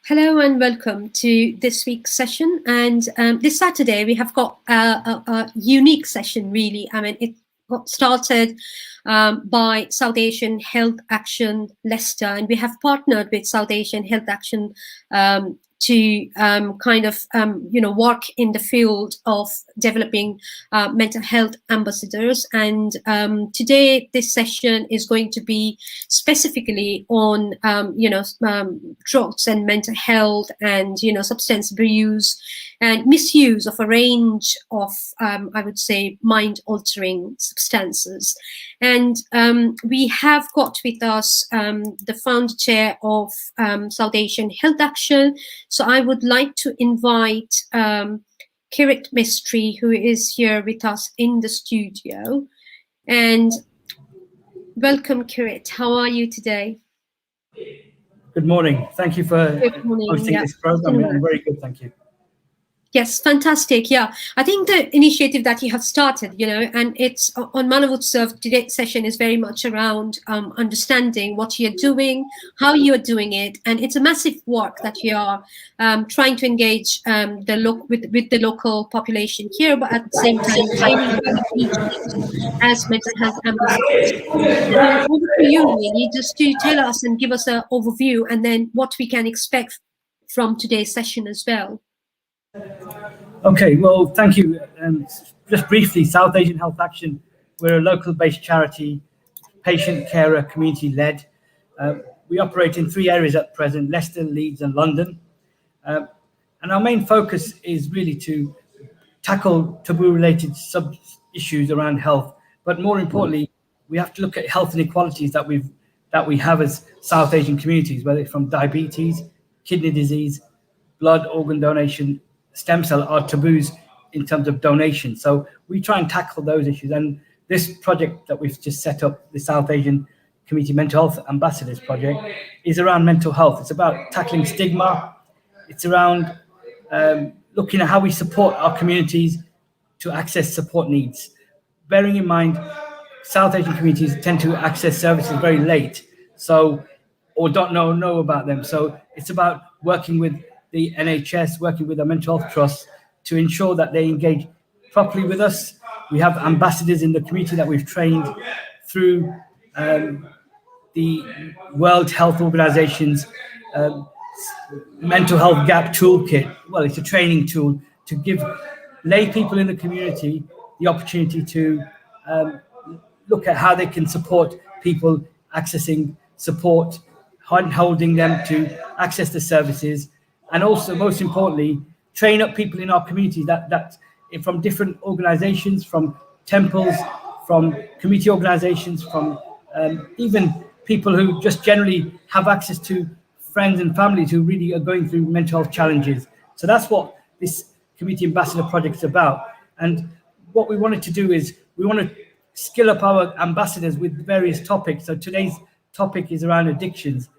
Hello and welcome to this week's session. And this Saturday, we have got a unique session, really. I mean, it got started by South Asian Health Action Leicester, and we have partnered with South Asian Health Action to work in the field of developing mental health ambassadors. And today, this session is going to be specifically on drugs and mental health and substance abuse and misuse of a range of I would say mind-altering substances. And we have got with us the founder chair of South Asian Health Action. So I would like to invite Kirit Mistry, who is here with us in the studio. And welcome, Kirit. How are you today? Good morning. Thank you for hosting this program. I'm very good, thank you. Yes, fantastic. Yeah, I think the initiative that you have started, and it's on Manavut Serve. Today's session is very much around understanding what you're doing, how you're doing it, and it's a massive work that you are trying to engage with the local population here, but at the same time training as mental health ambassadors. Over to you, really, just to tell us and give us an overview, and then what we can expect from today's session as well. Okay, well, thank you. Just briefly, South Asian Health Action, we're a local-based charity, patient, carer, community-led. We operate in 3 areas at present: Leicester, Leeds, and London. And our main focus is really to tackle taboo-related sub-issues around health. But more importantly, we have to look at health inequalities that we have as South Asian communities, whether it's from diabetes, kidney disease, blood, organ donation, stem cell are taboos in terms of donation. So we try and tackle those issues. And this project that we've just set up, the South Asian Community Mental Health Ambassadors Project, is around mental health. It's about tackling stigma. It's around looking at how we support our communities to access support needs. Bearing in mind, South Asian communities tend to access services very late, or don't know about them. So it's about working with the NHS, working with the mental health trusts to ensure that they engage properly with us. We have ambassadors in the community that we've trained through the World Health Organization's mental health gap toolkit. Well, it's a training tool to give lay people in the community the opportunity to look at how they can support people accessing support, holding them to access the services, and also, most importantly, train up people in our community that from different organizations, from temples, from community organizations, from even people who just generally have access to friends and families who really are going through mental health challenges. So that's what this Community Ambassador Project is about. And what we wanted to do is we want to skill up our ambassadors with various topics. So today's topic is around addictions.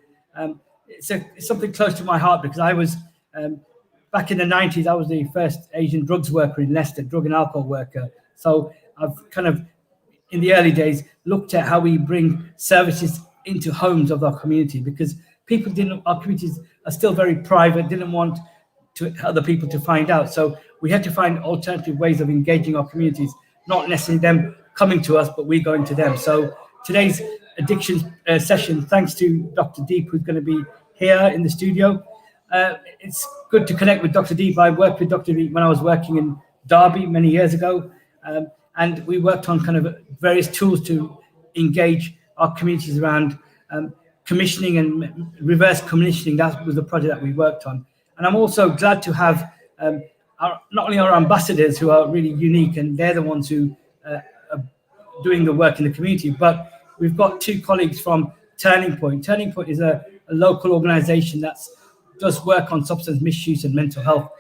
It's something close to my heart because I was, back in the 90s, I was the first Asian drugs worker in Leicester, drug and alcohol worker. So I've kind of, in the early days, looked at how we bring services into homes of our community, because our communities are still very private, didn't want other people to find out. So we had to find alternative ways of engaging our communities, not necessarily them coming to us, but we going to them. So today's addiction session, thanks to Dr. Deep, who's going to be here in the studio. It's good to connect with Dr. Deep. I worked with Dr. Deep when I was working in Derby many years ago, and we worked on kind of various tools to engage our communities around commissioning and reverse commissioning. That was the project that we worked on. And I'm also glad to have not only our ambassadors, who are really unique, and they're the ones who are doing the work in the community, but we've got 2 colleagues from Turning Point. Turning Point is a local organization that does work on substance misuse and mental health.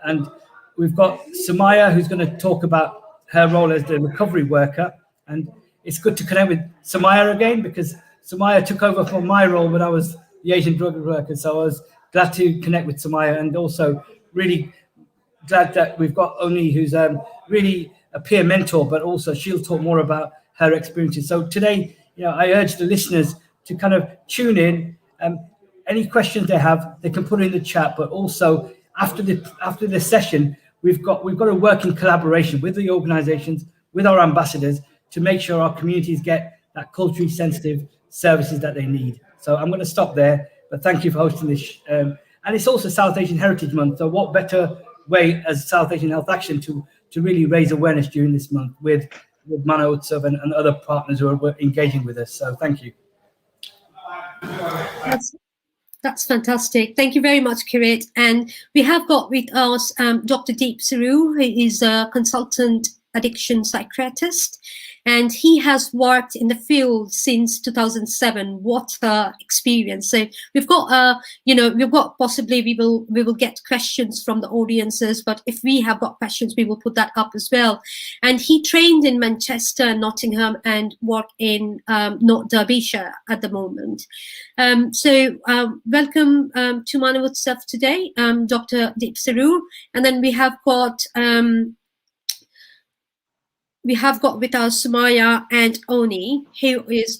And we've got Sumaya, who's going to talk about her role as the recovery worker. And it's good to connect with Sumaya again, because Sumaya took over from my role when I was the Asian drug worker. So I was glad to connect with Sumaya, and also really glad that we've got Oni, who's really a peer mentor, but also she'll talk more about her experiences. So today, I urge the listeners to kind of tune in. any questions they have, they can put it in the chat. But also after the session, we've got to work in collaboration with the organisations, with our ambassadors, to make sure our communities get that culturally sensitive services that they need. So I'm going to stop there. But thank you for hosting this. And it's also South Asian Heritage Month. So what better way as South Asian Health Action to really raise awareness during this month with Mana Utsav and other partners who are engaging with us. So thank you. That's fantastic. Thank you very much, Kirit. And we have got with us Dr. Deep Saru, who is a consultant addiction psychiatrist, and he has worked in the field since 2007. What experience! So we've got, we've got possibly we will get questions from the audiences, but if we have got questions, we will put that up as well. And he trained in Manchester, Nottingham, and work in North Derbyshire at the moment. So welcome to Mana Utsav today, Dr. Deep Saru, and then we have got with us Sumaya and Oni, who is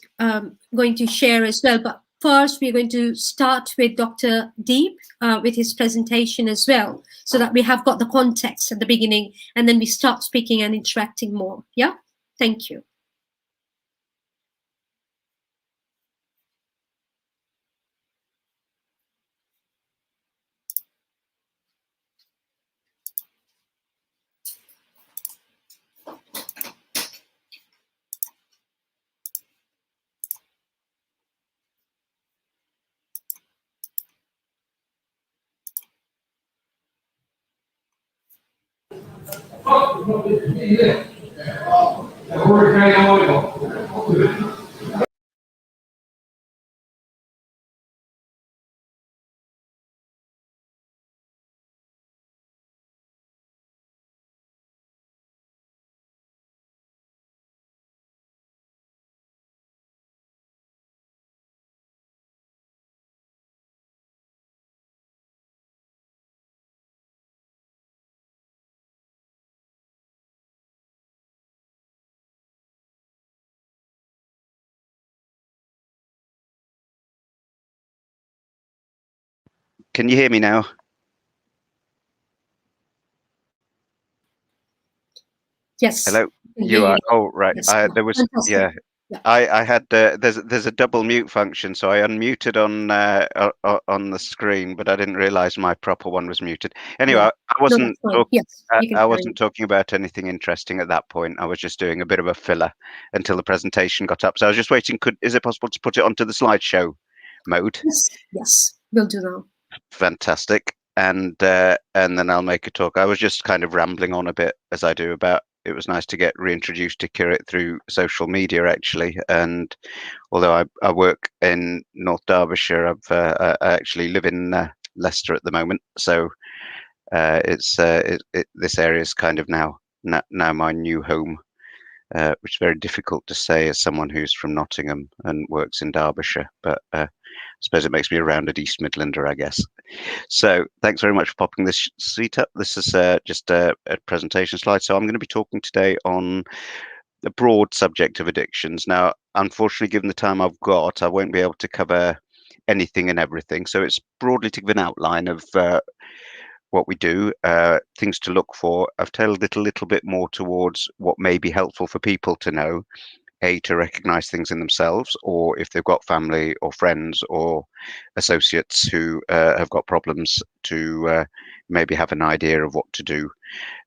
going to share as well. But first, we're going to start with Dr. Deep with his presentation as well, so that we have got the context at the beginning, and then we start speaking and interacting more. Yeah, thank you. Can you hear me now? Yes. Hello. You are. Oh, right. Yes. There was. Fantastic. Yeah. I had. There's a double mute function, so I unmuted on the screen, but I didn't realise my proper one was muted. Anyway, Yeah. I wasn't. Yes, I wasn't talking about anything interesting at that point. I was just doing a bit of a filler until the presentation got up. So I was just waiting. Is it possible to put it onto the slideshow mode? Yes, we'll do now. Fantastic. And then I'll make a talk. I was just kind of rambling on a bit, as I do, about it was nice to get reintroduced to Kirit through social media, actually. And although I work in North Derbyshire, I actually live in Leicester at the moment. So this area is kind of now my new home, which is very difficult to say as someone who's from Nottingham and works in Derbyshire. But I suppose it makes me a rounded East Midlander, I guess. So thanks very much for popping this seat up. This is just a presentation slide. So I'm going to be talking today on the broad subject of addictions. Now, unfortunately, given the time I've got, I won't be able to cover anything and everything. So it's broadly to give an outline of what we do, things to look for. I've tailored it a little bit more towards what may be helpful for people to know, to recognize things in themselves, or if they've got family or friends or associates who have got problems, to maybe have an idea of what to do.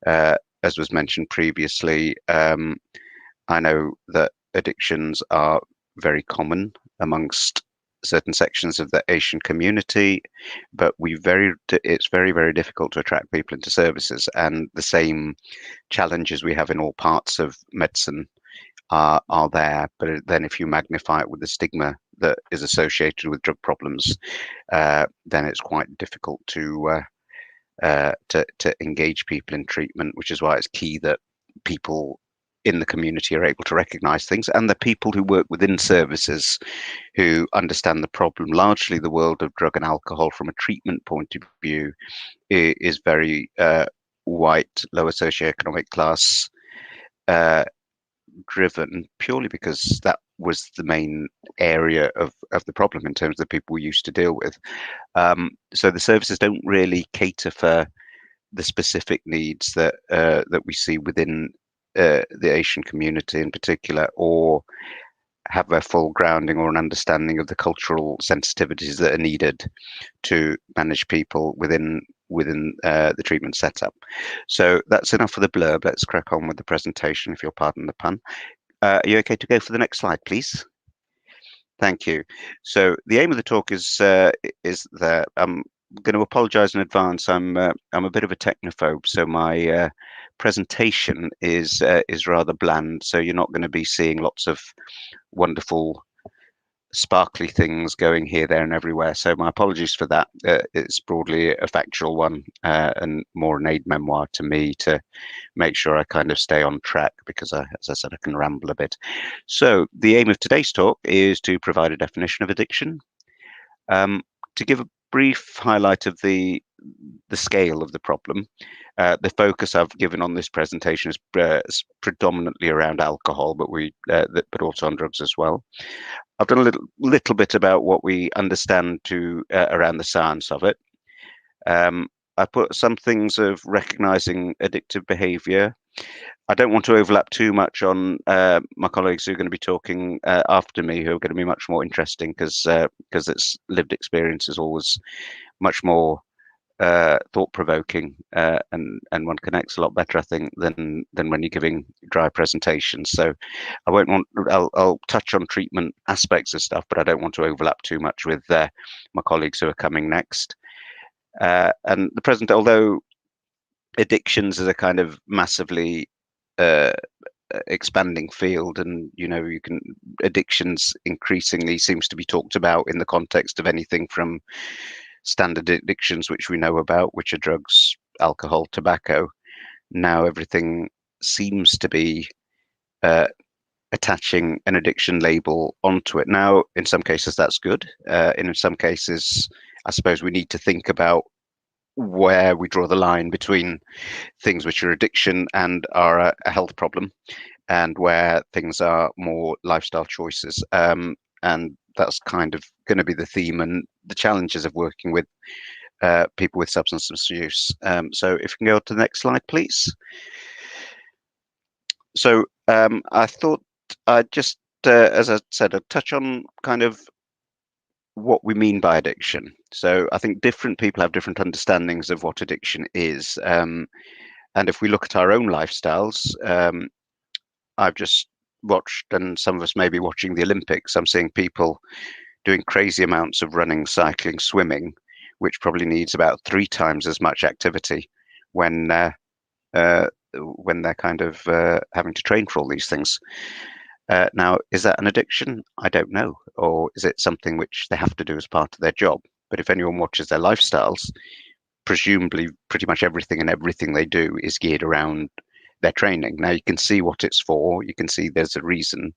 As was mentioned previously, I know that addictions are very common amongst certain sections of the Asian community, but it's very, very difficult to attract people into services, and the same challenges we have in all parts of medicine are there. But then if you magnify it with the stigma that is associated with drug problems, then it's quite difficult to engage people in treatment, which is why it's key that people in the community are able to recognize things, and the people who work within services who understand the problem. Largely the world of drug and alcohol from a treatment point of view is very white, lower socioeconomic class, driven purely because that was the main area of the problem in terms of the people we used to deal with. So the services don't really cater for the specific needs that we see within the Asian community in particular, or have a full grounding or an understanding of the cultural sensitivities that are needed to manage people within the treatment setup. So that's enough for the blurb. Let's crack on with the presentation, if you'll pardon the pun. Are you okay to go for the next slide, please? Thank you. So the aim of the talk is that I'm going to apologise in advance. I'm a bit of a technophobe, so my presentation is rather bland. So you're not going to be seeing lots of wonderful sparkly things going here, there, and everywhere. So my apologies for that. It's broadly a factual one and more an aid memoir to me to make sure I kind of stay on track, because as I said, I can ramble a bit. So the aim of today's talk is to provide a definition of addiction, to give a brief highlight of the scale of the problem. The focus I've given on this presentation is predominantly around alcohol, but but also on drugs as well. I've done a little bit about what we understand around the science of it. I put some things of recognizing addictive behavior. I don't want to overlap too much on my colleagues who are going to be talking after me, who are going to be much more interesting, because it's lived experience is always much more thought-provoking, and one connects a lot better, I think, than when you're giving dry presentations. So I'll touch on treatment aspects of stuff, but I don't want to overlap too much with my colleagues who are coming next. And the present, although addictions is a kind of massively expanding field, and addictions increasingly seems to be talked about in the context of anything from standard addictions, which we know about, which are drugs, alcohol, tobacco. Now everything seems to be attaching an addiction label onto it. Now, in some cases, that's good. In some cases, I suppose we need to think about where we draw the line between things which are addiction and are a health problem, and where things are more lifestyle choices. And that's kind of going to be the theme and the challenges of working with people with substance misuse. So if you can go to the next slide, please. So I thought I'd just, as I said, I'd touch on kind of what we mean by addiction. So I think different people have different understandings of what addiction is. And if we look at our own lifestyles, I've just watched, and some of us may be watching the Olympics. I'm seeing people doing crazy amounts of running, cycling, swimming, which probably needs about 3 times as much activity when they're kind of having to train for all these things. Now, is that an addiction? I don't know. Or is it something which they have to do as part of their job? But if anyone watches their lifestyles, presumably pretty much everything they do is geared around their training. Now you can see what it's for, you can see there's a reason,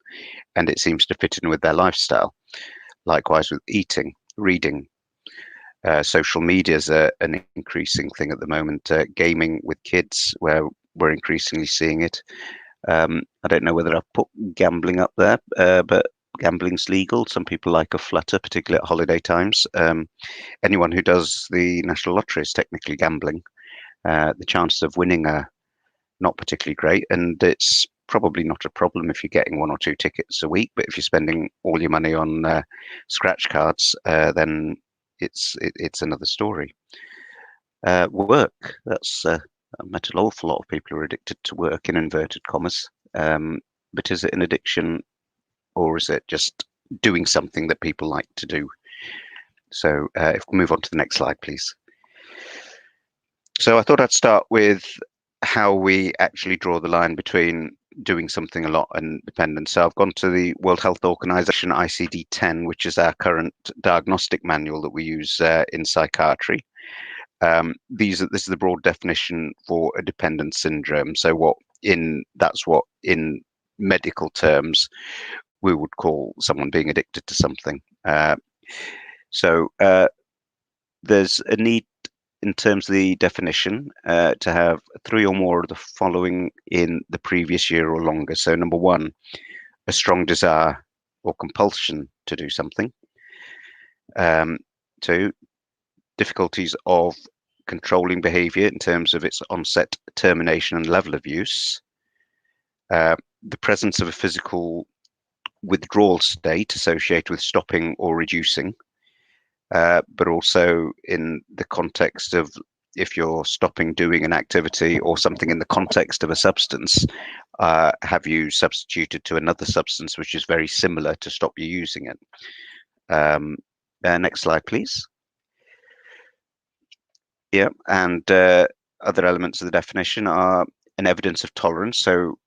and it seems to fit in with their lifestyle. Likewise with eating, reading, social media is an increasing thing at the moment. Gaming with kids, where we're increasingly seeing it. I don't know whether I've put gambling up there, but gambling's legal. Some people like a flutter, particularly at holiday times. Anyone who does the national lottery is technically gambling. The chances of winning are not particularly great, and it's probably not a problem if you're getting 1 or 2 tickets a week. But if you're spending all your money on scratch cards, then it's another story. Work. That's I met an awful lot of people who are addicted to work, in inverted commas. But is it an addiction, or is it just doing something that people like to do? So if we move on to the next slide, please. So I thought I'd start with how we actually draw the line between doing something a lot and dependence. So I've gone to the World Health Organization ICD-10, which is our current diagnostic manual that we use in psychiatry. This is the broad definition for a dependence syndrome. So that's what in medical terms we would call someone being addicted to something. So there's a need in terms of the definition, to have 3 or more of the following in the previous year or longer. So number 1, a strong desire or compulsion to do something. 2, difficulties of controlling behavior in terms of its onset, termination, and level of use. The presence of a physical withdrawal state associated with stopping or reducing, but also in the context of if you're stopping doing an activity or something in the context of a substance, have you substituted to another substance which is very similar to stop you using it? Next slide, please. Yeah, and other elements of the definition are an evidence of tolerance. So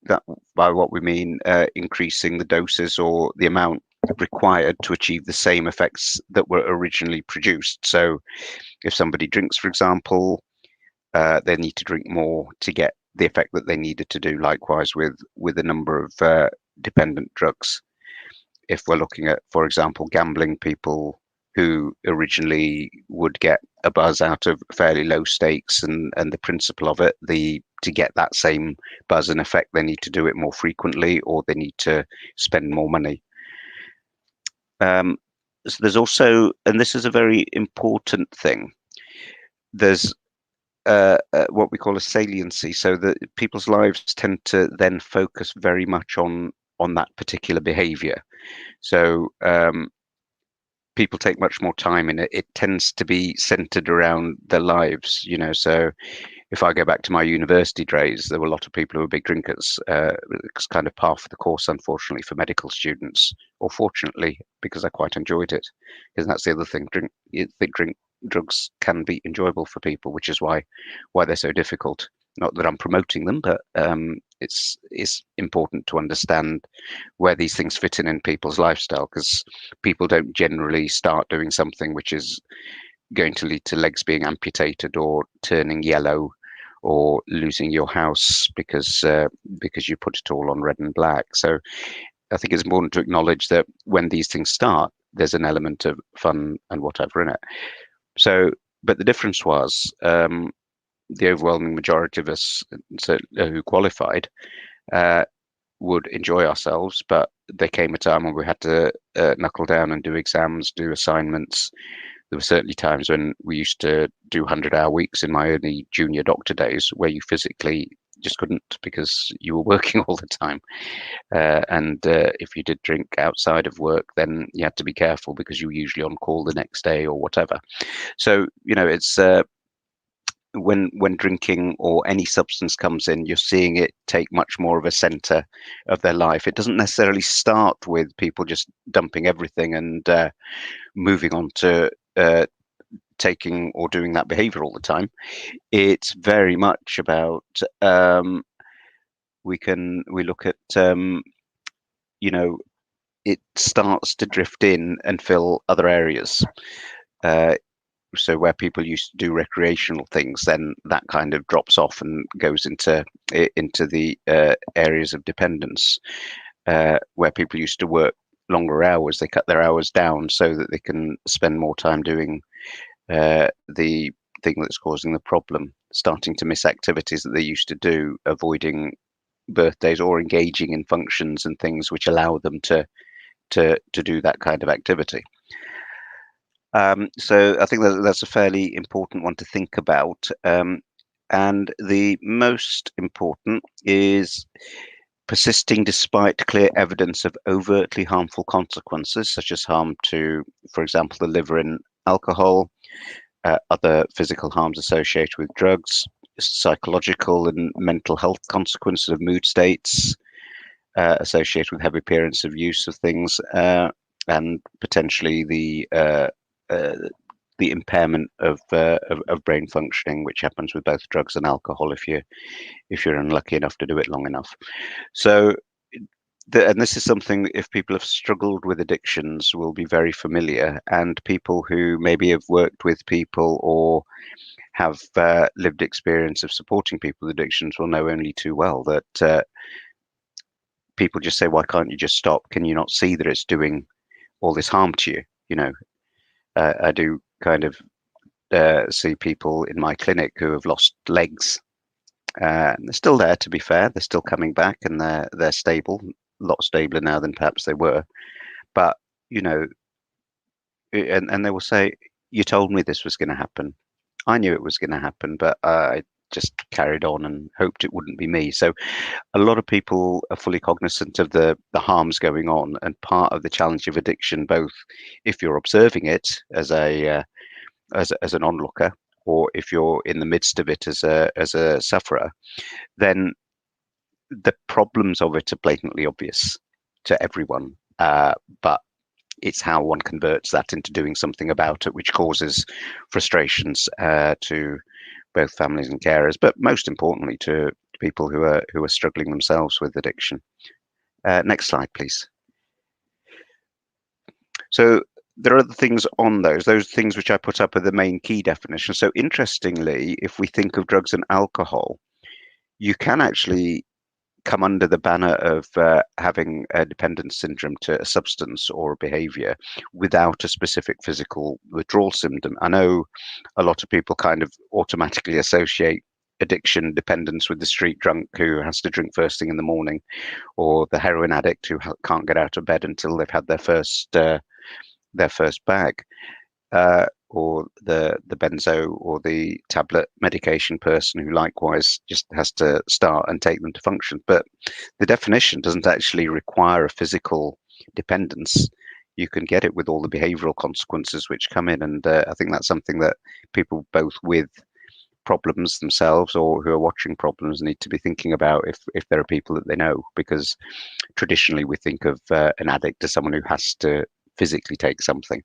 that, by what we mean, increasing the doses or the amount required to achieve the same effects that were originally produced. So if somebody drinks, for example, they need to drink more to get the effect that they needed to do. Likewise with a number of dependent drugs. If we're looking at, for example, gambling, people who originally would get a buzz out of fairly low stakes, and the principle of it, to get that same buzz and effect, they need to do it more frequently, or they need to spend more money. So there's also, and this is a very important thing, there's what we call a saliency, so that people's lives tend to then focus very much on that particular behavior. So people take much more time in it. It tends to be centered around their lives, so if I go back to my university days, there were a lot of people who were big drinkers. It's kind of par for the course, unfortunately, for medical students, or fortunately, because I quite enjoyed it. Because that's the other thing. Drugs can be enjoyable for people, which is why they're so difficult. Not that I'm promoting them, but it's important to understand where these things fit in people's lifestyle, because people don't generally start doing something which is going to lead to legs being amputated or turning yellow or losing your house because you put it all on red and black. So I think it's important to acknowledge that when these things start, there's an element of fun and whatever in it. So, but the difference was the overwhelming majority of us who qualified would enjoy ourselves, but there came a time when we had to knuckle down and do exams, do assignments. There were certainly times when we used to do 100-hour weeks in my early junior doctor days where you physically just couldn't, because you were working all the time. And if you did drink outside of work, then you had to be careful because you were usually on call the next day or whatever. So, it's when drinking or any substance comes in, you're seeing it take much more of a center of their life. It doesn't necessarily start with people just dumping everything and moving on to taking or doing that behavior all the time. It's very much about we look at it starts to drift in and fill other areas. So where people used to do recreational things, then that kind of drops off and goes into the areas of dependence. Where people used to work longer hours, they cut their hours down so that they can spend more time doing the thing that's causing the problem, starting to miss activities that they used to do, avoiding birthdays or engaging in functions and things which allow them to do that kind of activity. So I think that's a fairly important one to think about. And the most important is persisting despite clear evidence of overtly harmful consequences, such as harm to, for example, the liver in alcohol, other physical harms associated with drugs, psychological and mental health consequences of mood states associated with heavy appearance of use of things, and potentially the impairment of brain functioning, which happens with both drugs and alcohol if you're unlucky enough to do it long enough. So, and this is something that if people have struggled with addictions will be very familiar, and people who maybe have worked with people or have lived experience of supporting people with addictions will know only too well that people just say, why can't you just stop? Can you not see that it's doing all this harm to you? I do kind of see people in my clinic who have lost legs. And they're still there, to be fair. They're still coming back, and they're stable, a lot stabler now than perhaps they were. But you know, and they will say, "You told me this was going to happen. I knew it was going to happen, but I just carried on and hoped it wouldn't be me." So a lot of people are fully cognizant of the harms going on, and part of the challenge of addiction, both if you're observing it as an onlooker, or if you're in the midst of it as a sufferer, then the problems of it are blatantly obvious to everyone. But it's how one converts that into doing something about it, which causes frustrations to both families and carers, but most importantly to people who are struggling themselves with addiction. Next slide, please. So there are other things on those things which I put up are the main key definitions. So interestingly, if we think of drugs and alcohol, you can actually come under the banner of having a dependence syndrome to a substance or a behavior without a specific physical withdrawal symptom. I know a lot of people kind of automatically associate addiction dependence with the street drunk who has to drink first thing in the morning, or the heroin addict who can't get out of bed until they've had their first bag, or the benzo or the tablet medication person who likewise just has to start and take them to function. But the definition doesn't actually require a physical dependence. You can get it with all the behavioral consequences which come in, and I think that's something that people both with problems themselves or who are watching problems need to be thinking about if there are people that they know, because traditionally we think of an addict as someone who has to physically take something.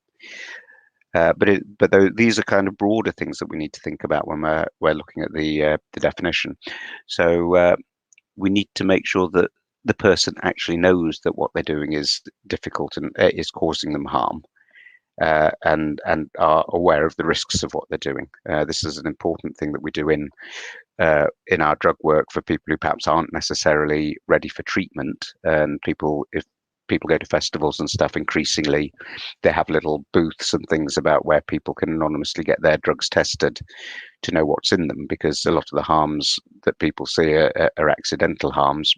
But these are kind of broader things that we need to think about when we're looking at the definition. So we need to make sure that the person actually knows that what they're doing is difficult and is causing them harm, and are aware of the risks of what they're doing. This is an important thing that we do in our drug work for people who perhaps aren't necessarily ready for treatment. And if people go to festivals and stuff, increasingly they have little booths and things about where people can anonymously get their drugs tested to know what's in them, because a lot of the harms that people see are accidental harms,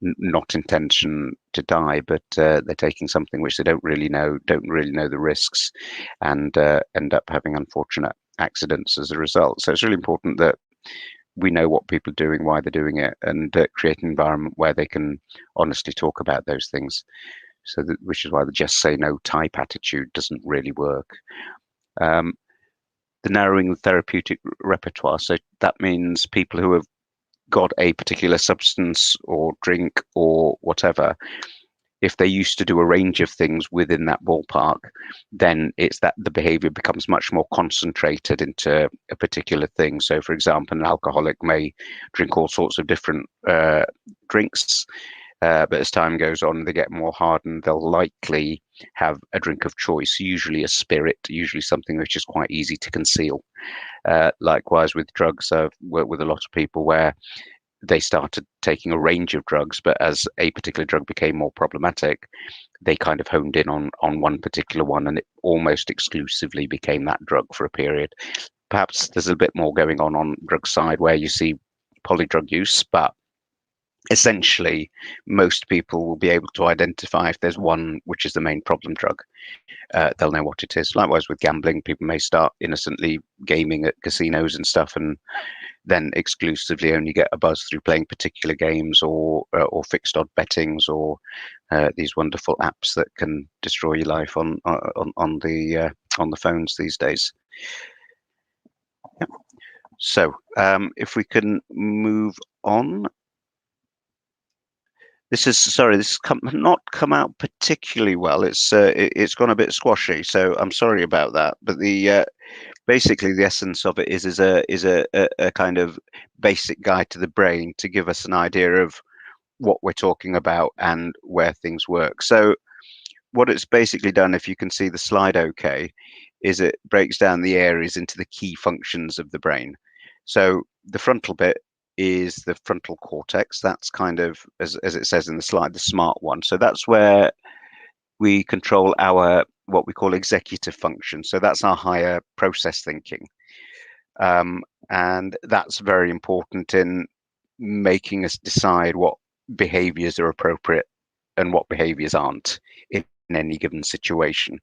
not intention to die, but they're taking something which they don't really know the risks, and end up having unfortunate accidents as a result. So it's really important that we know what people are doing, why they're doing it, and create an environment where they can honestly talk about those things. So which is why the just say no type attitude doesn't really work. The narrowing the therapeutic repertoire. So that means people who have got a particular substance or drink or whatever, if they used to do a range of things within that ballpark, then it's that the behavior becomes much more concentrated into a particular thing. So for example, an alcoholic may drink all sorts of different drinks, but as time goes on, they get more hardened. They'll likely have a drink of choice, usually a spirit, usually something which is quite easy to conceal. Likewise with drugs, I've worked with a lot of people where they started taking a range of drugs, but as a particular drug became more problematic, they kind of honed in on one particular one, and it almost exclusively became that drug for a period. Perhaps there's a bit more going on drug side where you see polydrug use, but essentially most people will be able to identify if there's one which is the main problem drug. They'll know what it is. Likewise with gambling, people may start innocently gaming at casinos and stuff, and then exclusively only get a buzz through playing particular games or fixed odd bettings, or these wonderful apps that can destroy your life on the phones these days. Yep. So if we can move on. This has not come out particularly well. It's gone a bit squashy, so I'm sorry about that. But basically the essence of it is a kind of basic guide to the brain to give us an idea of what we're talking about and where things work. So what it's basically done, if you can see the slide okay, is it breaks down the areas into the key functions of the brain. So the frontal bit is the frontal cortex. That's kind of, as it says in the slide, the smart one. So that's where we control our what we call executive function. So that's our higher process thinking. And that's very important in making us decide what behaviors are appropriate and what behaviors aren't in any given situation.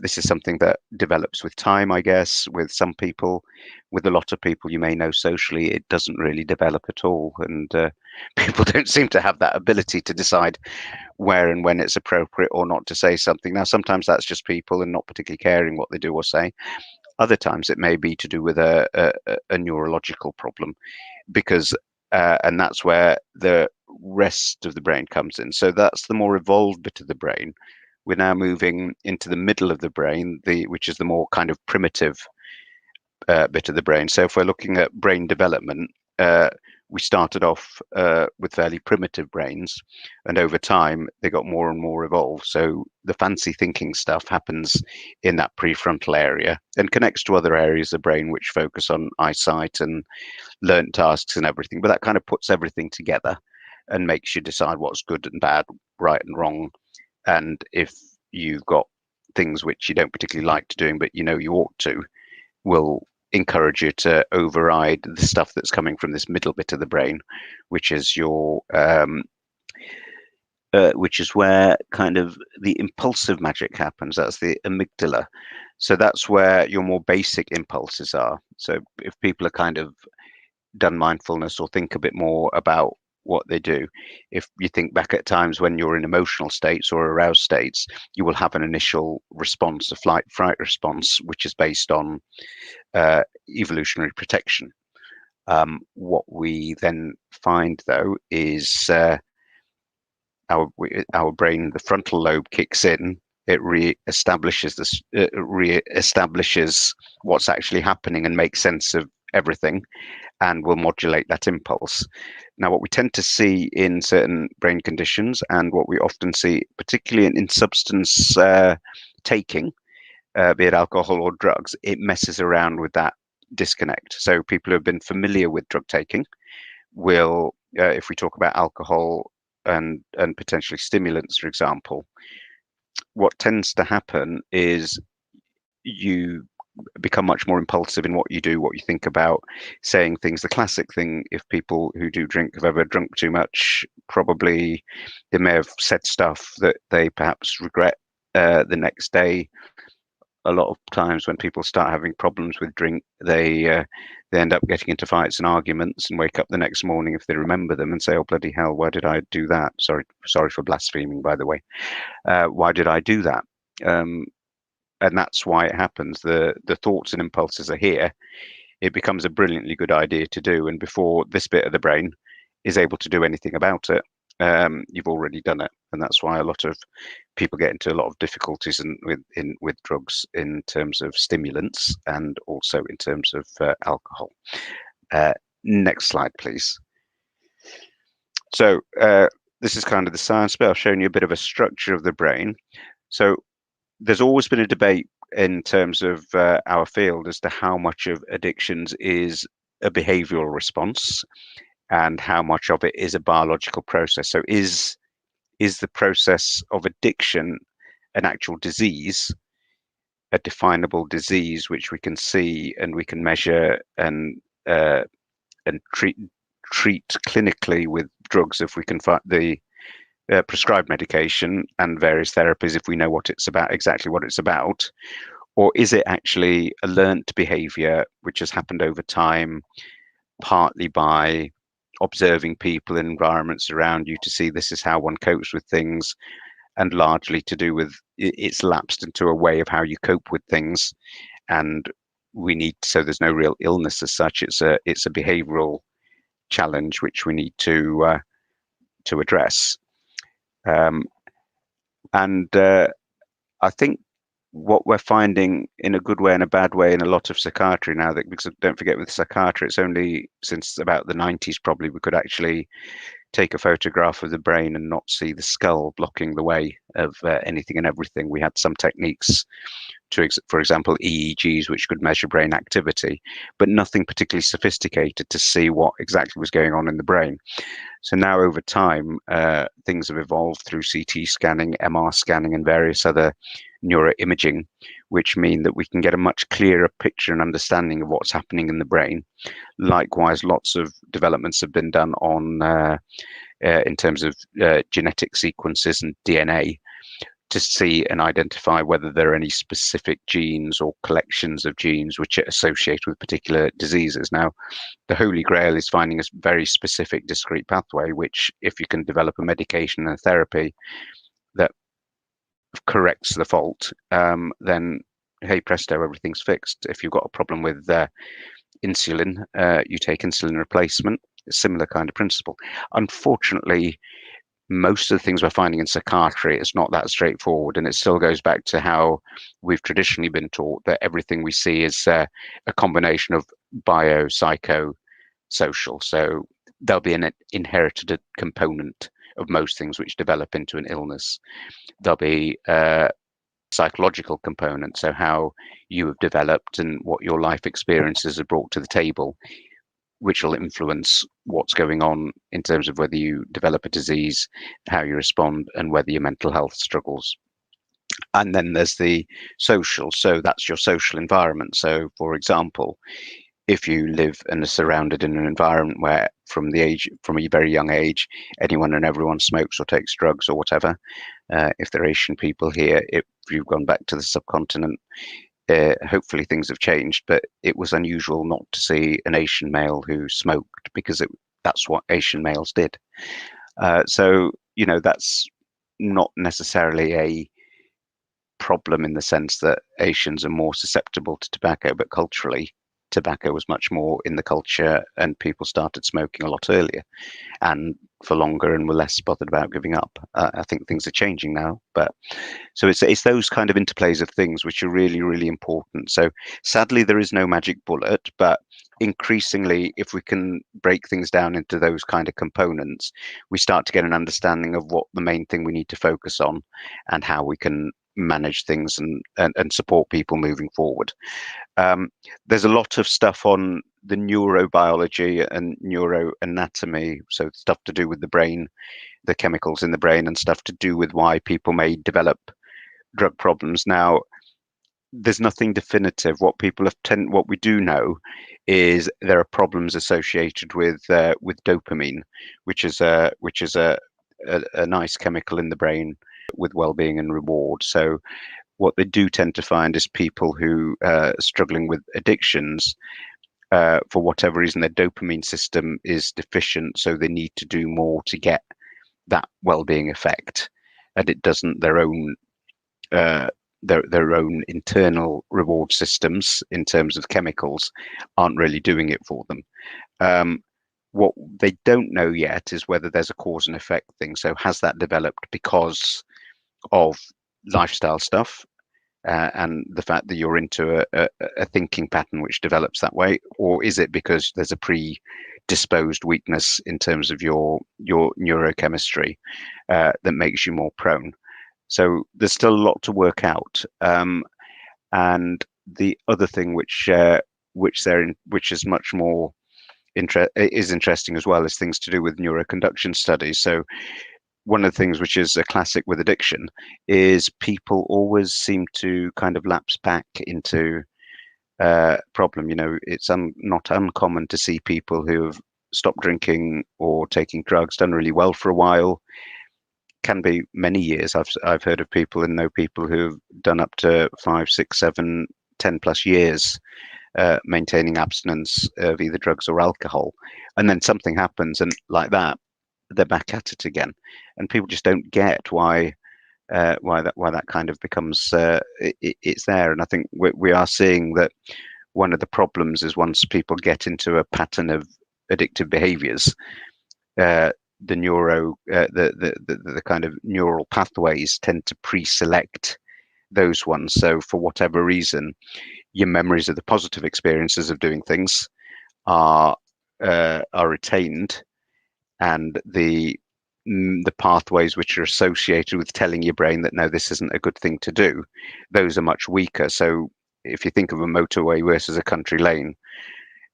This is something that develops with time, I guess, with some people. With a lot of people you may know socially, it doesn't really develop at all. And people don't seem to have that ability to decide where and when it's appropriate or not to say something. Now, sometimes that's just people and not particularly caring what they do or say. Other times it may be to do with a neurological problem, because and that's where the rest of the brain comes in. So that's the more evolved bit of the brain. We're now moving into the middle of the brain, which is the more kind of primitive bit of the brain. So if we're looking at brain development, we started off with fairly primitive brains, and over time they got more and more evolved. So the fancy thinking stuff happens in that prefrontal area and connects to other areas of the brain which focus on eyesight and learned tasks and everything. But that kind of puts everything together and makes you decide what's good and bad, right and wrong. And if you've got things which you don't particularly like to doing, but you know you ought to, will encourage you to override the stuff that's coming from this middle bit of the brain, which is your which is where kind of the impulsive magic happens. That's the amygdala. So that's where your more basic impulses are. So if people are kind of done mindfulness or think a bit more about what they do, if you think back at times when you're in emotional states or aroused states, you will have an initial response, a flight fright response, which is based on evolutionary protection. What we then find though is our brain, the frontal lobe kicks in. It re-establishes this, re-establishes what's actually happening and makes sense of everything, and will modulate that impulse. Now, what we tend to see in certain brain conditions, and what we often see, particularly in substance taking, be it alcohol or drugs, it messes around with that disconnect. So people who have been familiar with drug taking will, if we talk about alcohol and potentially stimulants, for example, what tends to happen is you become much more impulsive in what you do, what you think about, saying things. The classic thing, if people who do drink have ever drunk too much, probably they may have said stuff that they perhaps regret the next day. A lot of times when people start having problems with drink, they end up getting into fights and arguments and wake up the next morning, if they remember them, and say, oh bloody hell, why did I do that? Sorry for blaspheming, by the way. Why did I do that? And that's why it happens. The thoughts and impulses are here. It becomes a brilliantly good idea to do, and before this bit of the brain is able to do anything about it, you've already done it. And that's why a lot of people get into a lot of difficulties with drugs in terms of stimulants and also in terms of alcohol. Next slide, please. So this is kind of the science bit. I've shown you a bit of a structure of the brain. So there's always been a debate in terms of our field as to how much of addictions is a behavioral response and how much of it is a biological process. So is the process of addiction an actual disease, a definable disease which we can see and we can measure and treat clinically with drugs if we can find the prescribed medication and various therapies if we know what it's about, exactly what it's about? Or is it actually a learnt behavior which has happened over time, partly by observing people and environments around you to see this is how one copes with things, and largely to do with it's lapsed into a way of how you cope with things, and we need, so there's no real illness as such, it's a behavioral challenge which we need to address. I think what we're finding in a good way and a bad way in a lot of psychiatry now, that because don't forget with psychiatry, it's only since about the 90s probably we could actually take a photograph of the brain and not see the skull blocking the way of anything and everything. We had some techniques to, for example, EEGs, which could measure brain activity, but nothing particularly sophisticated to see what exactly was going on in the brain. So now over time, things have evolved through CT scanning, MR scanning, and various other neuroimaging, which mean that we can get a much clearer picture and understanding of what's happening in the brain. Likewise, lots of developments have been done on in terms of genetic sequences and DNA to see and identify whether there are any specific genes or collections of genes which are associated with particular diseases. Now, the Holy Grail is finding a very specific discrete pathway, which if you can develop a medication and a therapy that corrects the fault, then hey presto, everything's fixed. If you've got a problem with insulin, you take insulin replacement, similar kind of principle. Unfortunately, most of the things we're finding in psychiatry, it's not that straightforward, and it still goes back to how we've traditionally been taught that everything we see is a combination of bio, psycho, social. So there'll be an inherited component of most things which develop into an illness. There'll be a psychological component, so how you have developed and what your life experiences have brought to the table, which will influence what's going on in terms of whether you develop a disease, how you respond, and whether your mental health struggles. And then there's the social. So that's your social environment. So, for example, if you live and are surrounded in an environment where from a very young age, anyone and everyone smokes or takes drugs or whatever, if there are Asian people here, if you've gone back to the subcontinent, hopefully things have changed, but it was unusual not to see an Asian male who smoked because that's what Asian males did. So, that's not necessarily a problem in the sense that Asians are more susceptible to tobacco, but culturally, tobacco was much more in the culture and people started smoking a lot earlier and for longer and were less bothered about giving up. I think things are changing now, but so it's those kind of interplays of things which are really, really important. So sadly, there is no magic bullet, but increasingly, if we can break things down into those kind of components, we start to get an understanding of what the main thing we need to focus on and how we can manage things and support people moving forward. There's a lot of stuff on the neurobiology and neuroanatomy, so stuff to do with the brain, the chemicals in the brain, and stuff to do with why people may develop drug problems. Now, there's nothing definitive. What we do know is there are problems associated with dopamine, which is a nice chemical in the brain with well-being and reward. So what they do tend to find is people who are struggling with addictions, for whatever reason, their dopamine system is deficient, so they need to do more to get that well-being effect, and it doesn't their own internal reward systems in terms of chemicals aren't really doing it for them. What they don't know yet is whether there's a cause and effect thing. So has that developed because of lifestyle stuff and the fact that you're into a thinking pattern which develops that way, or is it because there's a predisposed weakness in terms of your neurochemistry that makes you more prone? So there's still a lot to work out. And the other thing which is much more interesting as well is things to do with neuroconduction studies. So one of the things which is a classic with addiction is people always seem to kind of lapse back into problem. It's not uncommon to see people who have stopped drinking or taking drugs, done really well for a while. Can be many years. I've heard of people and know people who've done up to 5, 6, 7, 10+ years maintaining abstinence of either drugs or alcohol, and then something happens and like that they're back at it again, and people just don't get why that kind of becomes it's there. And I think we are seeing that one of the problems is once people get into a pattern of addictive behaviors, the kind of neural pathways tend to pre-select those ones. So for whatever reason, your memories of the positive experiences of doing things are retained, and the pathways which are associated with telling your brain that no, this isn't a good thing to do, those are much weaker. So if you think of a motorway versus a country lane,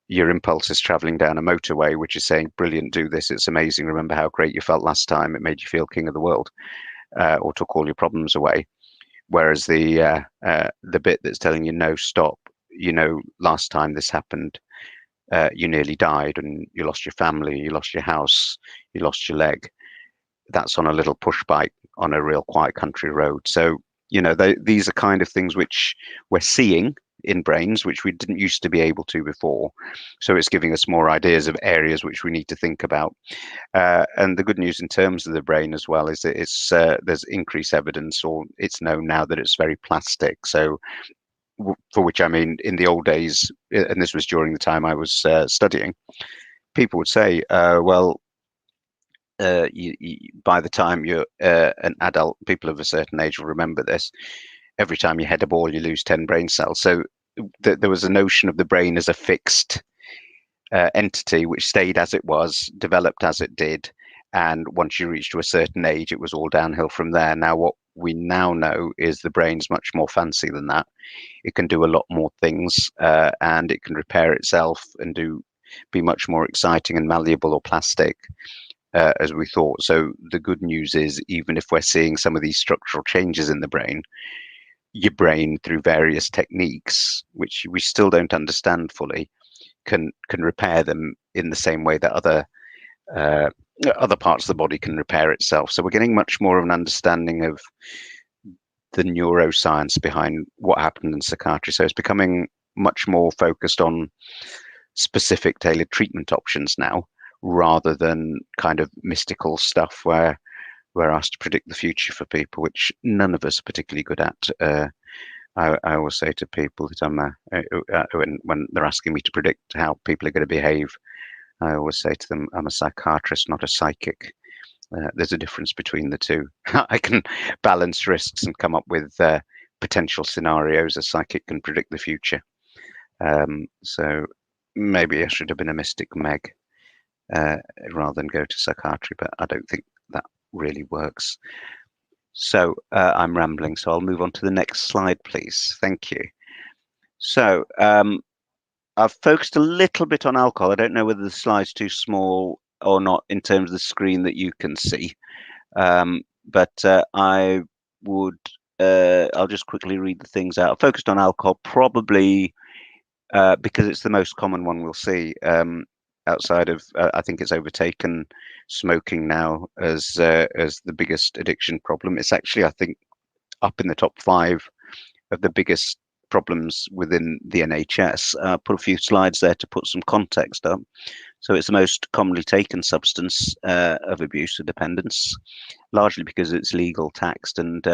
your impulse is traveling down a motorway, which is saying, brilliant, do this, it's amazing, remember how great you felt last time, it made you feel king of the world, or took all your problems away. Whereas the bit that's telling you no, stop, last time this happened, you nearly died and you lost your family, you lost your house, you lost your leg. That's on a little push bike on a real quiet country road. So, these are kind of things which we're seeing in brains, which we didn't used to be able to before. So it's giving us more ideas of areas which we need to think about. And the good news in terms of the brain as well is that there's increased evidence, or it's known now that it's very plastic. So for which, I mean, in the old days, and this was during the time I was studying, people would say, well, by the time you're an adult, people of a certain age will remember this. Every time you head a ball, you lose 10 brain cells. So there was a notion of the brain as a fixed entity which stayed as it was, developed as it did. And once you reach to a certain age, it was all downhill from there. Now, what we now know is the brain's much more fancy than that. It can do a lot more things, and it can repair itself and be much more exciting and malleable or plastic as we thought. So the good news is, even if we're seeing some of these structural changes in the brain, your brain, through various techniques, which we still don't understand fully, can repair them in the same way that other parts of the body can repair itself. So we're getting much more of an understanding of the neuroscience behind what happened in psychiatry. So it's becoming much more focused on specific tailored treatment options now, rather than kind of mystical stuff where we're asked to predict the future for people, which none of us are particularly good at. I always say to people that when they're asking me to predict how people are going to behave, I always say to them, I'm a psychiatrist, not a psychic. There's a difference between the two. I can balance risks and come up with potential scenarios. A psychic can predict the future. So maybe I should have been a mystic Meg rather than go to psychiatry, but I don't think that really works. So I'm rambling, so I'll move on to the next slide, please. Thank you. So I've focused a little bit on alcohol. I don't know whether the slide's too small or not in terms of the screen that you can see. But I would, I'll just quickly read the things out. I focused on alcohol probably because it's the most common one we'll see outside of, I think it's overtaken smoking now as the biggest addiction problem. It's actually, I think, up in the top 5 of the biggest problems within the NHS. Put a few slides there to put some context up. So it's the most commonly taken substance of abuse or dependence, largely because it's legal, taxed, and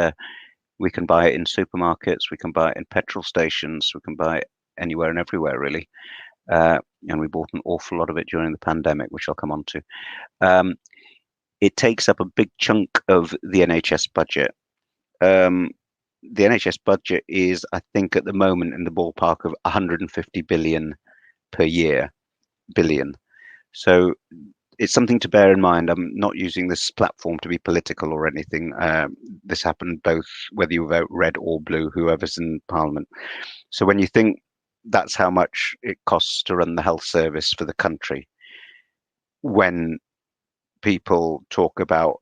we can buy it in supermarkets, we can buy it in petrol stations, we can buy it anywhere and everywhere, really. And we bought an awful lot of it during the pandemic, which I'll come on to. It takes up a big chunk of the NHS budget. The NHS budget is, I think, at the moment in the ballpark of 150 billion per year, billion. So it's something to bear in mind. I'm not using this platform to be political or anything. This happened both whether you vote red or blue, whoever's in Parliament. So when you think that's how much it costs to run the health service for the country, when people talk about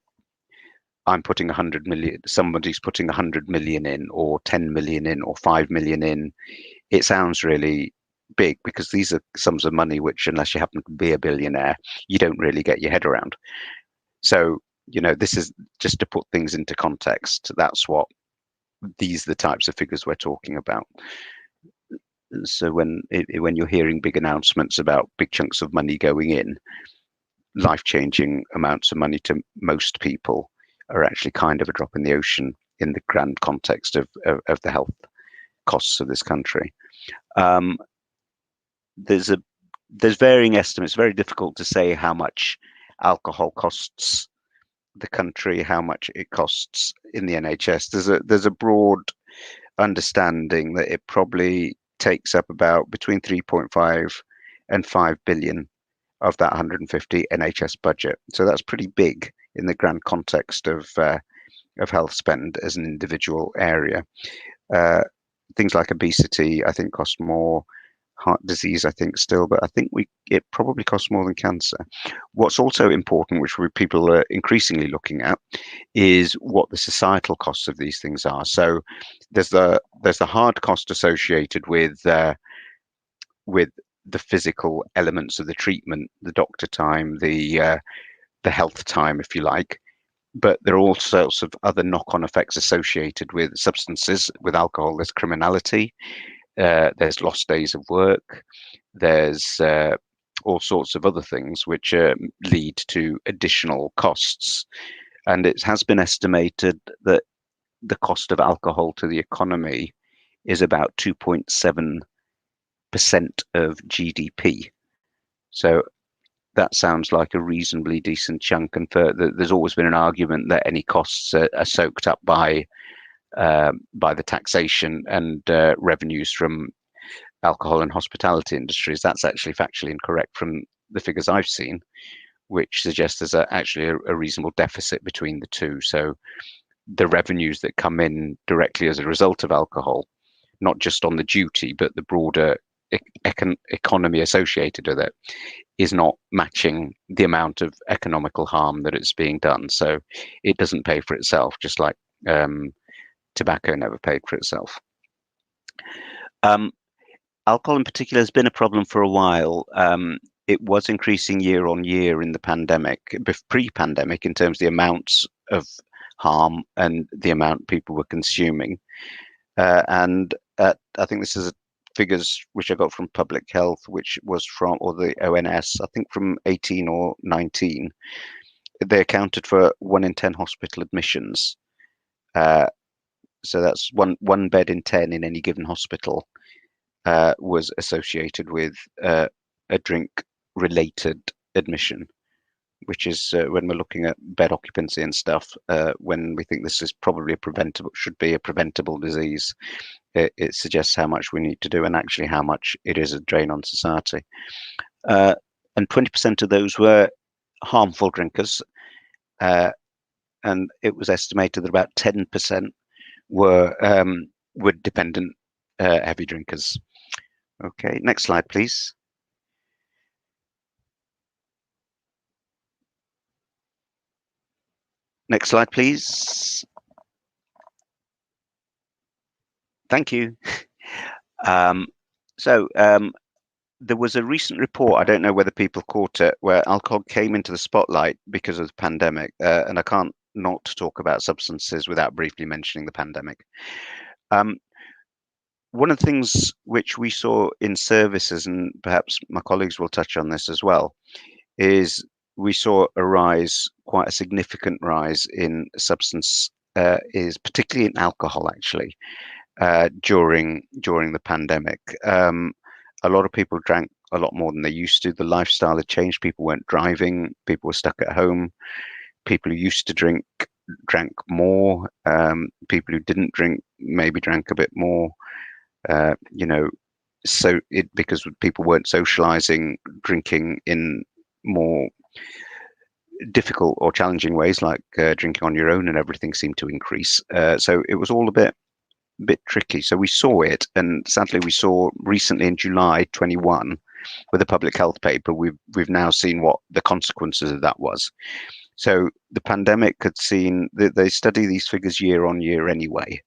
I'm putting 100 million, somebody's putting 100 million in, or 10 million in, or 5 million in, it sounds really big, because these are sums of money which, unless you happen to be a billionaire, you don't really get your head around. So, this is just to put things into context. That's what these are the types of figures we're talking about. So when you're hearing big announcements about big chunks of money going in, life-changing amounts of money to most people are actually kind of a drop in the ocean in the grand context of the health costs of this country. There's varying estimates. Very difficult to say how much alcohol costs the country, how much it costs in the NHS. There's a broad understanding that it probably takes up about between 3.5 and 5 billion of that 150 NHS budget. So that's pretty big in the grand context of health spend as an individual area. Things like obesity, I think, cost more. heart disease, I think, still, but I think it probably costs more than cancer. What's also important, which people are increasingly looking at, is what the societal costs of these things are. So there's the hard cost associated with the physical elements of the treatment, the doctor time, the health time, if you like. But there are all sorts of other knock-on effects associated with substances. With alcohol, there's criminality, there's lost days of work, there's all sorts of other things which lead to additional costs. And it has been estimated that the cost of alcohol to the economy is about 2.7% of GDP. So that sounds like a reasonably decent chunk. And there's always been an argument that any costs are soaked up by the taxation and revenues from alcohol and hospitality industries. That's actually factually incorrect from the figures I've seen, which suggests there's actually a reasonable deficit between the two. So the revenues that come in directly as a result of alcohol, not just on the duty, but the broader economy associated with it, is not matching the amount of economical harm that it's being done. So it doesn't pay for itself, just like tobacco never paid for itself. Alcohol in particular has been a problem for a while. It was increasing year on year in the pandemic, pre-pandemic, in terms of the amounts of harm and the amount people were consuming. And I think this is figures which I got from Public Health, which was from, or the ONS, I think from 18 or 19. They accounted for 1 in 10 hospital admissions. So that's one bed in 10 in any given hospital was associated with a drink-related admission, which is when we're looking at bed occupancy and stuff, when we think this is probably should be a preventable disease, it suggests how much we need to do and actually how much it is a drain on society. And 20% of those were harmful drinkers, and it was estimated that about 10% were dependent heavy drinkers. Okay, next slide, please. Next slide, please. Thank you. There was a recent report, I don't know whether people caught it, where alcohol came into the spotlight because of the pandemic. And I can't not talk about substances without briefly mentioning the pandemic. One of the things which we saw in services, and perhaps my colleagues will touch on this as well, is we saw a rise, quite a significant rise in substance, is particularly in alcohol, actually, during the pandemic. A lot of people drank a lot more than they used to. The lifestyle had changed. People weren't driving. People were stuck at home. People who used to drink drank more. People who didn't drink maybe drank a bit more. Because people weren't socializing, drinking in more difficult or challenging ways, like drinking on your own, and everything seemed to increase. So it was all a bit tricky. So we saw it, and sadly we saw recently in July 21 with a public health paper, we've now seen what the consequences of that was. So the pandemic had seen, they study these figures year on year anyway,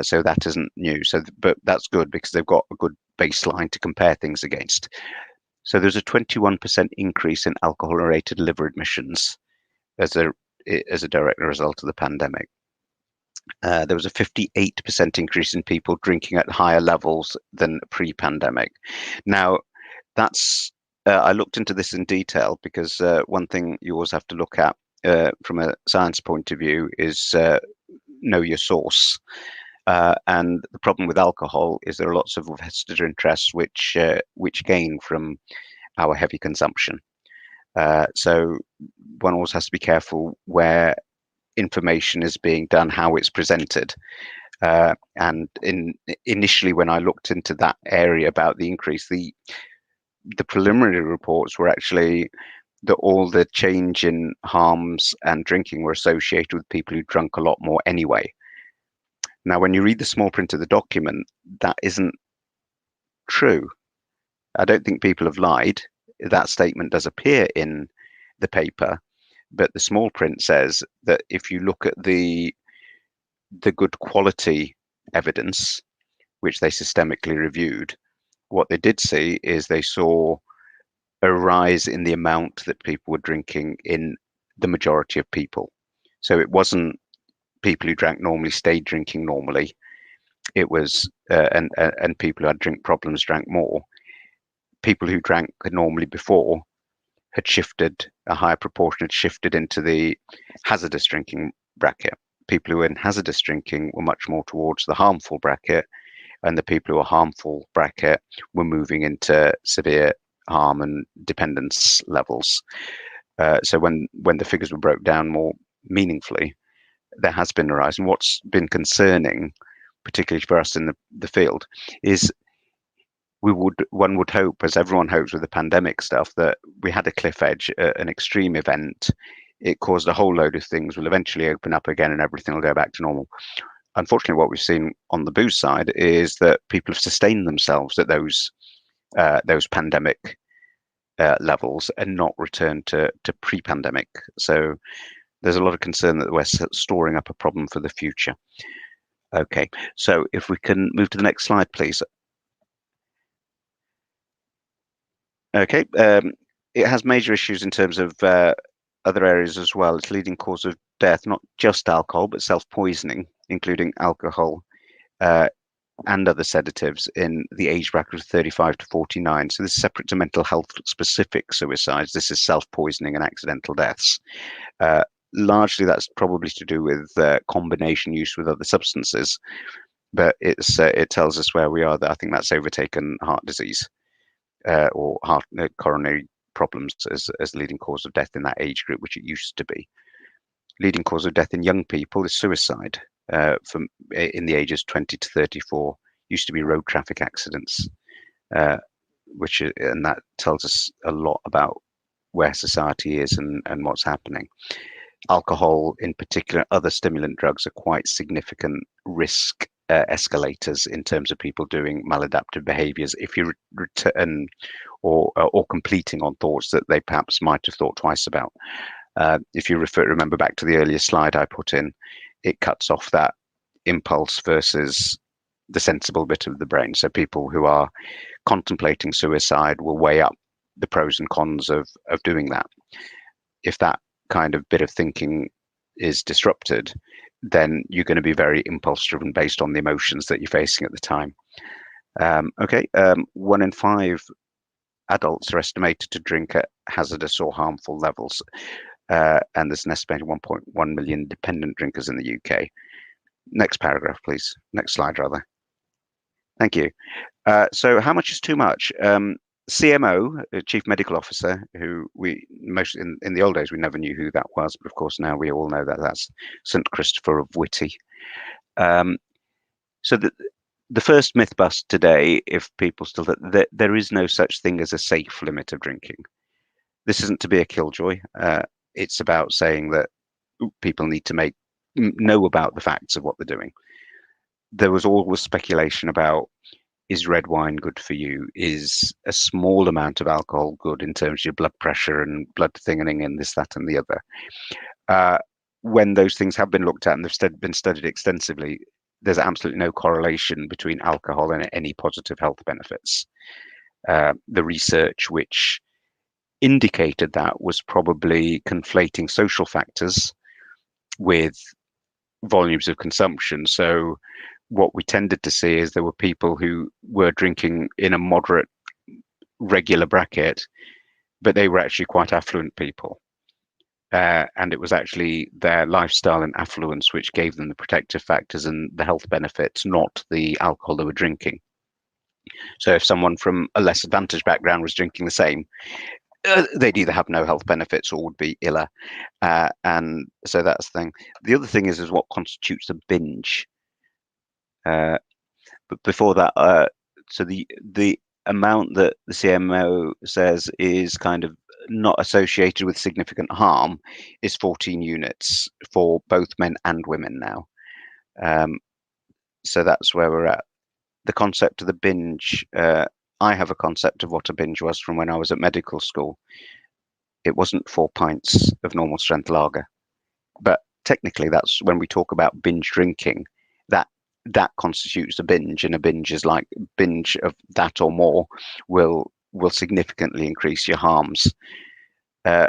so that isn't new. But that's good because they've got a good baseline to compare things against. So there's a 21% increase in alcohol-related liver admissions as a direct result of the pandemic. There was a 58% increase in people drinking at higher levels than pre-pandemic. Now, that's I looked into this in detail because one thing you always have to look at from a science point of view is know your source. And the problem with alcohol is there are lots of vested interests which gain from our heavy consumption. So one always has to be careful where information is being done, how it's presented. And initially, when I looked into that area about the increase, the preliminary reports were actually that all the change in harms and drinking were associated with people who drank a lot more anyway. Now, when you read the small print of the document, that isn't true. I don't think people have lied. That statement does appear in the paper, but the small print says that if you look at the good quality evidence, which they systemically reviewed, what they did see is they saw a rise in the amount that people were drinking in the majority of people. So it wasn't people who drank normally stayed drinking normally. It was and people who had drink problems drank more. People who drank normally before had shifted, a higher proportion had shifted into the hazardous drinking bracket. People who were in hazardous drinking were much more towards the harmful bracket, and the people who were harmful bracket were moving into severe harm and dependence levels. So when the figures were broke down more meaningfully, there has been a rise. And what's been concerning, particularly for us in the field, is one would hope, as everyone hopes with the pandemic stuff, that we had a cliff edge, an extreme event. It caused a whole load of things will eventually open up again and everything will go back to normal. Unfortunately, what we've seen on the booze side is that people have sustained themselves at those pandemic levels and not returned to pre-pandemic. So there's a lot of concern that we're storing up a problem for the future. Okay, so if we can move to the next slide, please. Okay, it has major issues in terms of other areas as well. It's leading cause of death, not just alcohol, but self-poisoning, including alcohol and other sedatives in the age bracket of 35 to 49. So this is separate to mental health specific suicides. This is self-poisoning and accidental deaths. Largely that's probably to do with combination use with other substances, but it tells us where we are. That I think that's overtaken heart disease or heart coronary problems as leading cause of death in that age group, which it used to be. Leading cause of death in young people is suicide. From in the ages 20 to 34, used to be road traffic accidents, and that tells us a lot about where society is and what's happening. Alcohol, in particular, other stimulant drugs are quite significant risk escalators in terms of people doing maladaptive behaviors if you return or completing on thoughts that they perhaps might have thought twice about. If you remember back to the earlier slide I put in, it cuts off that impulse versus the sensible bit of the brain. So people who are contemplating suicide will weigh up the pros and cons of doing that. If that kind of bit of thinking is disrupted, then you're going to be very impulse driven based on the emotions that you're facing at the time. 1 in 5 adults are estimated to drink at hazardous or harmful levels. And there's an estimated 1.1 million dependent drinkers in the UK. Next paragraph, please. Next slide, rather. Thank you. So how much is too much? CMO, Chief Medical Officer, who we most in the old days we never knew who that was, but of course now we all know that that's St. Christopher of Whitty. So the first myth bust today, if people still that there is no such thing as a safe limit of drinking. This isn't to be a killjoy. It's about saying that people need to know about the facts of what they're doing. There was always speculation about, is red wine good for you? Is a small amount of alcohol good in terms of your blood pressure and blood thinning and this, that, and the other? When those things have been looked at and they've been studied extensively, there's absolutely no correlation between alcohol and any positive health benefits. The research which indicated that was probably conflating social factors with volumes of consumption. So what we tended to see is there were people who were drinking in a moderate, regular bracket, but they were actually quite affluent people. And it was actually their lifestyle and affluence which gave them the protective factors and the health benefits, not the alcohol they were drinking. So if someone from a less advantaged background was drinking the same, they'd either have no health benefits or would be iller. And so that's the thing. The other thing is what constitutes a binge. But before that, so the amount that the CMO says is kind of not associated with significant harm is 14 units for both men and women now. So that's where we're at. The concept of the binge, I have a concept of what a binge was from when I was at medical school. It wasn't 4 pints of normal strength lager, but technically that's when we talk about binge drinking, that that constitutes a binge, and a binge is like binge of that or more will significantly increase your harms. Uh,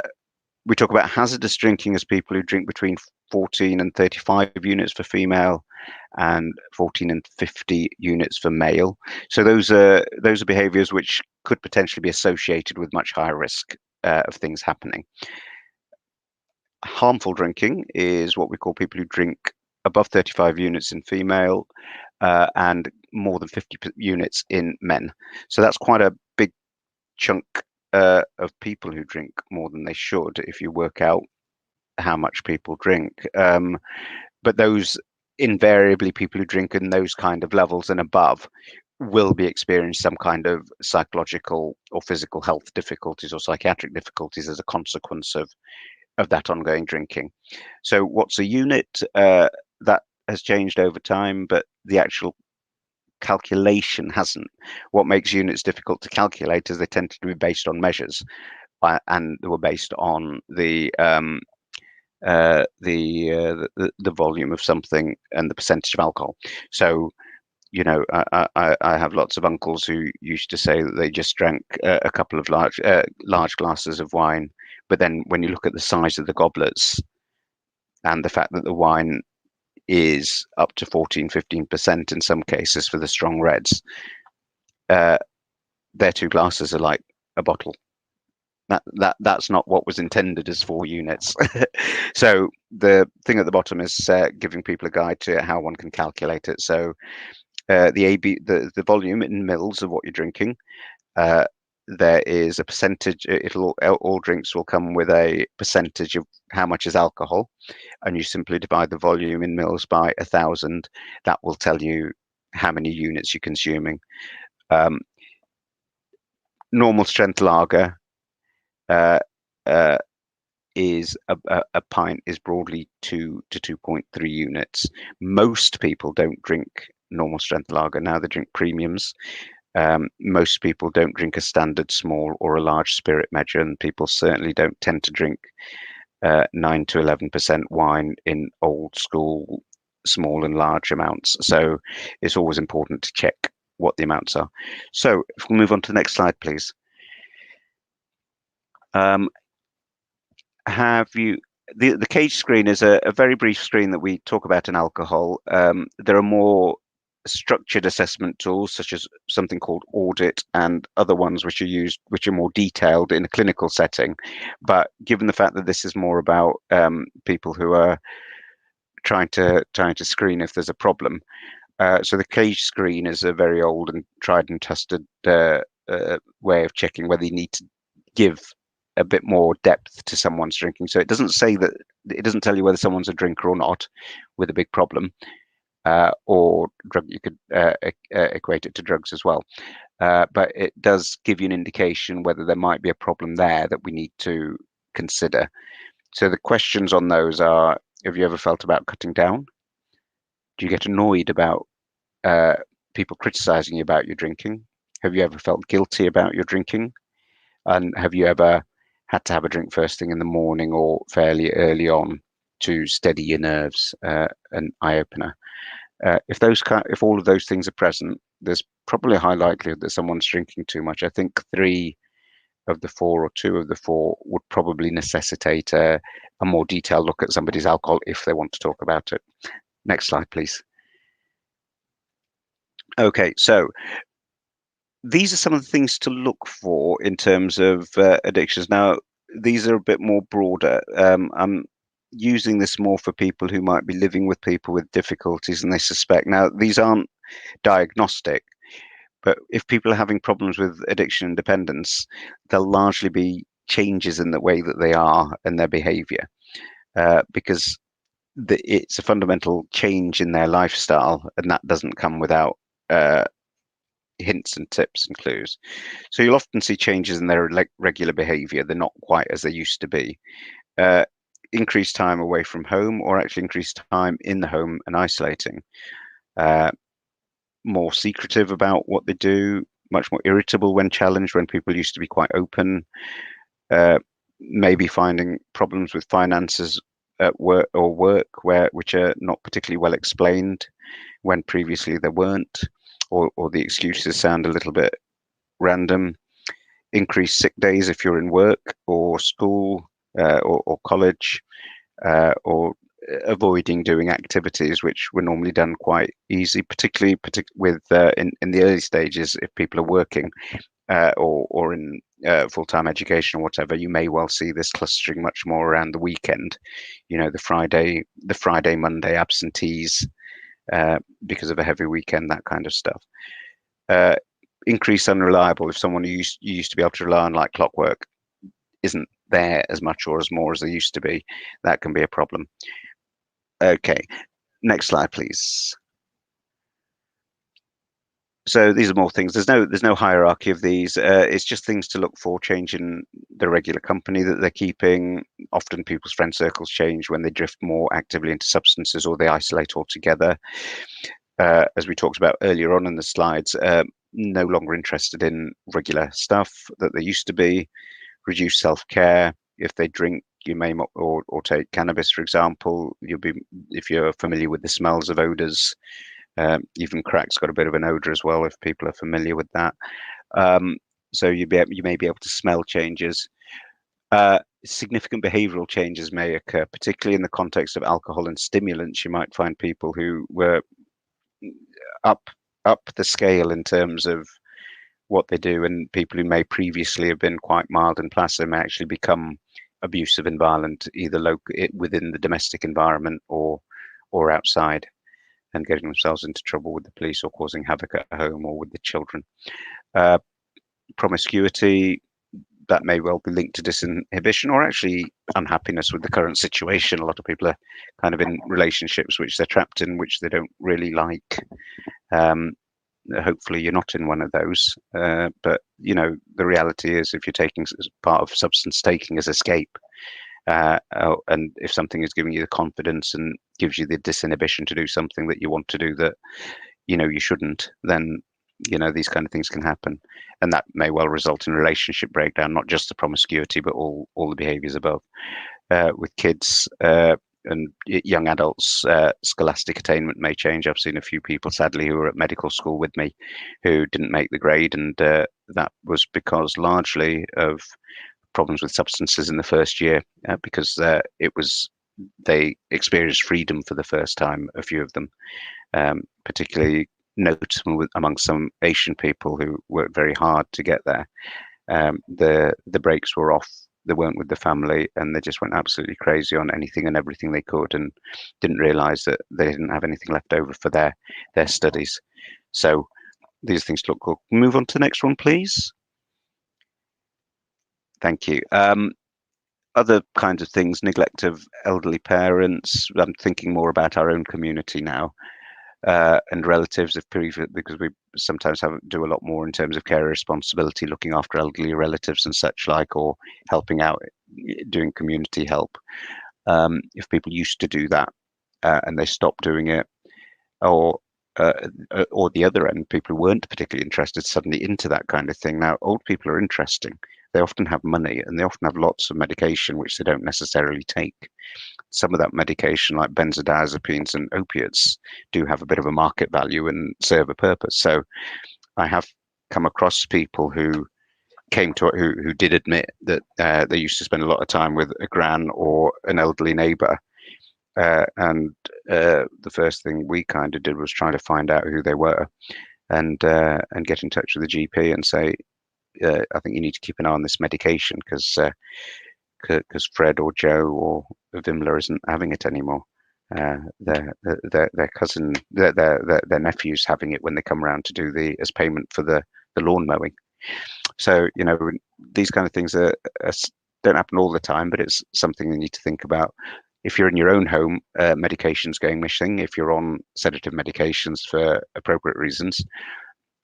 we talk about hazardous drinking as people who drink between 14 and 35 units for female and 14 and 50 units for male. So those are behaviors which could potentially be associated with much higher risk of things happening. Harmful drinking is what we call people who drink above 35 units in female and more than 50 units in men. So that's quite a big chunk of people who drink more than they should if you work out how much people drink. But those invariably people who drink in those kind of levels and above will be experiencing some kind of psychological or physical health difficulties or psychiatric difficulties as a consequence of that ongoing drinking. So what's a unit? That has changed over time, but the actual calculation hasn't. What makes units difficult to calculate is they tend to be based on measures, and they were based on the volume of something and the percentage of alcohol. So, you know, I have lots of uncles who used to say that they just drank a couple of large glasses of wine, but then when you look at the size of the goblets and the fact that the wine is up to 14-15% in some cases for the strong reds, their 2 glasses are like a bottle. That's not what was intended as 4 units. So the thing at the bottom is giving people a guide to how one can calculate it. So the volume in mils of what you're drinking. There is a percentage. All drinks will come with a percentage of how much is alcohol, and you simply divide the volume in mils by 1,000. That will tell you how many units you're consuming. Normal strength lager is a pint is broadly 2 to 2.3 units. Most people don't drink normal strength lager now; they drink premiums. Most people don't drink a standard small or a large spirit measure, and people certainly don't tend to drink 9 to 11% wine in old school small and large amounts. So it's always important to check what the amounts are. So if we move on to the next slide, please. Have you the cage screen is a very brief screen that we talk about in alcohol. There are more structured assessment tools such as something called audit and other ones which are more detailed in a clinical setting, but given the fact that this is more about people who are trying to screen if there's a problem, so the cage screen is a very old and tried and tested way of checking whether you need to give a bit more depth to someone's drinking. So it doesn't tell you whether someone's a drinker or not with a big problem, or drug. You could equate it to drugs as well, but it does give you an indication whether there might be a problem there that we need to consider. So the questions on those are: have you ever felt about cutting down? Do you get annoyed about people criticizing you about your drinking? Have you ever felt guilty about your drinking? And have you ever had to have a drink first thing in the morning or fairly early on to steady your nerves? An eye opener. If all of those things are present, there's probably a high likelihood that someone's drinking too much. I think 3 of the 4 or 2 of the 4 would probably necessitate a more detailed look at somebody's alcohol if they want to talk about it. Next slide, please. Okay, so these are some of the things to look for in terms of addictions. Now, these are a bit more broader. I'm using this more for people who might be living with people with difficulties and they suspect. Now, these aren't diagnostic, but if people are having problems with addiction and dependence, there'll largely be changes in the way that they are and their behavior, because it's a fundamental change in their lifestyle, and that doesn't come without hints and tips and clues. So you'll often see changes in their regular behavior. They're not quite as they used to be. Increased time away from home, or actually increased time in the home and isolating. More secretive about what they do, much more irritable when challenged, when people used to be quite open, maybe finding problems with finances at work which are not particularly well explained when previously there weren't, or the excuses sound a little bit random. Increased sick days if you're in work or school or college, or avoiding doing activities which were normally done quite easy, particularly with in the early stages. If people are working or in full-time education or whatever, you may well see this clustering much more around the weekend. The Friday Monday absentees because of a heavy weekend, that kind of stuff. Increase unreliable. If someone you used to be able to rely on like clockwork isn't there as much or as more as they used to be, that can be a problem. Okay, next slide, please. So these are more things. There's no hierarchy of these. It's just things to look for. Change in the regular company that they're keeping. Often people's friend circles change when they drift more actively into substances or they isolate altogether. As we talked about earlier on in the slides, no longer interested in regular stuff that they used to be. Reduce self-care. If they drink, you may or take cannabis, for example, if you're familiar with the smells of odors. Even crack's got a bit of an odor as well, if people are familiar with that. So you may be able to smell changes. Significant behavioral changes may occur, particularly in the context of alcohol and stimulants. You might find people who were up the scale in terms of what they do, and people who may previously have been quite mild and placid may actually become abusive and violent, either within the domestic environment or outside, and getting themselves into trouble with the police or causing havoc at home or with the children. Promiscuity, that may well be linked to disinhibition or actually unhappiness with the current situation. A lot of people are kind of in relationships which they're trapped in, which they don't really like. Hopefully you're not in one of those, but the reality is, if you're taking part of substance taking as escape, and if something is giving you the confidence and gives you the disinhibition to do something that you want to do that you shouldn't, then these kind of things can happen, and that may well result in relationship breakdown, not just the promiscuity but all the behaviors above. With kids and young adults, scholastic attainment may change. I've seen a few people, sadly, who were at medical school with me who didn't make the grade, and that was because largely of problems with substances in the first year, because they experienced freedom for the first time, a few of them, particularly notable among some Asian people who worked very hard to get there. The brakes were off. They weren't with the family, and they just went absolutely crazy on anything and everything they could, and didn't realize that they didn't have anything left over for their studies. So these things look good. Move on to the next one, please. Thank you. Other kinds of things: neglect of elderly parents. I'm thinking more about our own community now, and relatives because we sometimes do a lot more in terms of care responsibility, looking after elderly relatives and such like, or helping out, doing community help. If people used to do that and they stopped doing it, or the other end, people who weren't particularly interested suddenly into that kind of thing. Now, old people are interesting. They often have money, and they often have lots of medication which they don't necessarily take. Some of that medication, like benzodiazepines and opiates, do have a bit of a market value and serve a purpose. So I have come across people who did admit that they used to spend a lot of time with a gran or an elderly neighbor. And the first thing we kind of did was try to find out who they were, and get in touch with the GP and say, I think you need to keep an eye on this medication, because Fred or Joe or Vimla isn't having it anymore. Their cousin, their nephew's having it when they come around to do as payment for the lawn mowing. So these kind of things don't happen all the time, but it's something you need to think about. If you're in your own home, medications going missing. If you're on sedative medications for appropriate reasons.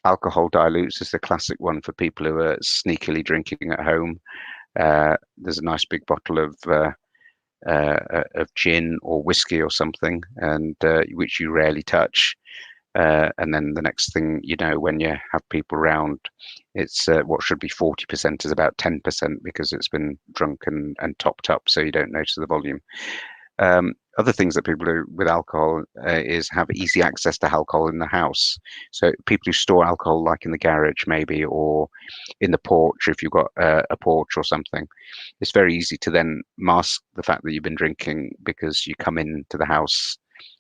Alcohol dilutes is the classic one for people who are sneakily drinking at home. There's a nice big bottle of gin or whiskey or something, and which you rarely touch. And then the next thing you know, when you have people around, it's what should be 40% is about 10% because it's been drunk and topped up, so you don't notice the volume. Other things that people do with alcohol is have easy access to alcohol in the house. So people who store alcohol, like in the garage maybe, or in the porch, if you've got a porch or something, it's very easy to then mask the fact that you've been drinking because you come into the house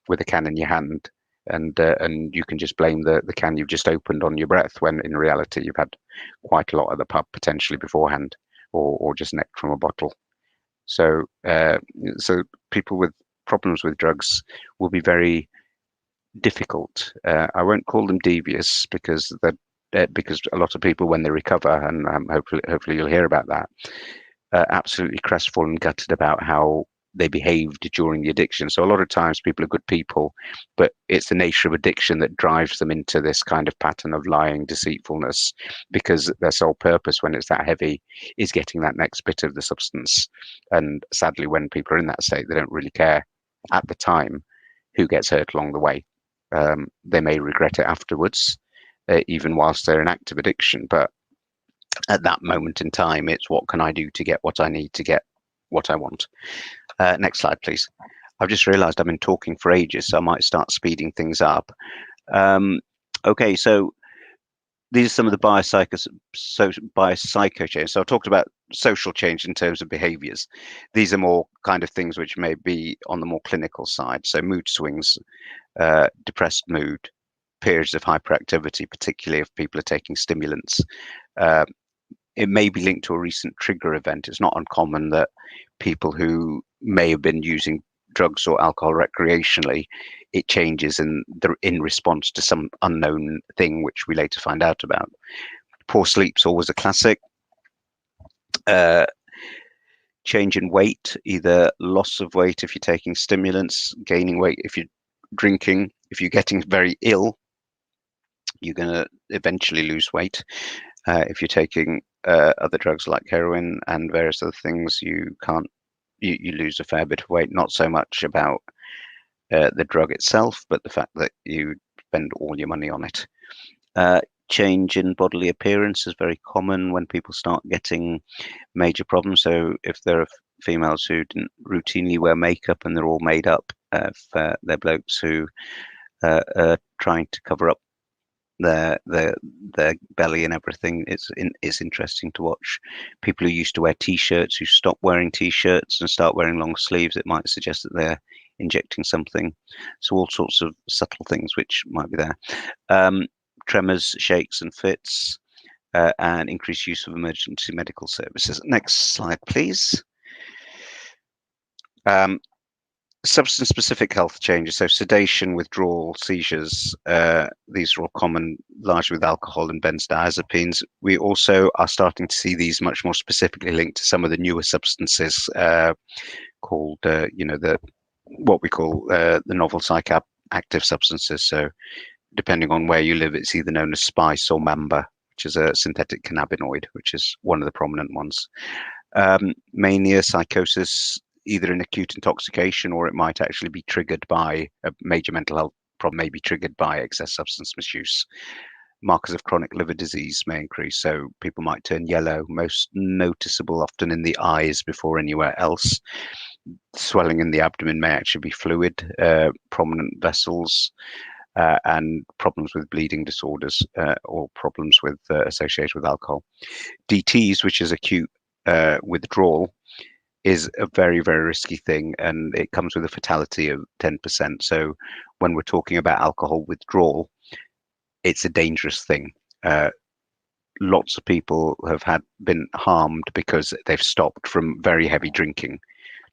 with a can in your hand, and you can just blame the can you've just opened on your breath, when in reality you've had quite a lot at the pub potentially beforehand, or just necked from a bottle. So so people with problems with drugs will be very difficult. I won't call them devious, because because a lot of people, when they recover, and hopefully you'll hear about that, absolutely crestfallen, gutted about how they behaved during the addiction. So a lot of times people are good people, but it's the nature of addiction that drives them into this kind of pattern of lying, deceitfulness, because their sole purpose when it's that heavy is getting that next bit of the substance. And sadly, when people are in that state, they don't really care at the time who gets hurt along the way. They may regret it afterwards, even whilst they're in active addiction, but at that moment in time, it's what can I do to get what I need to get what I want. Next slide, please. I've just realized I've been talking for ages, so I might start speeding things up. Okay, so these are some of the biopsycho change. So I talked about social change in terms of behaviors. These are more kind of things which may be on the more clinical side. So mood swings, depressed mood, periods of hyperactivity, particularly if people are taking stimulants. It may be linked to a recent trigger event. It's not uncommon that people who may have been using drugs or alcohol recreationally, it changes in response to some unknown thing which we later find out about. Poor sleep's always a classic. Change in weight, either loss of weight if you're taking stimulants, gaining weight if you're drinking. If you're getting very ill, you're going to eventually lose weight. If you're taking other drugs like heroin and various other things, you lose a fair bit of weight. Not so much about the drug itself, but the fact that you spend all your money on it. Change in bodily appearance is very common when people start getting major problems. So if there are females who didn't routinely wear makeup and they're all made up, if they're blokes who are trying to cover up their belly and everything, it's interesting to watch. People who used to wear t-shirts who stop wearing t-shirts and start wearing long sleeves, it might suggest that they're injecting something. So all sorts of subtle things which might be there. Tremors, shakes and fits, and increased use of emergency medical services. Next slide, please. Substance-specific health changes, so sedation, withdrawal, seizures, these are all common, largely with alcohol and benzodiazepines. We also are starting to see these much more specifically linked to some of the newer substances called, what we call the novel psychoactive substances. So depending on where you live, it's either known as spice or mamba, which is a synthetic cannabinoid, which is one of the prominent ones. Mania, psychosis, either an acute intoxication or it might actually be triggered by a major mental health problem, may be triggered by excess substance misuse. Markers of chronic liver disease may increase, so people might turn yellow, most noticeable often in the eyes before anywhere else. Swelling in the abdomen may actually be fluid, prominent vessels, and problems with bleeding disorders or problems with associated with alcohol. DTs, which is acute withdrawal, is a very, very risky thing, and it comes with a fatality of 10%. So when we're talking about alcohol withdrawal, it's a dangerous thing. Lots of people have been harmed because they've stopped from very heavy drinking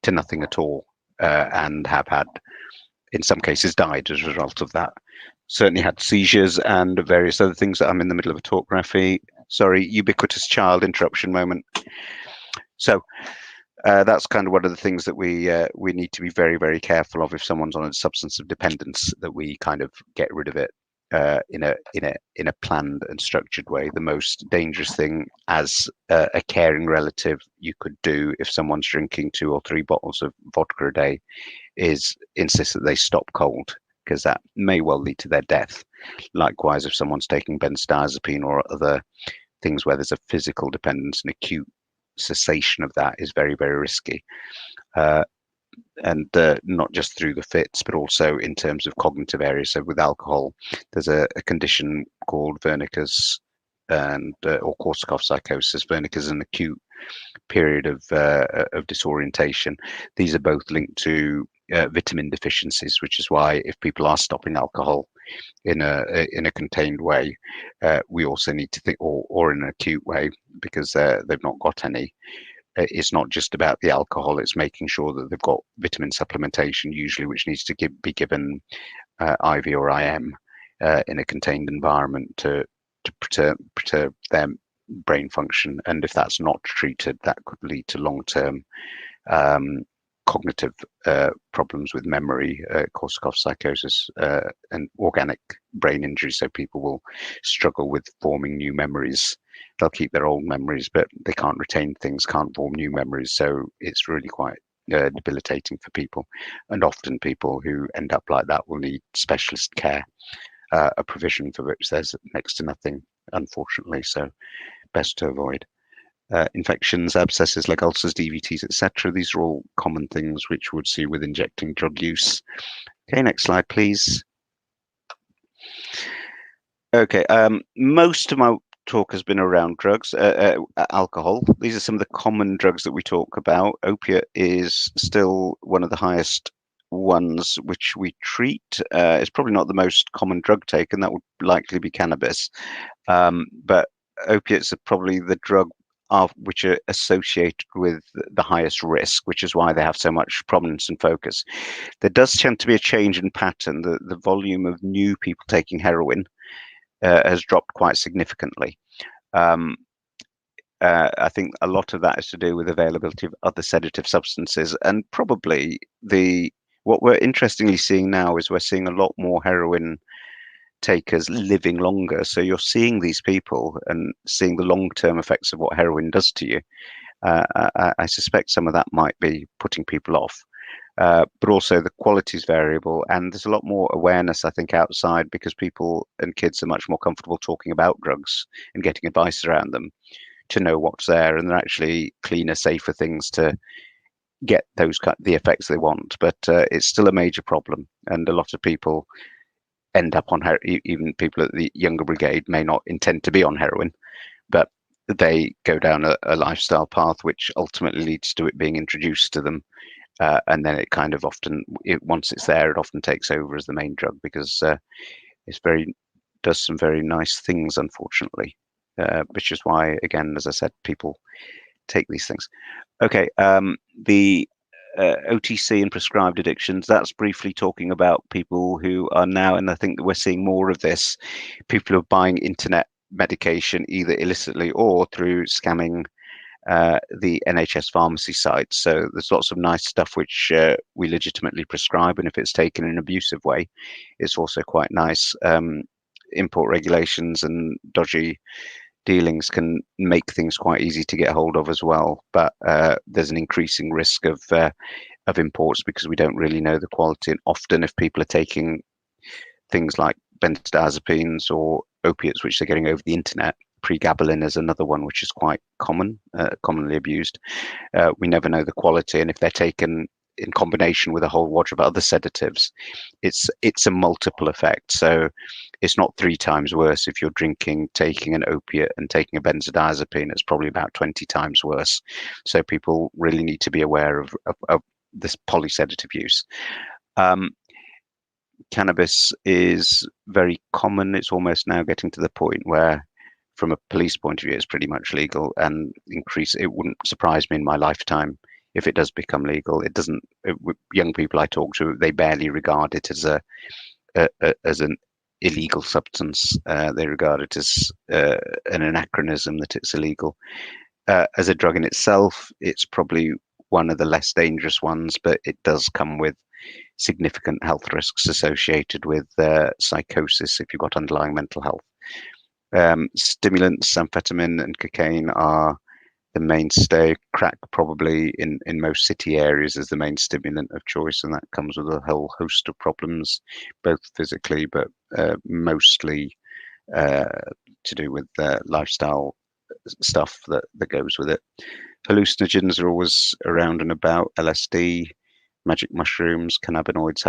to nothing at all, and have had, in some cases, died as a result of that. Certainly had seizures and various other things. That I'm in the middle of a talk, Rafi. Sorry, ubiquitous child interruption moment. So that's kind of one of the things that we need to be very, very careful of if someone's on a substance of dependence, that we kind of get rid of it in a planned and structured way. The most dangerous thing as a caring relative you could do if someone's drinking 2 or 3 bottles of vodka a day is insist that they stop cold. because that may well lead to their death. Likewise, if someone's taking benzodiazepine or other things where there's a physical dependence, an acute cessation of that is very, very risky. And not just through the fits, but also in terms of cognitive areas. So with alcohol, there's a condition called Wernicke's and or Korsakoff psychosis. Wernicke's is an acute period of disorientation. These are both linked to vitamin deficiencies, which is why if people are stopping alcohol in a contained way, we also need to think, or in an acute way, because they've not got any. It's not just about the alcohol, it's making sure that they've got vitamin supplementation, usually, which needs to be given IV or IM in a contained environment to perturb their brain function. And if that's not treated, that could lead to long-term cognitive problems with memory, Korsakoff psychosis, and organic brain injury. So people will struggle with forming new memories. They'll keep their old memories, but they can't retain things, can't form new memories. So it's really quite debilitating for people. And often people who end up like that will need specialist care, a provision for which there's next to nothing, unfortunately. So best to avoid. Infections, abscesses like ulcers, DVTs, etc. These are all common things which we would see with injecting drug use. Okay, next slide, please. Okay, most of my talk has been around drugs, alcohol. These are some of the common drugs that we talk about. Opiate is still one of the highest ones which we treat. It's probably not the most common drug taken. That would likely be cannabis. But opiates are probably the drug which are associated with the highest risk, which is why they have so much prominence and focus. There does tend to be a change in pattern. The volume of new people taking heroin has dropped quite significantly. I think a lot of that is to do with availability of other sedative substances, and probably what we're interestingly seeing now is we're seeing a lot more heroin takers living longer. So you're seeing these people and seeing the long-term effects of what heroin does to you. I suspect some of that might be putting people off. But also the quality is variable, and there's a lot more awareness, I think, outside, because people and kids are much more comfortable talking about drugs and getting advice around them to know what's there, and they're actually cleaner, safer things to get the effects they want. But it's still a major problem, and a lot of people end up on heroin. Even people at the younger brigade may not intend to be on heroin, but they go down a lifestyle path which ultimately leads to it being introduced to them. And then it kind of once it's there, it often takes over as the main drug, because does some very nice things, unfortunately, which is why, again, as I said, people take these things. Okay, the OTC and prescribed addictions, that's briefly talking about people who are now, and I think that we're seeing more of this, people who are buying internet medication either illicitly or through scamming the NHS pharmacy sites. So there's lots of nice stuff which we legitimately prescribe, and if it's taken in an abusive way, it's also quite nice. Import regulations and dodgy dealings can make things quite easy to get hold of as well, but there's an increasing risk of imports because we don't really know the quality, and often if people are taking things like benzodiazepines or opiates which they're getting over the internet, pregabalin is another one which is quite commonly abused. We never know the quality, and if they're taken in combination with a whole watch of other sedatives, it's a multiple effect. So it's not 3 times worse. If you're taking an opiate and taking a benzodiazepine, it's probably about 20 times worse. So people really need to be aware of this polysedative use. Cannabis is very common. It's almost now getting to the point where, from a police point of view, it's pretty much legal, and it wouldn't surprise me in my lifetime if it does become legal. It doesn't. Young people I talk to, they barely regard it as an illegal substance. They regard it as an anachronism that it's illegal. As a drug in itself, it's probably one of the less dangerous ones, but it does come with significant health risks associated with psychosis if you've got underlying mental health. Stimulants, amphetamine and cocaine are the mainstay. Crack probably in most city areas is the main stimulant of choice, and that comes with a whole host of problems, both physically but mostly to do with lifestyle stuff that goes with it. Hallucinogens are always around and about. LSD, magic mushrooms, cannabinoids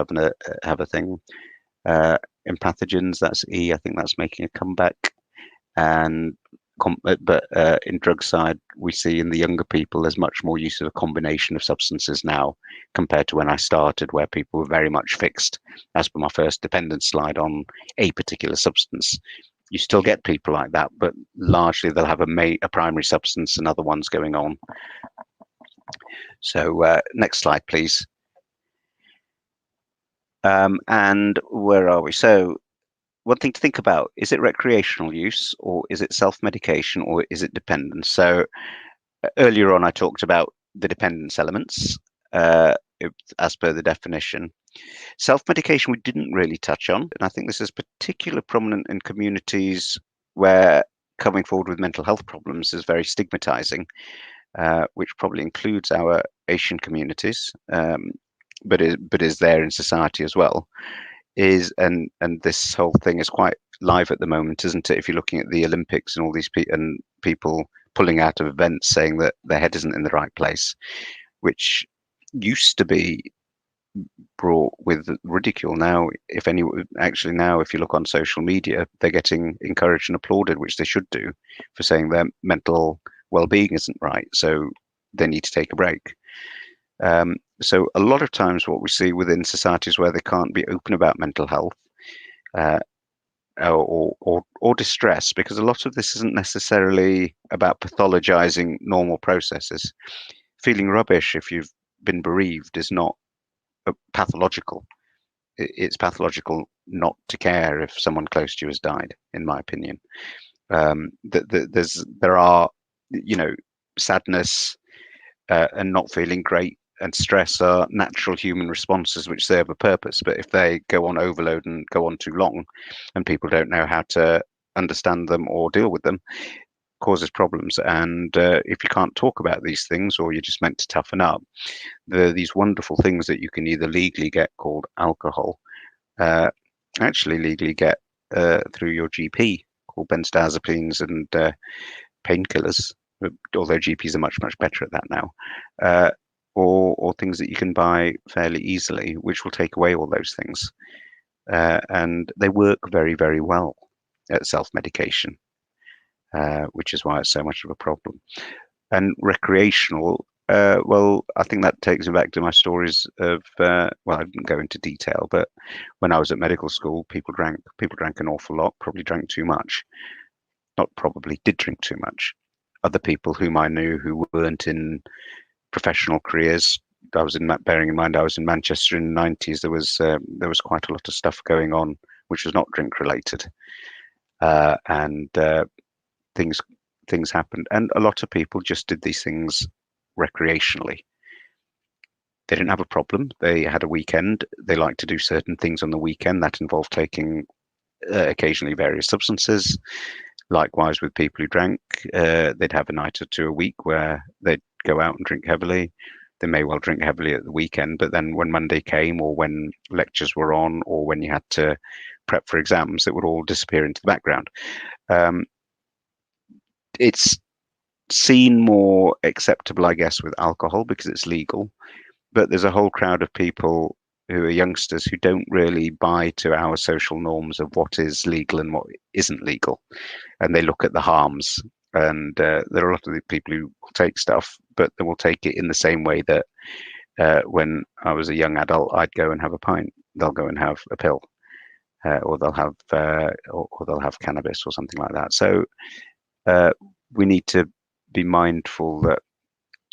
have a thing. Empathogens, that's E. I think that's making a comeback. And but in drug side, we see in the younger people there's much more use of a combination of substances now compared to when I started, where people were very much fixed, as per my first dependence slide, on a particular substance. You still get people like that, but largely they'll have a primary substance and other ones going on. So next slide, please. And where are we? So one thing to think about, is it recreational use, or is it self-medication, or is it dependence? So earlier on I talked about the dependence elements as per the definition. Self-medication we didn't really touch on, and I think this is particularly prominent in communities where coming forward with mental health problems is very stigmatizing, which probably includes our Asian communities, but is there in society as well. And this whole thing is quite live at the moment, isn't it? If you're looking at the Olympics and all these people pulling out of events saying that their head isn't in the right place, which used to be brought with ridicule. Now, if you look on social media, they're getting encouraged and applauded, which they should do, for saying their mental well-being isn't right, so they need to take a break. So a lot of times what we see within societies where they can't be open about mental health or distress, because a lot of this isn't necessarily about pathologizing normal processes. Feeling rubbish if you've been bereaved is not pathological. It's pathological not to care if someone close to you has died, in my opinion. There are, sadness and not feeling great and stress are natural human responses which serve a purpose. But if they go on overload and go on too long, and people don't know how to understand them or deal with them, causes problems. And if you can't talk about these things, or you're just meant to toughen up, there are these wonderful things that you can either legally get, called alcohol, actually legally get through your GP, called benzodiazepines and painkillers, although GPs are much better at that now, or things that you can buy fairly easily, which will take away all those things, and they work very, very well at self-medication, which is why it's so much of a problem. And recreational, well, I think that takes me back to my stories of, well, I didn't go into detail, but when I was at medical school, people drank an awful lot, probably drank too much. Not probably, did drink too much. Other people whom I knew who weren't in professional careers, bearing in mind I was in Manchester in the 90s, there was quite a lot of stuff going on which was not drink related, and things happened, and a lot of people just did these things recreationally. They didn't have a problem. They had a weekend. They liked to do certain things on the weekend that involved taking occasionally various substances. Likewise with people who drank, they'd have a night or two a week where they'd go out and drink heavily. They may well drink heavily at the weekend, but then when Monday came, or when lectures were on, or when you had to prep for exams, it would all disappear into the background. It's seen more acceptable, I guess, with alcohol because it's legal, but there's a whole crowd of people who are youngsters who don't really buy to our social norms of what is legal and what isn't legal, and they look at the harms. And there are a lot of the people who will take stuff, but they will take it in the same way that when I was a young adult, I'd go and have a pint. They'll go and have a pill, or they'll have cannabis or something like that. So we need to be mindful that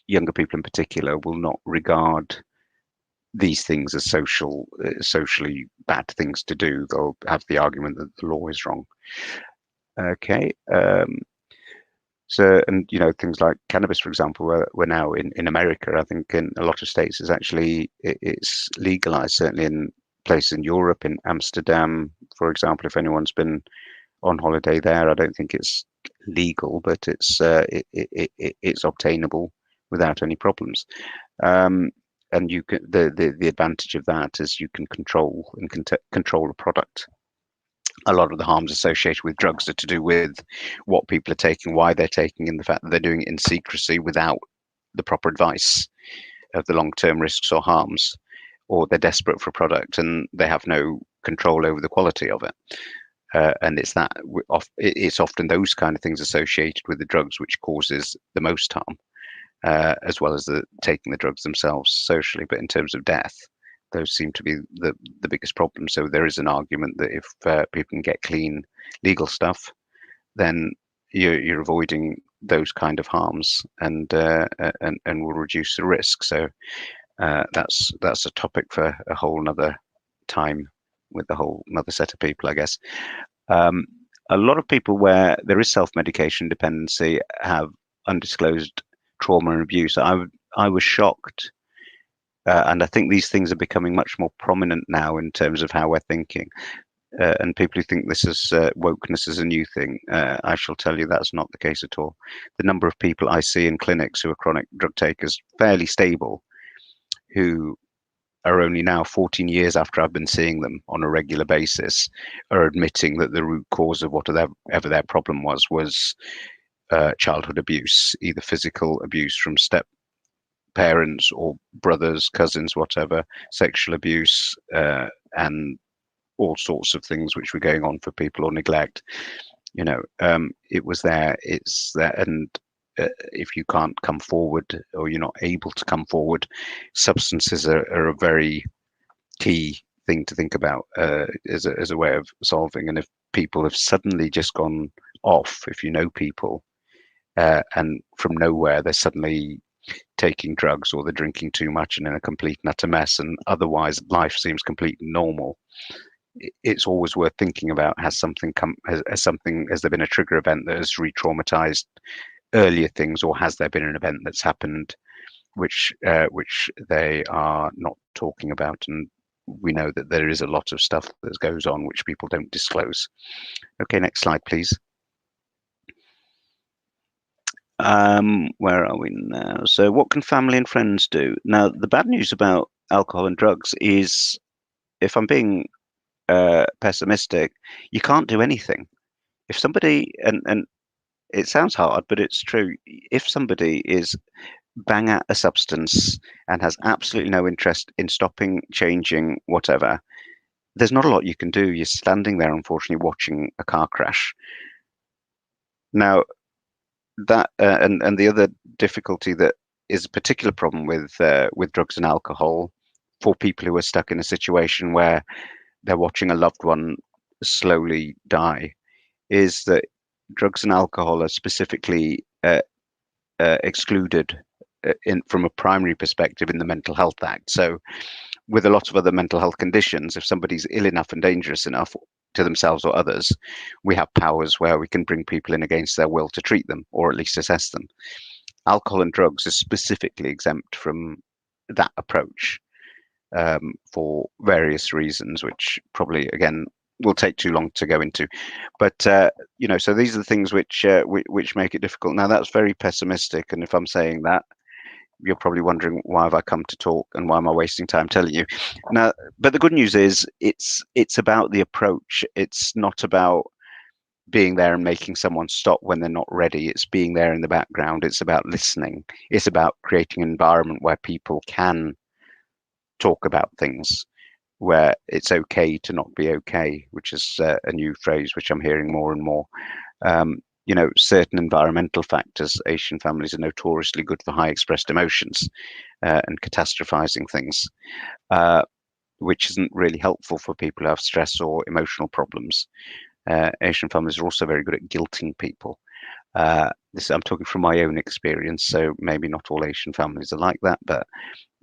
younger people in particular will not regard these things as socially bad things to do. They'll have the argument that the law is wrong. Okay. So, and things like cannabis, for example, we're now in America. I think in a lot of states it's legalized. Certainly in places in Europe, in Amsterdam, for example. If anyone's been on holiday there, I don't think it's legal, but it's obtainable without any problems. And you can the advantage of that is you can control control a product. A lot of the harms associated with drugs are to do with what people are taking, why they're taking, and the fact that they're doing it in secrecy without the proper advice of the long-term risks or harms, or they're desperate for a product and they have no control over the quality of it. And it's often those kind of things associated with the drugs which causes the most harm, as well as taking the drugs themselves socially. But in terms of death, those seem to be the biggest problem. So there is an argument that if people can get clean legal stuff, then you're avoiding those kind of harms and will reduce the risk. So that's a topic for a whole nother time with a whole another set of people, I guess. A lot of people where there is self-medication dependency have undisclosed trauma and abuse. I was shocked. And I think these things are becoming much more prominent now in terms of how we're thinking. And people who think this is wokeness is a new thing, I shall tell you that's not the case at all. The number of people I see in clinics who are chronic drug takers, fairly stable, who are only now 14 years after I've been seeing them on a regular basis, are admitting that the root cause of whatever their problem was childhood abuse, either physical abuse from step parents or brothers, cousins, whatever, sexual abuse, and all sorts of things which were going on for people, or neglect. It was there, it's there. And if you can't come forward, or you're not able to come forward, substances are a very key thing to think about as a way of solving. And if people have suddenly just gone off, if you know people, and from nowhere they're suddenly taking drugs, or they're drinking too much and in a complete and utter mess, and otherwise life seems completely normal, it's always worth thinking about, has there been a trigger event that has re-traumatized earlier things, or has there been an event that's happened which they are not talking about? And we know that there is a lot of stuff that goes on which people don't disclose. Okay, next slide, please. Where are we now? So what can family and friends do? Now, the bad news about alcohol and drugs is, if I'm being pessimistic, you can't do anything. If somebody, and it sounds hard, but it's true, if somebody is bang at a substance and has absolutely no interest in stopping, changing, whatever, there's not a lot you can do. You're standing there, unfortunately, watching a car crash. Now, that and the other difficulty that is a particular problem with drugs and alcohol for people who are stuck in a situation where they're watching a loved one slowly die is that drugs and alcohol are specifically excluded from a primary perspective in the Mental Health Act. So with a lot of other mental health conditions, if somebody's ill enough and dangerous enough to themselves or others, we have powers where we can bring people in against their will to treat them, or at least assess them. Alcohol and drugs are specifically exempt from that approach for various reasons, which probably, again, will take too long to go into. But so these are the things which make it difficult. Now, that's very pessimistic, and if I'm saying that, you're probably wondering, why have I come to talk and why am I wasting time telling you? Now, but the good news is it's about the approach. It's not about being there and making someone stop when they're not ready. It's being there in the background. It's about listening. It's about creating an environment where people can talk about things, where it's okay to not be okay, which is a new phrase which I'm hearing more and more. Certain environmental factors, Asian families are notoriously good for high expressed emotions and catastrophizing things, which isn't really helpful for people who have stress or emotional problems. Asian families are also very good at guilting people. I'm talking from my own experience, so maybe not all Asian families are like that, but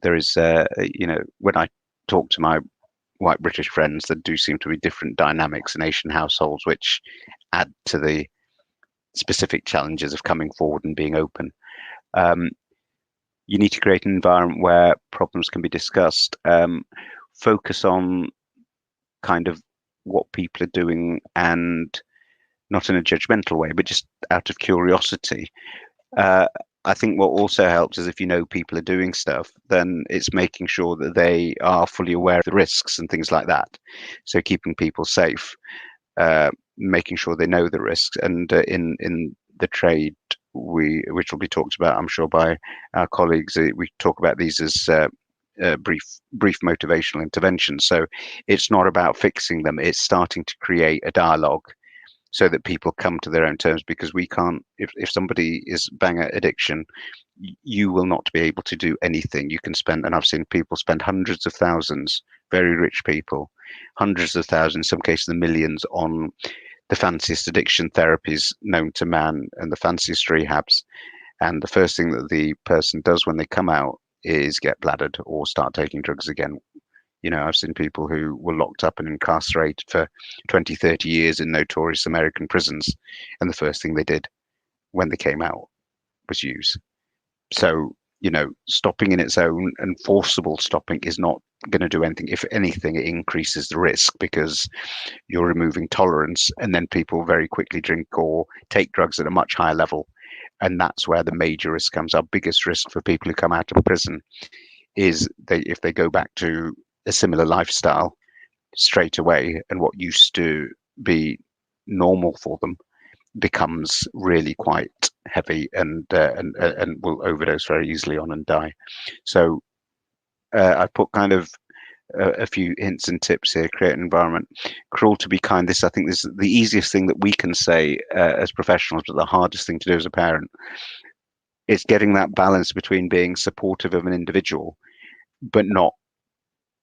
there is, when I talk to my white British friends, there do seem to be different dynamics in Asian households which add to the specific challenges of coming forward and being open. You need to create an environment where problems can be discussed. Focus on kind of what people are doing and not in a judgmental way, but just out of curiosity. I think what also helps is if you know people are doing stuff, then it's making sure that they are fully aware of the risks and things like that. So keeping people safe, making sure they know the risks. And in the trade, which will be talked about, I'm sure, by our colleagues, we talk about these as brief motivational interventions. So it's not about fixing them; it's starting to create a dialogue so that people come to their own terms, because we can't, if somebody is bang at addiction, you will not be able to do anything. You can spend, and I've seen people spend hundreds of thousands, very rich people, hundreds of thousands, in some cases the millions, on the fanciest addiction therapies known to man and the fanciest rehabs. And the first thing that the person does when they come out is get bladdered or start taking drugs again. You know, I've seen people who were locked up and incarcerated for 20, 30 years in notorious American prisons. And the first thing they did when they came out was use. So, you know, stopping in its own and forcible stopping is not going to do anything. If anything, it increases the risk because you're removing tolerance, and then people very quickly drink or take drugs at a much higher level. And that's where the major risk comes. Our biggest risk for people who come out of prison is if they go back to a similar lifestyle straight away, and what used to be normal for them becomes really quite heavy, and will overdose very easily on and die. So I put kind of a few hints and tips here. Create an environment, cruel to be kind. This, I think, this is the easiest thing that we can say as professionals, but the hardest thing to do as a parent. It's getting that balance between being supportive of an individual, but not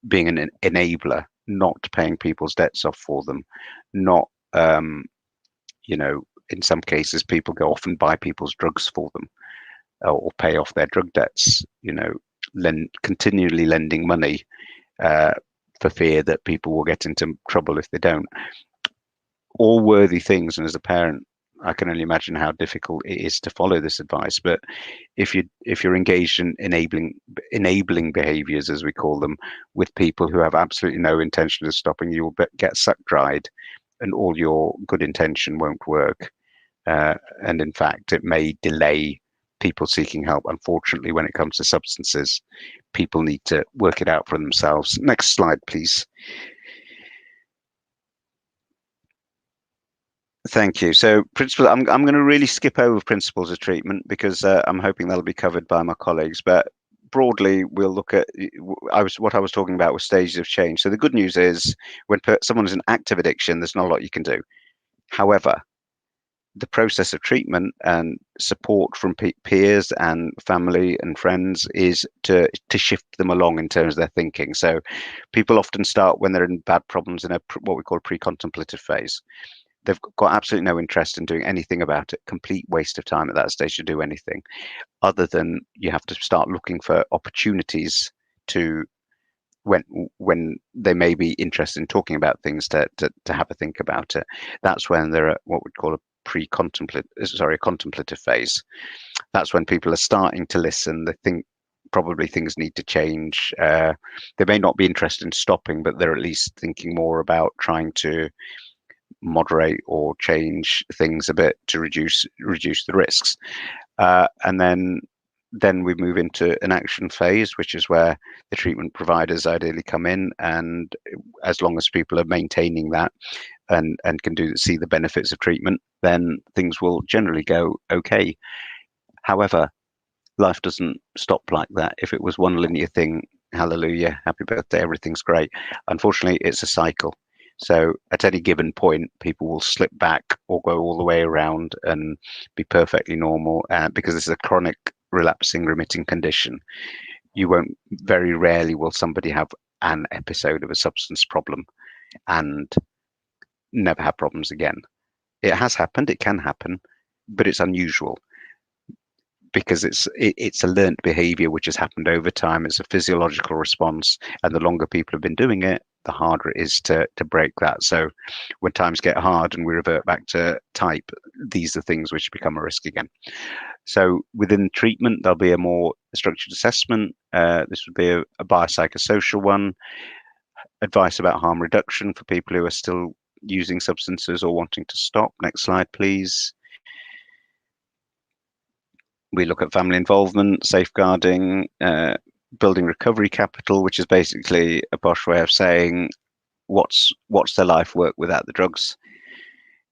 being an enabler, not paying people's debts off for them, not, you know, in some cases, people go off and buy people's drugs for them, or pay off their drug debts, you know, continually lending money for fear that people will get into trouble if they don't. All worthy things, and as a parent, I can only imagine how difficult it is to follow this advice. But if you're engaged in enabling behaviours, as we call them, with people who have absolutely no intention of stopping, you will get sucked dried, and all your good intention won't work. And in fact, it may delay people seeking help. Unfortunately, when it comes to substances, people need to work it out for themselves. Next slide, please. Thank you. So, principles. I'm going to really skip over principles of treatment because I'm hoping that'll be covered by my colleagues. But broadly, we'll look at what I was talking about with stages of change. So the good news is when someone is in active addiction, there's not a lot you can do. However, the process of treatment and support from peers and family and friends is to shift them along in terms of their thinking. So people often start when they're in bad problems in what we call a pre-contemplative phase. They've got absolutely no interest in doing anything about it. Complete waste of time at that stage to do anything, other than you have to start looking for opportunities to, when they may be interested in talking about things, to have a think about it. That's when they're at what we'd call a contemplative phase. That's when people are starting to listen. They think probably things need to change. They may not be interested in stopping, but they're at least thinking more about trying to moderate or change things a bit to reduce the risks. And then we move into an action phase, which is where the treatment providers ideally come in, and as long as people are maintaining that and can see the benefits of treatment, then things will generally go okay. However, life doesn't stop like that. If it was one linear thing, hallelujah, happy birthday, everything's great. Unfortunately, it's a cycle. So at any given point, people will slip back or go all the way around and be perfectly normal, because this is a chronic relapsing remitting condition. Very rarely will somebody have an episode of a substance problem and never have problems again. It has happened, it can happen, but it's unusual because it's a learned behavior which has happened over time. It's a physiological response, and the longer people have been doing it, the harder it is to break that. So when times get hard and we revert back to type, these are things which become a risk again. So within treatment, there'll be a more structured assessment. This would be a biopsychosocial one, advice about harm reduction for people who are still using substances or wanting to stop. Next slide, please. We look at family involvement, safeguarding, building recovery capital, which is basically a posh way of saying what's their life work without the drugs.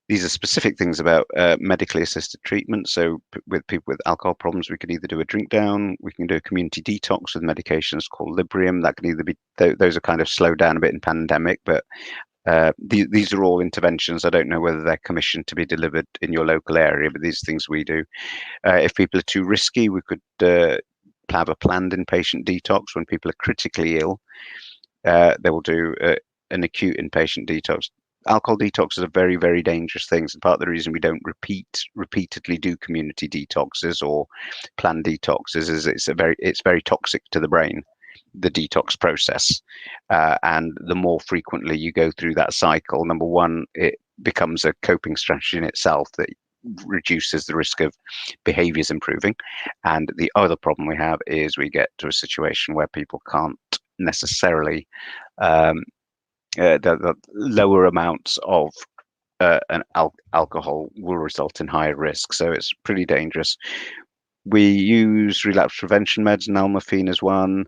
These are specific things about medically assisted treatment. So with people with alcohol problems, we can either do a drink down, we can do a community detox with medications called Librium. That can either be, those are kind of slowed down a bit in pandemic, but these are all interventions. I don't know whether they're commissioned to be delivered in your local area, but these things we do. If people are too risky, we could have a planned inpatient detox. When people are critically ill, they will do an acute inpatient detox. Alcohol detoxes are very, very dangerous things. And part of the reason we don't repeatedly do community detoxes or planned detoxes is it's very toxic to the brain, the detox process. And the more frequently you go through that cycle, number one, it becomes a coping strategy in itself that reduces the risk of behaviors improving. And the other problem we have is we get to a situation where people can't necessarily the lower amounts of alcohol will result in higher risk. So it's pretty dangerous. We use relapse prevention meds. Nalmefene is one.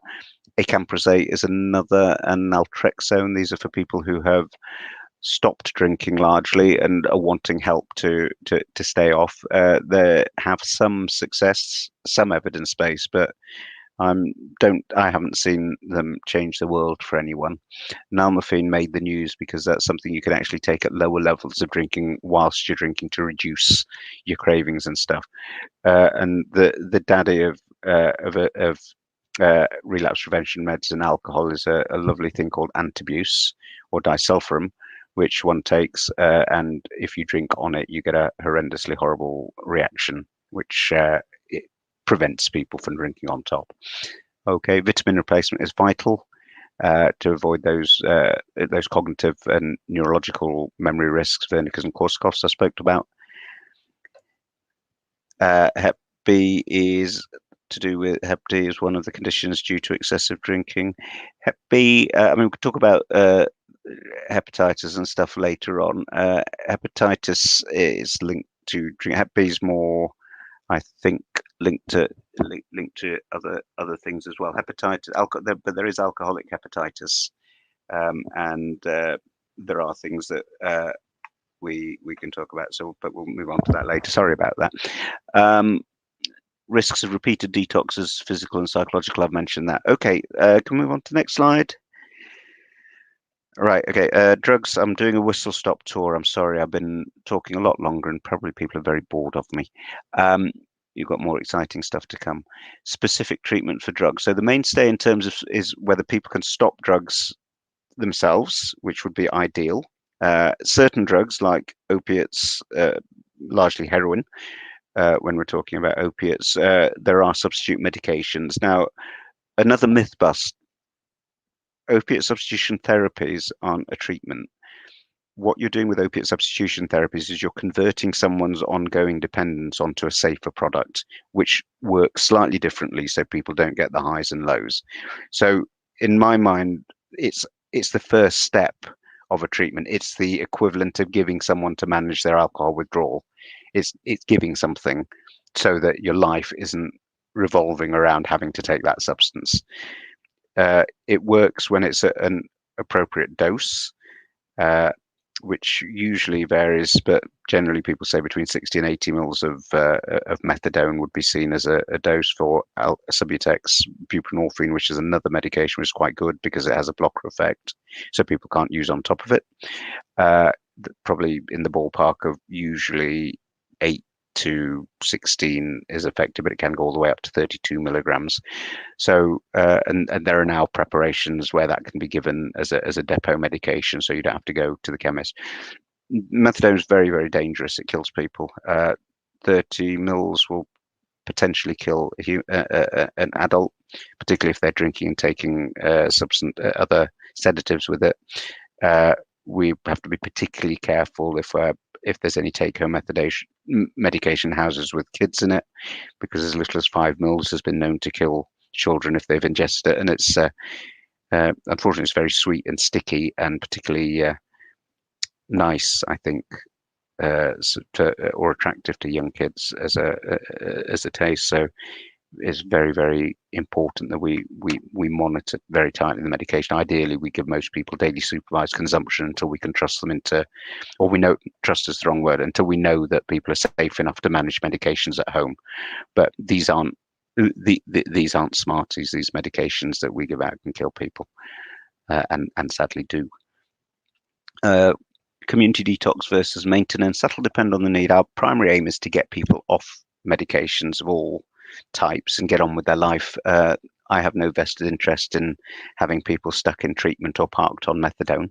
Acamprosate is another, and naltrexone. These are for people who have stopped drinking largely and are wanting help to stay off. They have some success, some evidence base, but I haven't seen them change the world for anyone. Nalmefene made the news because that's something you can actually take at lower levels of drinking whilst you're drinking to reduce your cravings and stuff. And the daddy of relapse prevention meds and alcohol is a lovely thing called antabuse or disulfiram, which one takes, and if you drink on it, you get a horrendously horrible reaction, which it prevents people from drinking on top. Okay, vitamin replacement is vital to avoid those cognitive and neurological memory risks, Wernicke's and Korsakoff's I spoke about. Hep B is to do with Hep D is one of the conditions due to excessive drinking. Hep B, I mean, we could talk about hepatitis and stuff later on. Hepatitis is linked to drink. Hep B is more, I think, linked to other things as well. Hepatitis, but there is alcoholic hepatitis, and there are things that we can talk about. So, but we'll move on to that later. Sorry about that. Risks of repeated detoxes, physical and psychological. I've mentioned that. Okay, can we move on to the next slide? Right, okay, drugs. I'm doing a whistle-stop tour. I'm sorry, I've been talking a lot longer and probably people are very bored of me. You've got more exciting stuff to come. Specific treatment for drugs. So the mainstay in terms of is whether people can stop drugs themselves, which would be ideal. Certain drugs like opiates, largely heroin, when we're talking about opiates, there are substitute medications. Now, another myth bust. Opiate substitution therapies aren't a treatment. What you're doing with opiate substitution therapies is you're converting someone's ongoing dependence onto a safer product, which works slightly differently so people don't get the highs and lows. So in my mind, it's the first step of a treatment. It's the equivalent of giving someone to manage their alcohol withdrawal. It's giving something so that your life isn't revolving around having to take that substance. It works when it's at an appropriate dose, which usually varies, but generally people say between 60 and 80 mils of methadone would be seen as a dose for Subutex. Buprenorphine, which is another medication, which is quite good because it has a blocker effect, so people can't use on top of it. Probably in the ballpark of usually 8 to 16 is effective, but it can go all the way up to 32 milligrams. So, and there are now preparations where that can be given as a depot medication, so you don't have to go to the chemist. Methadone is very, very dangerous. It kills people. 30 mils will potentially kill an adult, particularly if they're drinking and taking other sedatives with it. We have to be particularly careful if there's any take-home medication houses with kids in it, because as little as 5 mils has been known to kill children if they've ingested it, and it's unfortunately it's very sweet and sticky and particularly nice, I think, or attractive to young kids as a taste. So it's very, very important that we monitor very tightly the medication. Ideally, we give most people daily supervised consumption until we can trust them into, or we know trust is the wrong word, until we know that people are safe enough to manage medications at home. But these aren't these aren't smarties. These medications that we give out can kill people, and sadly do. Community detox versus maintenance, that'll depend on the need. Our primary aim is to get people off medications of all types and get on with their life. I have no vested interest in having people stuck in treatment or parked on methadone.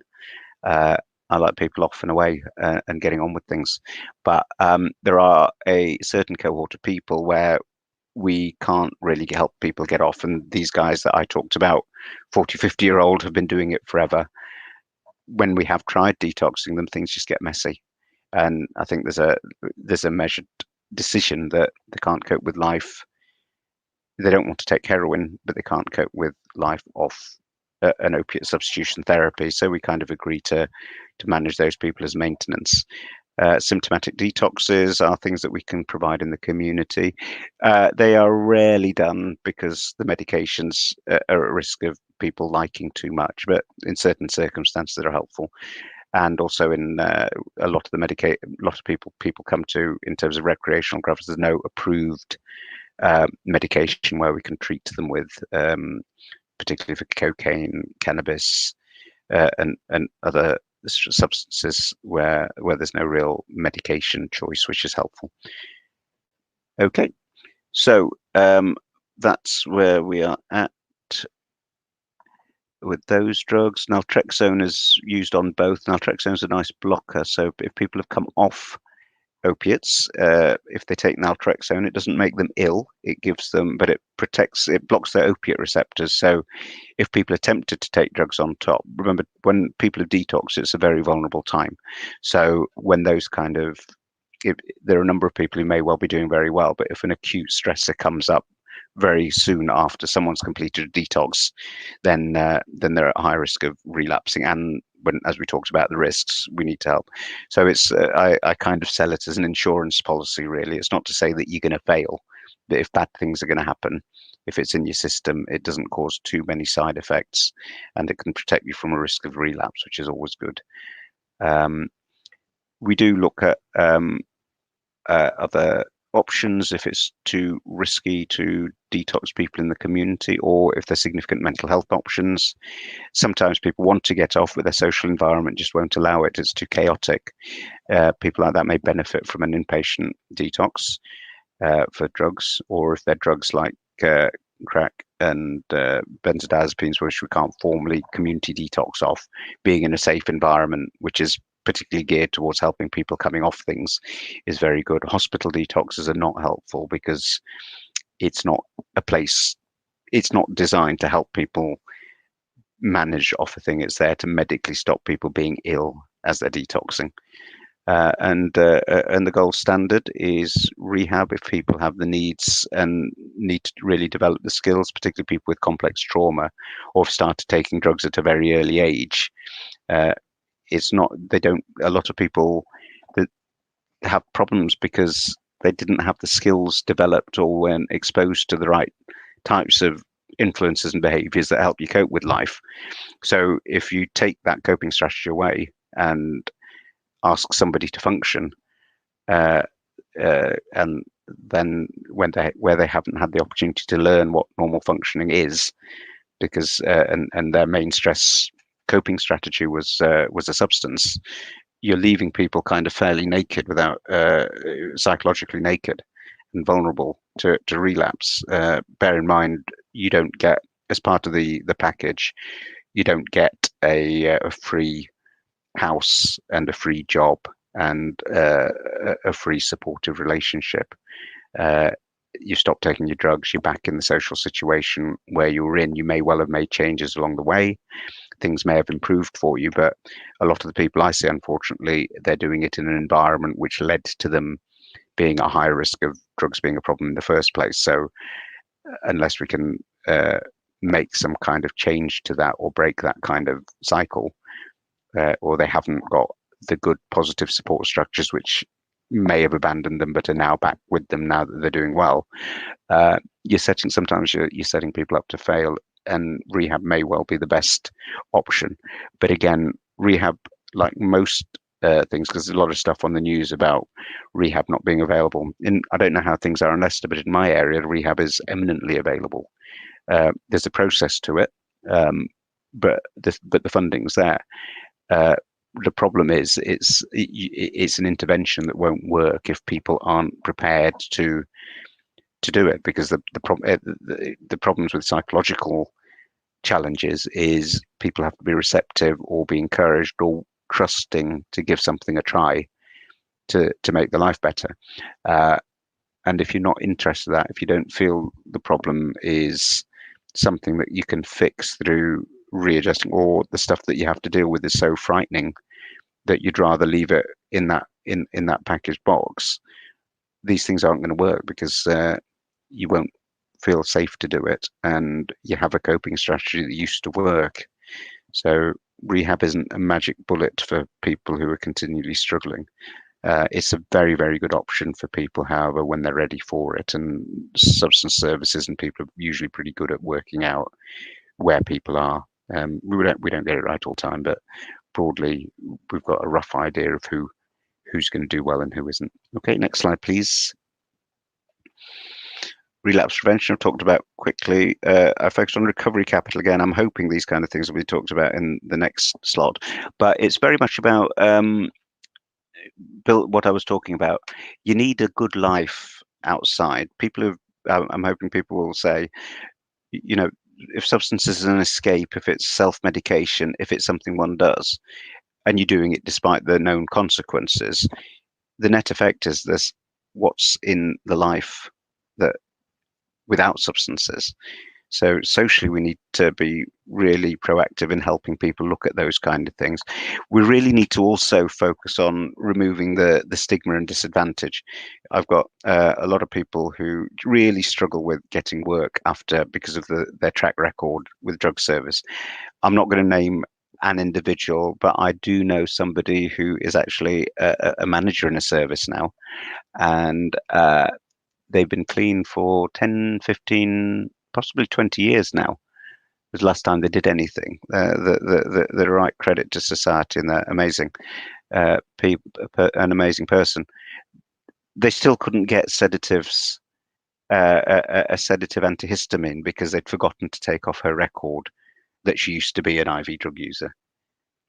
I like people off and away and getting on with things. But there are a certain cohort of people where we can't really help people get off. And these guys that I talked about, 40, 50-year-old, have been doing it forever. When we have tried detoxing them, things just get messy. And I think there's a measured decision that they can't cope with life. They don't want to take heroin, but they can't cope with life off an opiate substitution therapy. So we kind of agree to manage those people as maintenance. Symptomatic detoxes are things that we can provide in the community. They are rarely done because the medications are at risk of people liking too much, but in certain circumstances they're helpful. And also in a lot of the a lot of people come to in terms of recreational drugs, there's no approved medication where we can treat them with, particularly for cocaine, cannabis, and other substances where there's no real medication choice, which is helpful. Okay, so that's where we are at with those drugs. Naltrexone is used on both. Naltrexone is a nice blocker, so if people have come off opiates, if they take naltrexone, it doesn't make them ill. It gives them, but it blocks their opiate receptors. So if people are tempted to take drugs on top, remember when people have detoxed, it's a very vulnerable time. So when those kind of, there are a number of people who may well be doing very well, but if an acute stressor comes up very soon after someone's completed a detox, then they're at high risk of relapsing. And when, as we talked about the risks, we need to help. So it's I kind of sell it as an insurance policy, really. It's not to say that you're going to fail, but if bad things are going to happen, if it's in your system, it doesn't cause too many side effects, and it can protect you from a risk of relapse, which is always good. We do look at other options if it's too risky to detox people in the community, or if there's significant mental health options. Sometimes people want to get off, but their social environment just won't allow it. It's too chaotic. People like that may benefit from an inpatient detox for drugs, or if they're drugs like crack and benzodiazepines, which we can't formally community detox off, being in a safe environment, which is particularly geared towards helping people coming off things, is very good. Hospital detoxes are not helpful because it's not a place, it's not designed to help people manage off a thing. It's there to medically stop people being ill as they're detoxing. And the gold standard is rehab if people have the needs and need to really develop the skills, particularly people with complex trauma or have started taking drugs at a very early age. It's not, they don't, a lot of people that have problems because they didn't have the skills developed or weren't exposed to the right types of influences and behaviors that help you cope with life. So if you take that coping strategy away and ask somebody to function, and then where they haven't had the opportunity to learn what normal functioning is, because and their main stress coping strategy was a substance, you're leaving people kind of fairly naked, without psychologically naked and vulnerable to relapse. Bear in mind, you don't get, as part of the package, you don't get a free house and a free job and a free supportive relationship. You stop taking your drugs, you're back in the social situation where you were in. You may well have made changes along the way. Things may have improved for you, but a lot of the people I see, unfortunately, they're doing it in an environment which led to them being at high risk of drugs being a problem in the first place. So unless we can make some kind of change to that or break that kind of cycle, or they haven't got the good positive support structures which may have abandoned them but are now back with them now that they're doing well. Sometimes you're setting people up to fail, and rehab may well be the best option. But again, rehab, like most things, because there's a lot of stuff on the news about rehab not being available. I don't know how things are in Leicester, but in my area, rehab is eminently available. There's a process to it, but the funding's there. The problem is it's an intervention that won't work if people aren't prepared to do it, because the problems with psychological challenges is people have to be receptive or be encouraged or trusting to give something a try to make their life better. And if you're not interested in that, if you don't feel the problem is something that you can fix through readjusting, or the stuff that you have to deal with is so frightening that you'd rather leave it in that package box, these things aren't going to work, because you won't feel safe to do it, and you have a coping strategy that used to work. So rehab isn't a magic bullet for people who are continually struggling. It's a very, very good option for people, however, when they're ready for it. And substance services and people are usually pretty good at working out where people are. We don't get it right all the time, but broadly, we've got a rough idea of who's going to do well and who isn't. Okay, next slide, please. Relapse prevention I've talked about quickly. I focused on recovery capital again. I'm hoping these kind of things will be talked about in the next slot, but it's very much about what I was talking about. You need a good life outside. I'm hoping people will say, if substance is an escape, if it's self-medication, if it's something one does, and you're doing it despite the known consequences, the net effect is this: what's in the life that without substances. So socially, we need to be really proactive in helping people look at those kind of things. We really need to also focus on removing the stigma and disadvantage. I've got a lot of people who really struggle with getting work because of their track record with drug service. I'm not going to name an individual, but I do know somebody who is actually a manager in a service now, and they've been clean for 10, 15, possibly 20 years now. It was the last time they did anything. The right credit to society, and they're amazing an amazing person. They still couldn't get sedatives, a sedative antihistamine, because they'd forgotten to take off her record that she used to be an IV drug user.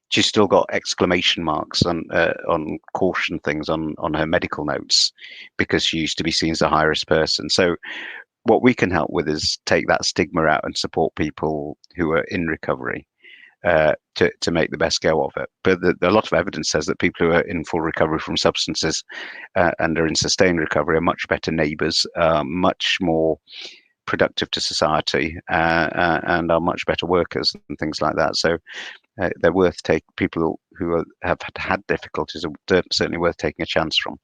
She's still got exclamation marks on caution things on her medical notes, because she used to be seen as a high risk person. So what we can help with is take that stigma out and support people who are in recovery to make the best go of it. But a lot of evidence says that people who are in full recovery from substances and are in sustained recovery are much better neighbours, much more productive to society, and are much better workers and things like that. So they're worth people who have had difficulties are certainly worth taking a chance from.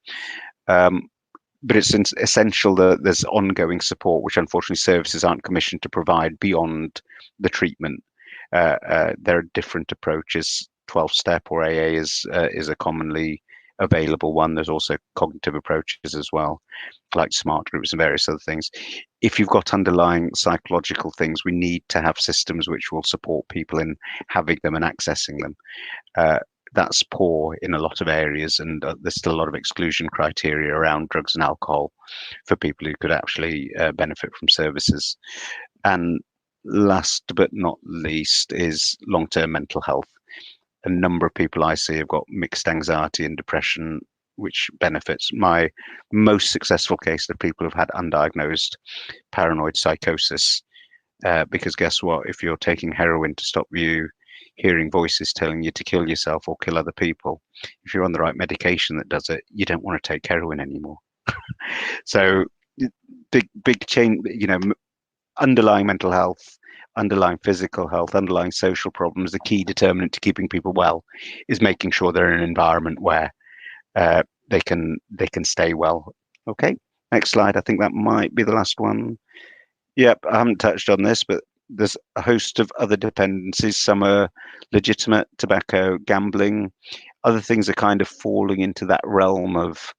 But it's essential that there's ongoing support, which unfortunately services aren't commissioned to provide beyond the treatment. There are different approaches. 12-step or AA is a commonly available one. There's also cognitive approaches as well, like smart groups and various other things. If you've got underlying psychological things, we need to have systems which will support people in having them and accessing them. That's poor in a lot of areas, and there's still a lot of exclusion criteria around drugs and alcohol for people who could actually benefit from services. And last but not least is long-term mental health. A number of people I see have got mixed anxiety and depression, which benefits. My most successful case of people who've had undiagnosed paranoid psychosis, because guess what? If you're taking heroin to stop you hearing voices telling you to kill yourself or kill other people, if you're on the right medication that does it, you don't want to take heroin anymore. So big change, underlying mental health, underlying physical health, underlying social problems. The key determinant to keeping people well is making sure they're in an environment where they can stay well. Okay, next slide. I think that might be the last one. Yep, I haven't touched on this, but there's a host of other dependencies. Some are legitimate: tobacco, gambling. Other things are kind of falling into that realm of,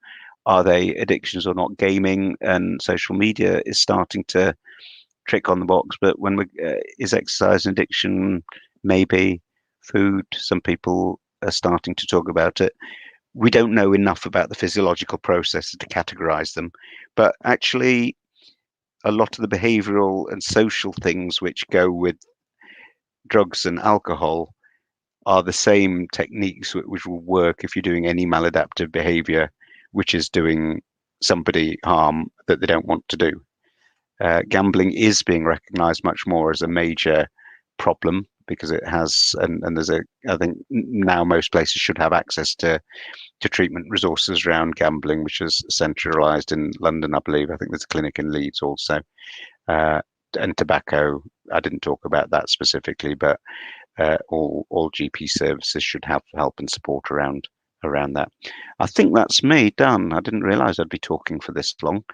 are they addictions or not? Gaming and social media is starting to trick on the box, but when we is exercise an addiction? Maybe. Food, some people are starting to talk about it. We don't know enough about the physiological processes to categorize them, but actually a lot of the behavioral and social things which go with drugs and alcohol are the same techniques which will work if you're doing any maladaptive behavior, which is doing somebody harm that they don't want to do. Gambling is being recognized much more as a major problem because it has, and there's I think now most places should have access to treatment resources around gambling, which is centralized in London, I believe. I think there's a clinic in Leeds also. And tobacco, I didn't talk about that specifically, but all GP services should have help and support around that. I think that's me done. I didn't realize I'd be talking for this long.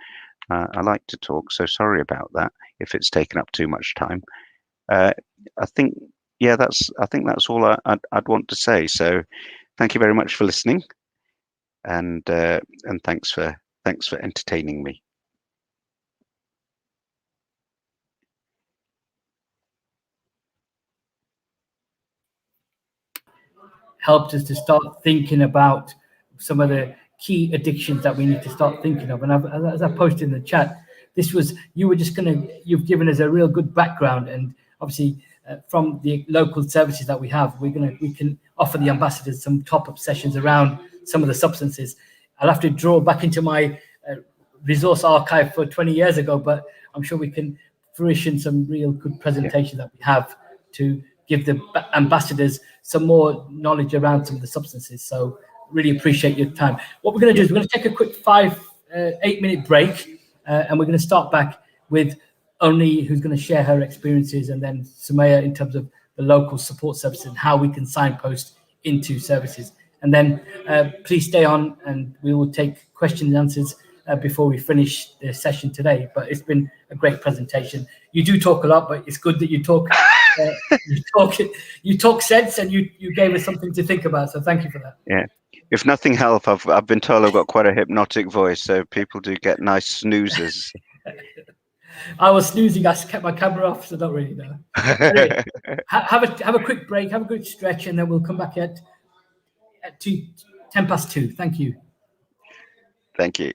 I like to talk, so sorry about that if it's taken up too much time. I think, yeah, I think that's all I'd want to say. So thank you very much for listening, and thanks for entertaining me. Helped us to start thinking about some of the key addictions that we need to start thinking of. And as I posted in the chat, you've given us a real good background, and obviously from the local services that we have, we can offer the ambassadors some top-up sessions around some of the substances. I'll have to draw back into my resource archive for 20 years ago, but I'm sure we can fruition some real good presentation that we have to give the ambassadors some more knowledge around some of the substances. So really appreciate your time. What we're going to do is we're going to take a quick 8-minute break, and we're going to start back with Oni, who's going to share her experiences, and then Sumaya in terms of the local support services and how we can signpost into services. And then please stay on, and we will take questions and answers before we finish the session today. But it's been a great presentation. You do talk a lot, but it's good that you talk. You talk sense, and you gave us something to think about. So thank you for that. Yeah. If nothing else, I've been told I've got quite a hypnotic voice, so people do get nice snoozes. I was snoozing. I kept my camera off, so don't really know. Anyway, have a quick break, have a good stretch, and then we'll come back at 2:10 past 2. Thank you. Thank you.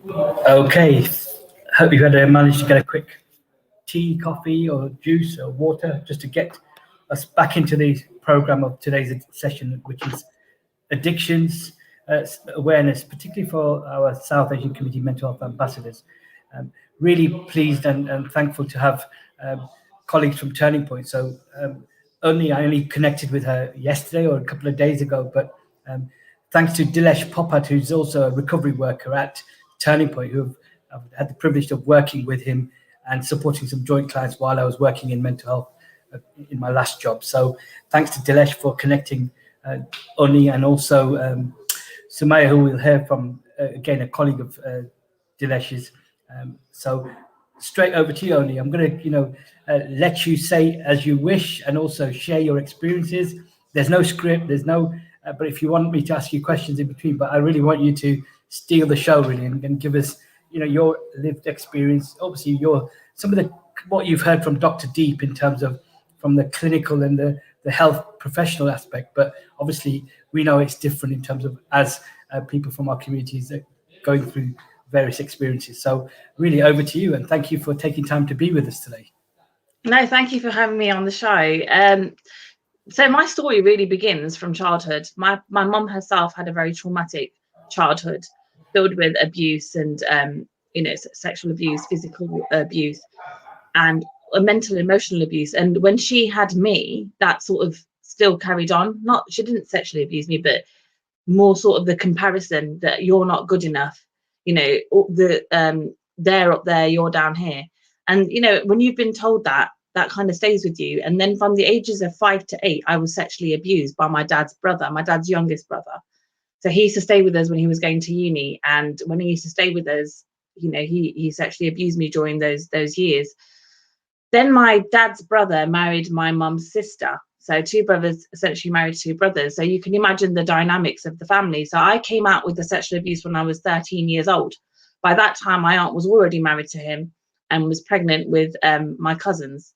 Okay, hope you had managed to get a quick tea, coffee, or juice or water just to get us back into the program of today's session, which is addictions awareness, particularly for our South Asian Community mental health ambassadors. Really pleased and thankful to have colleagues from Turning Point. So I only connected with her yesterday or a couple of days ago, but thanks to Dilesh Popat, who's also a recovery worker at Turning Point, who have had the privilege of working with him and supporting some joint clients while I was working in mental health in my last job. So thanks to Dilesh for connecting Oni, and also Sumaya, who we'll hear from, again, a colleague of Dilesh's. So straight over to you, Oni. I'm going to, let you say as you wish and also share your experiences. There's no script, there's no, but if you want me to ask you questions in between, but I really want you to steal the show really and give us, your lived experience. Obviously, some of what you've heard from Dr. Deep in terms of from the clinical and the health professional aspect, but obviously we know it's different in terms of as people from our communities are going through various experiences. So really over to you, and thank you for taking time to be with us today. No, thank you for having me on the show. So my story really begins from childhood. My mum herself had a very traumatic childhood filled with abuse and sexual abuse, physical abuse, and mental emotional abuse. And when she had me, that sort of still carried on. She didn't sexually abuse me, but more sort of the comparison that you're not good enough, they're up there, you're down here. And when you've been told that kind of stays with you. And then from the ages of 5 to 8, I was sexually abused by my dad's brother, my dad's youngest brother. So he used to stay with us when he was going to uni, and when he used to stay with us, he sexually abused me during those years. Then my dad's brother married my mum's sister. So 2 brothers essentially married 2 brothers. So you can imagine the dynamics of the family. So I came out with the sexual abuse when I was 13 years old. By that time, my aunt was already married to him and was pregnant with my cousins.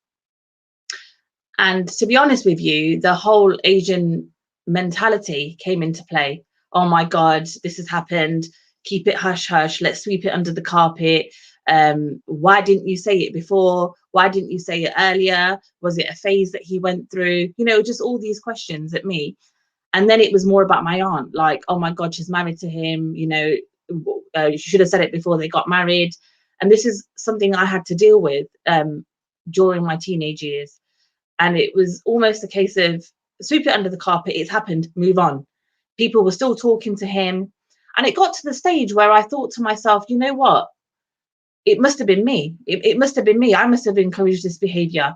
And to be honest with you, the whole Asian mentality came into play. Oh my God, this has happened. Keep it hush hush. Let's sweep it under the carpet. Why didn't you say it before? Why didn't you say it earlier? Was it a phase that he went through? Just all these questions at me. And then it was more about my aunt, like, oh my God, she's married to him. You should have said it before they got married. And this is something I had to deal with during my teenage years. And it was almost a case of sweep it under the carpet. It's happened. Move on. People were still talking to him. And it got to the stage where I thought to myself, you know what? It must have been me. It must have been me. I must have encouraged this behavior.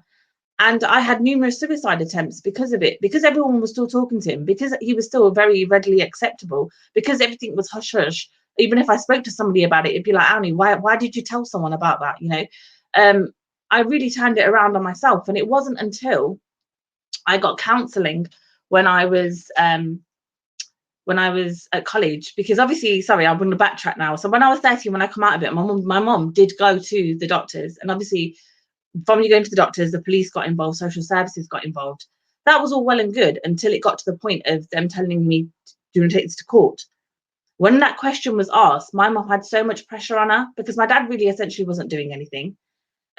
And I had numerous suicide attempts because of it, because everyone was still talking to him, because he was still very readily acceptable, because everything was hush hush. Even if I spoke to somebody about it, it'd be like, Annie, why did you tell someone about that? I really turned it around on myself. And it wasn't until I got counselling when I was at college, because obviously, sorry, I'm going to backtrack now. So when I was 13, when I come out of it, my mum did go to the doctors. And obviously, from you going to the doctors, the police got involved, social services got involved. That was all well and good until it got to the point of them telling me, do you want to take this to court? When that question was asked, my mum had so much pressure on her because my dad really essentially wasn't doing anything.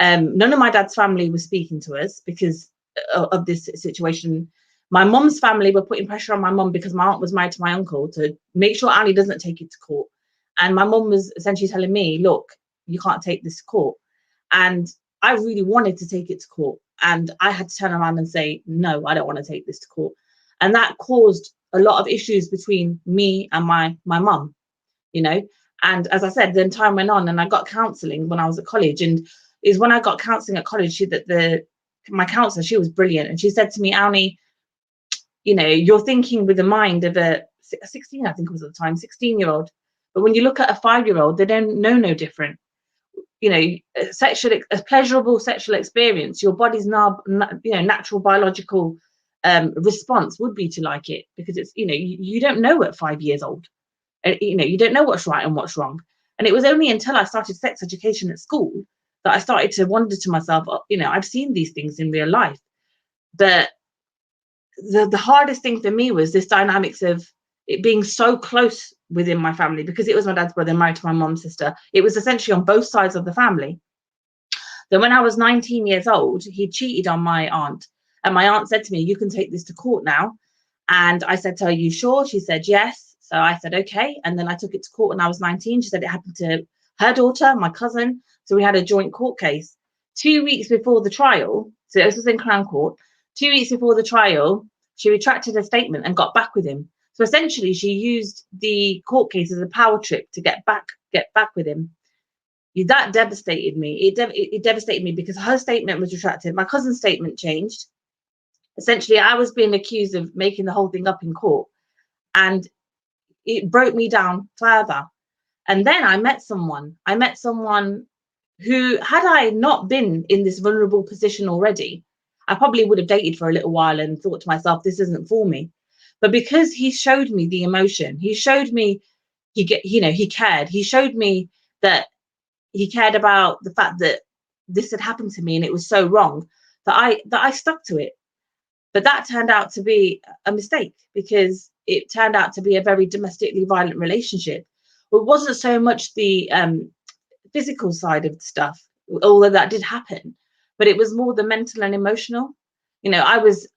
None of my dad's family was speaking to us because of this situation. My mum's family were putting pressure on my mum because my aunt was married to my uncle to make sure Annie doesn't take it to court. And my mum was essentially telling me, look, you can't take this to court. And I really wanted to take it to court. And I had to turn around and say, no, I don't want to take this to court. And that caused a lot of issues between me and my mum, And as I said, then time went on and I got counselling when I was at college. And is when I got counselling at college, my counsellor, she was brilliant. And she said to me, Annie, you're thinking with the mind of a 16, I think it was at the time, 16-year-old. But when you look at a 5-year-old, they don't know no different. A pleasurable sexual experience, your body's now, natural biological response would be to like it, because it's, you don't know at 5 years old. You don't know what's right and what's wrong. And it was only until I started sex education at school that I started to wonder to myself, I've seen these things in real life. But the hardest thing for me was this dynamics of it being so close within my family, because it was my dad's brother married to my mom's sister. It was essentially on both sides of the family. Then when I was 19 years old, he cheated on my aunt. And my aunt said to me, you can take this to court now. And I said to her, are you sure? She said, yes. So I said, okay. And then I took it to court when I was 19. She said it happened to her daughter, my cousin. So we had a joint court case. 2 weeks before the trial, so this was in Crown Court, 2 weeks before the trial, she retracted her statement and got back with him. So essentially, she used the court case as a power trip to get back with him. That devastated me. It devastated me because her statement was retracted. My cousin's statement changed. Essentially, I was being accused of making the whole thing up in court, and it broke me down further. And then I met someone who, had I not been in this vulnerable position already, I probably would have dated for a little while and thought to myself, this isn't for me. But because he showed me the emotion, he showed me he cared. He showed me that he cared about the fact that this had happened to me and it was so wrong that I stuck to it. But that turned out to be a mistake, because it turned out to be a very domestically violent relationship. It wasn't so much the physical side of stuff, although that did happen, but it was more the mental and emotional. I was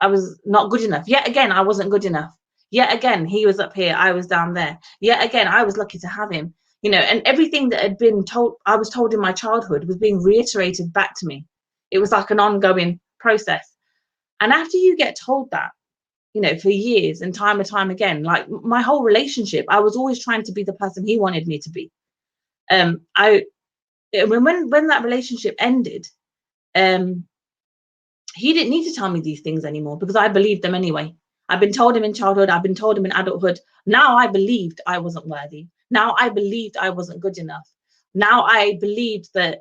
not good enough. Yet again, I wasn't good enough. Yet again, he was up here, I was down there. Yet again, I was lucky to have him. And everything that had been told, I was told in my childhood, was being reiterated back to me. It was like an ongoing process. And after you get told that, for years and time again, like my whole relationship, I was always trying to be the person he wanted me to be. When that relationship ended, he didn't need to tell me these things anymore, because I believed them anyway. I've been told him in childhood, I've been told him in adulthood. Now I believed I wasn't worthy. Now I believed I wasn't good enough. Now I believed that,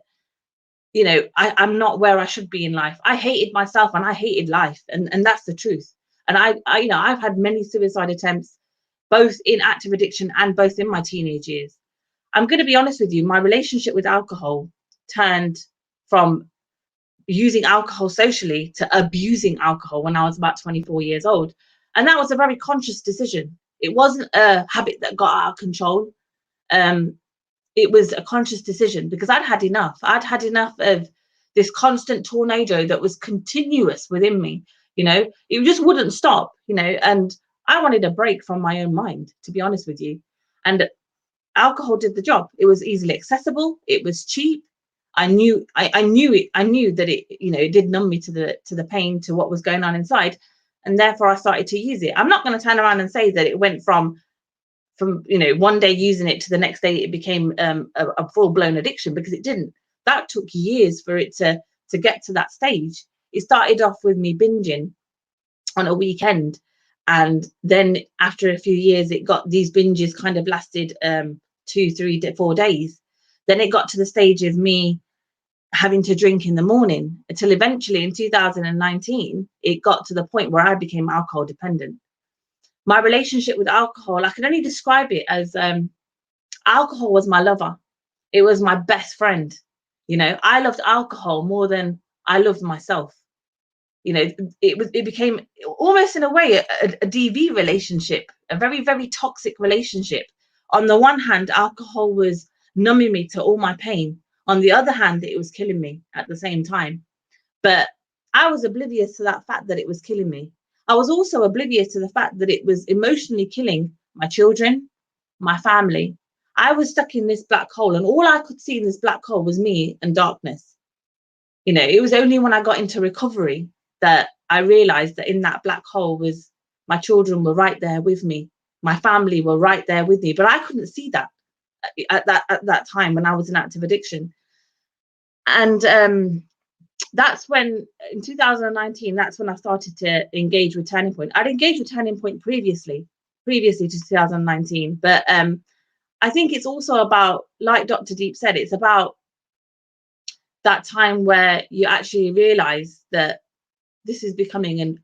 I'm not where I should be in life. I hated myself and I hated life. And that's the truth. And I've had many suicide attempts, both in active addiction and both in my teenage years. I'm going to be honest with you, my relationship with alcohol turned from using alcohol socially to abusing alcohol when I was about 24 years old. And that was a very conscious decision. It wasn't a habit that got out of control. It was a conscious decision, because I'd had enough. I'd had enough of this constant tornado that was continuous within me. It just wouldn't stop, and I wanted a break from my own mind, to be honest with you. And alcohol did the job. It was easily accessible. It was cheap. I knew that it did numb me to the pain, to what was going on inside. And therefore I started to use it. I'm not going to turn around and say that it went from one day using it to the next day it became a full-blown addiction, because it didn't. That took years for it to get to that stage. It started off with me binging on a weekend, and then after a few years, these binges kind of lasted 2, 3, 4 days. Then it got to the stage of me having to drink in the morning, until eventually in 2019 it got to the point where I became alcohol dependent. My relationship with alcohol, I can only describe it as alcohol was my lover. It was my best friend. I loved alcohol more than I loved myself. It became almost in a way a DV relationship, a very, very toxic relationship. On the one hand, alcohol was numbing me to all my pain. On the other hand, it was killing me at the same time. But I was oblivious to that fact that it was killing me. I was also oblivious to the fact that it was emotionally killing my children, my family. I was stuck in this black hole, and all I could see in this black hole was me and darkness. It was only when I got into recovery that I realized that in that black hole was my children were right there with me. My family were right there with me, but I couldn't see that at that time when I was in active addiction. And that's when, in 2019, that's when I started to engage with Turning Point. I'd engaged with Turning Point previously to 2019, but I think it's also about, like Dr. Deep said, it's about that time where you actually realize that this is becoming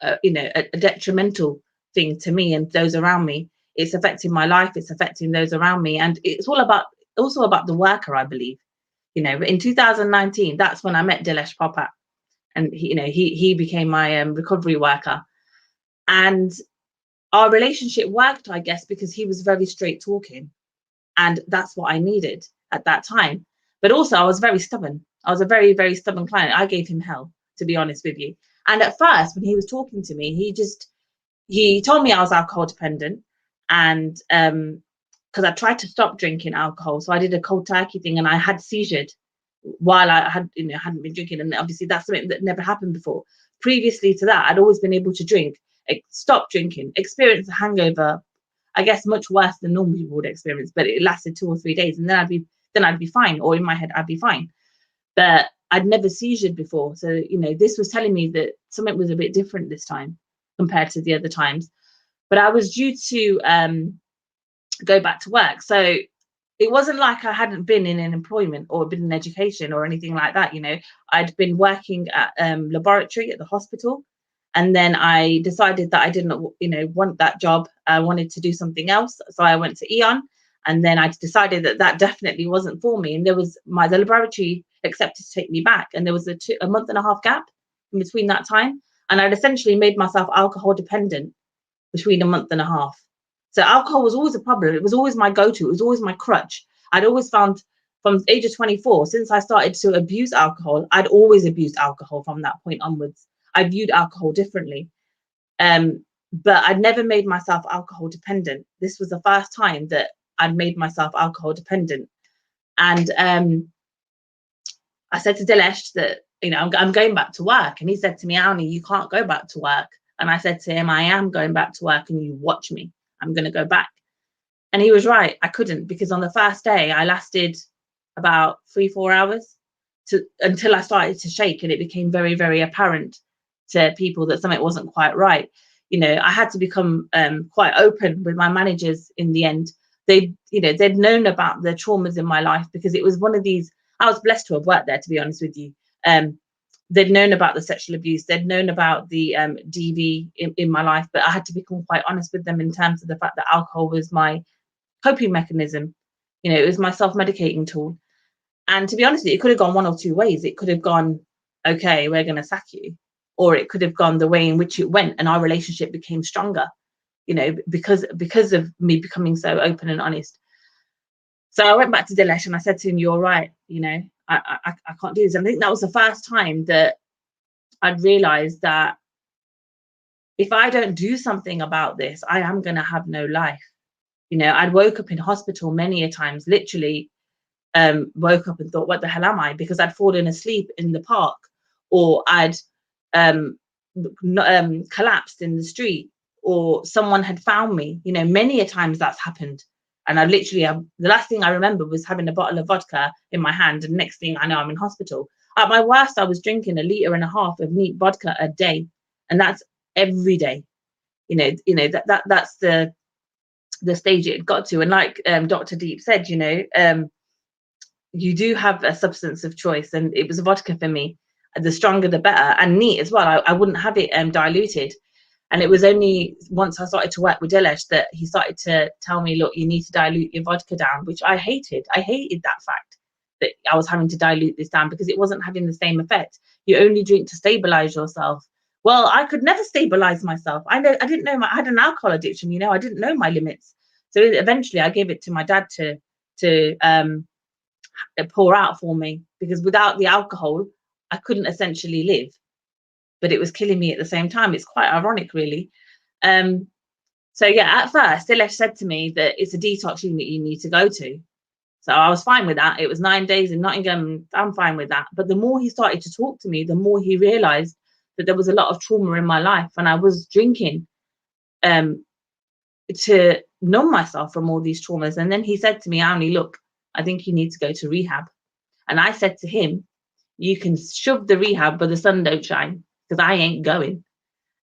a detrimental thing to me and those around me. It's affecting my life, it's affecting those around me, and it's also about the worker, I believe. In 2019, that's when I met Dilesh Popat, and he became my recovery worker. And our relationship worked, I guess, because he was very straight talking, and that's what I needed at that time. But also I was very stubborn. I was a very, very stubborn client. I gave him hell, to be honest with you. And at first, when he was talking to me, he told me I was alcohol dependent, and because I tried to stop drinking alcohol, so I did a cold turkey thing, and I had seizured while I had, hadn't been drinking, and obviously that's something that never happened before. Previously to that, I'd always been able to drink, stop drinking, experience a hangover, I guess much worse than normal people would experience, but it lasted 2 or 3 days, and then I'd be fine, or in my head I'd be fine. But I'd never seizured before, so this was telling me that something was a bit different this time compared to the other times. But I was due to go back to work, so it wasn't like I hadn't been in an employment or been in education or anything like that. I'd been working at laboratory at the hospital, and then I decided that I didn't want that job. I wanted to do something else, so I went to Eon, and then I decided that that definitely wasn't for me. And there was the laboratory accepted to take me back, and there was a month and a half gap in between that time, and I'd essentially made myself alcohol dependent between a month and a half. So alcohol was always a problem. It was always my go-to. It was always my crutch. I'd always found from the age of 24, since I started to abuse alcohol, I'd always abused alcohol from that point onwards. I viewed alcohol differently. But I'd never made myself alcohol dependent. This was the first time that I'd made myself alcohol dependent. And I said to Dilesh that, I'm going back to work. And he said to me, Auni, you can't go back to work. And I said to him, I am going back to work, and you watch me. I'm going to go back. And he was right. I couldn't, because on the first day I lasted about 3-4 hours until I started to shake, and it became very, very apparent to people that something wasn't quite right. I had to become quite open with my managers in the end. They'd known about the traumas in my life, because it was one of these, I was blessed to have worked there, to be honest with you. They'd known about the sexual abuse, they'd known about the DV in my life, but I had to become quite honest with them in terms of the fact that alcohol was my coping mechanism. It was my self-medicating tool. And to be honest with you, it could have gone one or two ways. It could have gone, okay, we're going to sack you. Or it could have gone the way in which it went, and our relationship became stronger, because of me becoming so open and honest. So I went back to Dilesh and I said to him, you're right, I can't do this. And I think that was the first time that I'd realized that if I don't do something about this, I am going to have no life. I'd woke up in hospital many a times, literally woke up and thought, what the hell am I? Because I'd fallen asleep in the park, or I'd collapsed in the street, or someone had found me. Many a times that's happened. And I literally, the last thing I remember was having a bottle of vodka in my hand, and next thing I know, I'm in hospital. At my worst, I was drinking 1.5 liters of neat vodka a day, and that's every day. That's the stage it got to. And like Dr. Deep said, you do have a substance of choice, and it was vodka for me. The stronger, the better, and neat as well. I wouldn't have it diluted. And it was only once I started to work with Dilesh that he started to tell me, look, you need to dilute your vodka down, which I hated. I hated that fact that I was having to dilute this down, because it wasn't having the same effect. You only drink to stabilize yourself. Well, I could never stabilize myself. I didn't know I had an alcohol addiction. I didn't know my limits. So eventually I gave it to my dad to pour out for me, because without the alcohol, I couldn't essentially live. But it was killing me at the same time. It's quite ironic, really. So yeah, at first, Dilesh said to me that it's a detox unit you need to go to. So I was fine with that. It was 9 days in Nottingham. I'm fine with that. But the more he started to talk to me, the more he realized that there was a lot of trauma in my life, and I was drinking to numb myself from all these traumas. And then he said to me, Auni, look, I think you need to go to rehab. And I said to him, you can shove the rehab, but the sun don't shine, because I ain't going.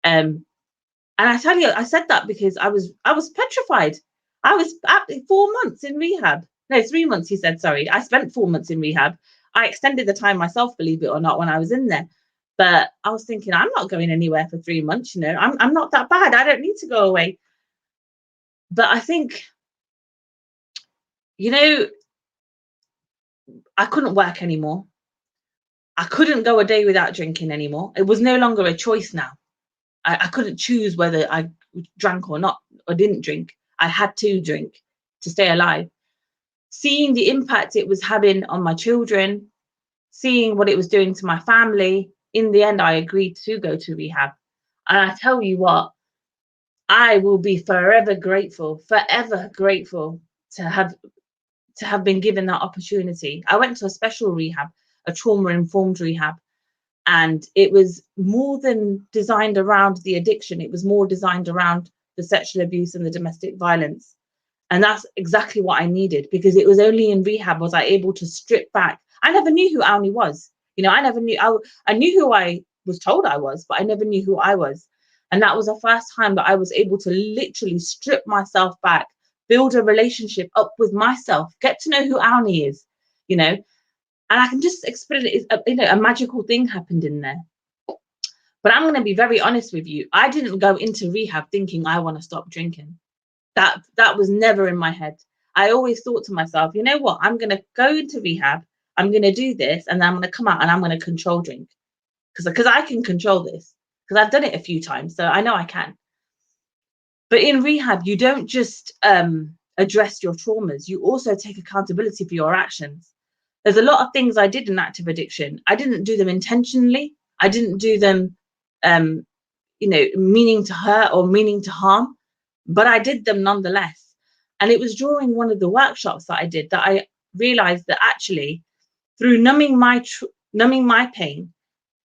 And I tell you, I said that because I was petrified. I was at 4 months in rehab. No, 3 months, he said, sorry. I spent 4 months in rehab. I extended the time myself, believe it or not, when I was in there. But I was thinking, I'm not going anywhere for 3 months, I'm not that bad. I don't need to go away. But I think, I couldn't work anymore. I couldn't go a day without drinking anymore. It was no longer a choice now. I couldn't choose whether I drank or not, or didn't drink. I had to drink to stay alive. Seeing the impact it was having on my children, seeing what it was doing to my family, in the end, I agreed to go to rehab. And I tell you what, I will be forever grateful to have been given that opportunity. I went to a special rehab, a trauma-informed rehab, and it was more than designed around the addiction. It was more designed around the sexual abuse and the domestic violence. And that's exactly what I needed, because it was only in rehab was I able to strip back. I never knew who Auni was. You know, I never knew. I knew who I was told I was, but I never knew who I was. And that was the first time that I was able to literally strip myself back, build a relationship up with myself, get to know who Auni is, you know. And I can just explain it. You know, a magical thing happened in there. But I'm going to be very honest with you. I didn't go into rehab thinking I want to stop drinking. That was never in my head. I always thought to myself, you know what? I'm going to go into rehab. I'm going to do this, and then I'm going to come out and I'm going to control drink, because I can control this, because I've done it a few times, so I know I can. But in rehab, you don't just address your traumas. You also take accountability for your actions. There's a lot of things I did in active addiction. I didn't do them intentionally. I didn't do them, you know, meaning to hurt or meaning to harm, but I did them nonetheless. And it was during one of the workshops that I did that I realized that actually, through numbing my pain,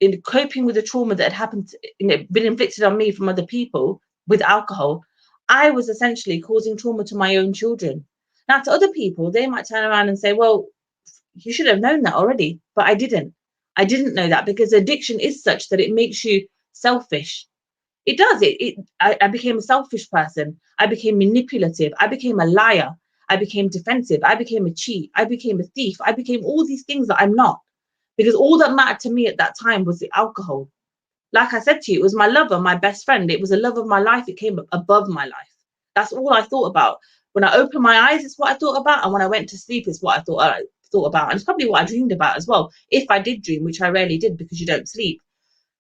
in coping with the trauma that had happened, you know, been inflicted on me from other people with alcohol, I was essentially causing trauma to my own children. Now, to other people, they might turn around and say, well, you should have known that already. But I didn't. I didn't know that, because addiction is such that it makes you selfish. It does. I became a selfish person. I became manipulative. I became a liar. I became defensive. I became a cheat. I became a thief. I became all these things that I'm not, because all that mattered to me at that time was the alcohol. Like I said to you, it was my lover, my best friend. It was the love of my life. It came above my life. That's all I thought about. When I opened my eyes, it's what I thought about. And when I went to sleep, it's what I thought about. And it's probably what I dreamed about as well, if I did dream, which I rarely did because you don't sleep.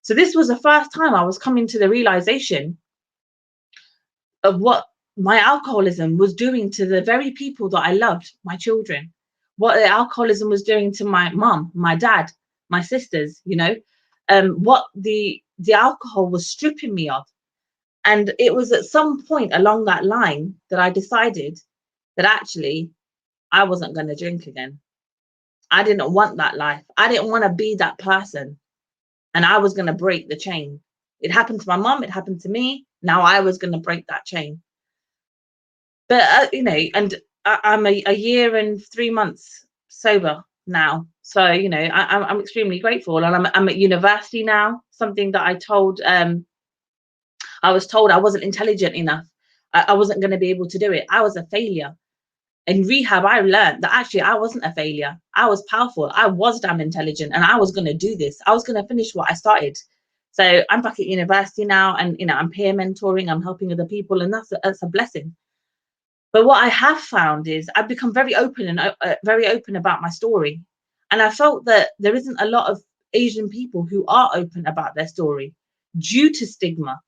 So this was the first time I was coming to the realization of what my alcoholism was doing to the very people that I loved, my children, what the alcoholism was doing to my mom, my dad, my sisters, you know, what the alcohol was stripping me of. And it was at some point along that line that I decided that actually I wasn't going to drink again. I didn't want that life. I didn't want to be that person. And I was going to break the chain. It happened to my mom. It happened to me. Now I was going to break that chain. But, you know, and I'm a year and 3 months sober now. So, you know, I'm extremely grateful. And I'm at university now, something that I was told I wasn't intelligent enough. I wasn't going to be able to do it. I was a failure. In rehab, I learned that actually I wasn't a failure. I was powerful. I was damn intelligent, and I was going to do this. I was going to finish what I started. So I'm back at university now, and, you know, I'm peer mentoring. I'm helping other people, and that's a blessing. But what I have found is I've become very open about my story. And I felt that there isn't a lot of Asian people who are open about their story due to stigma,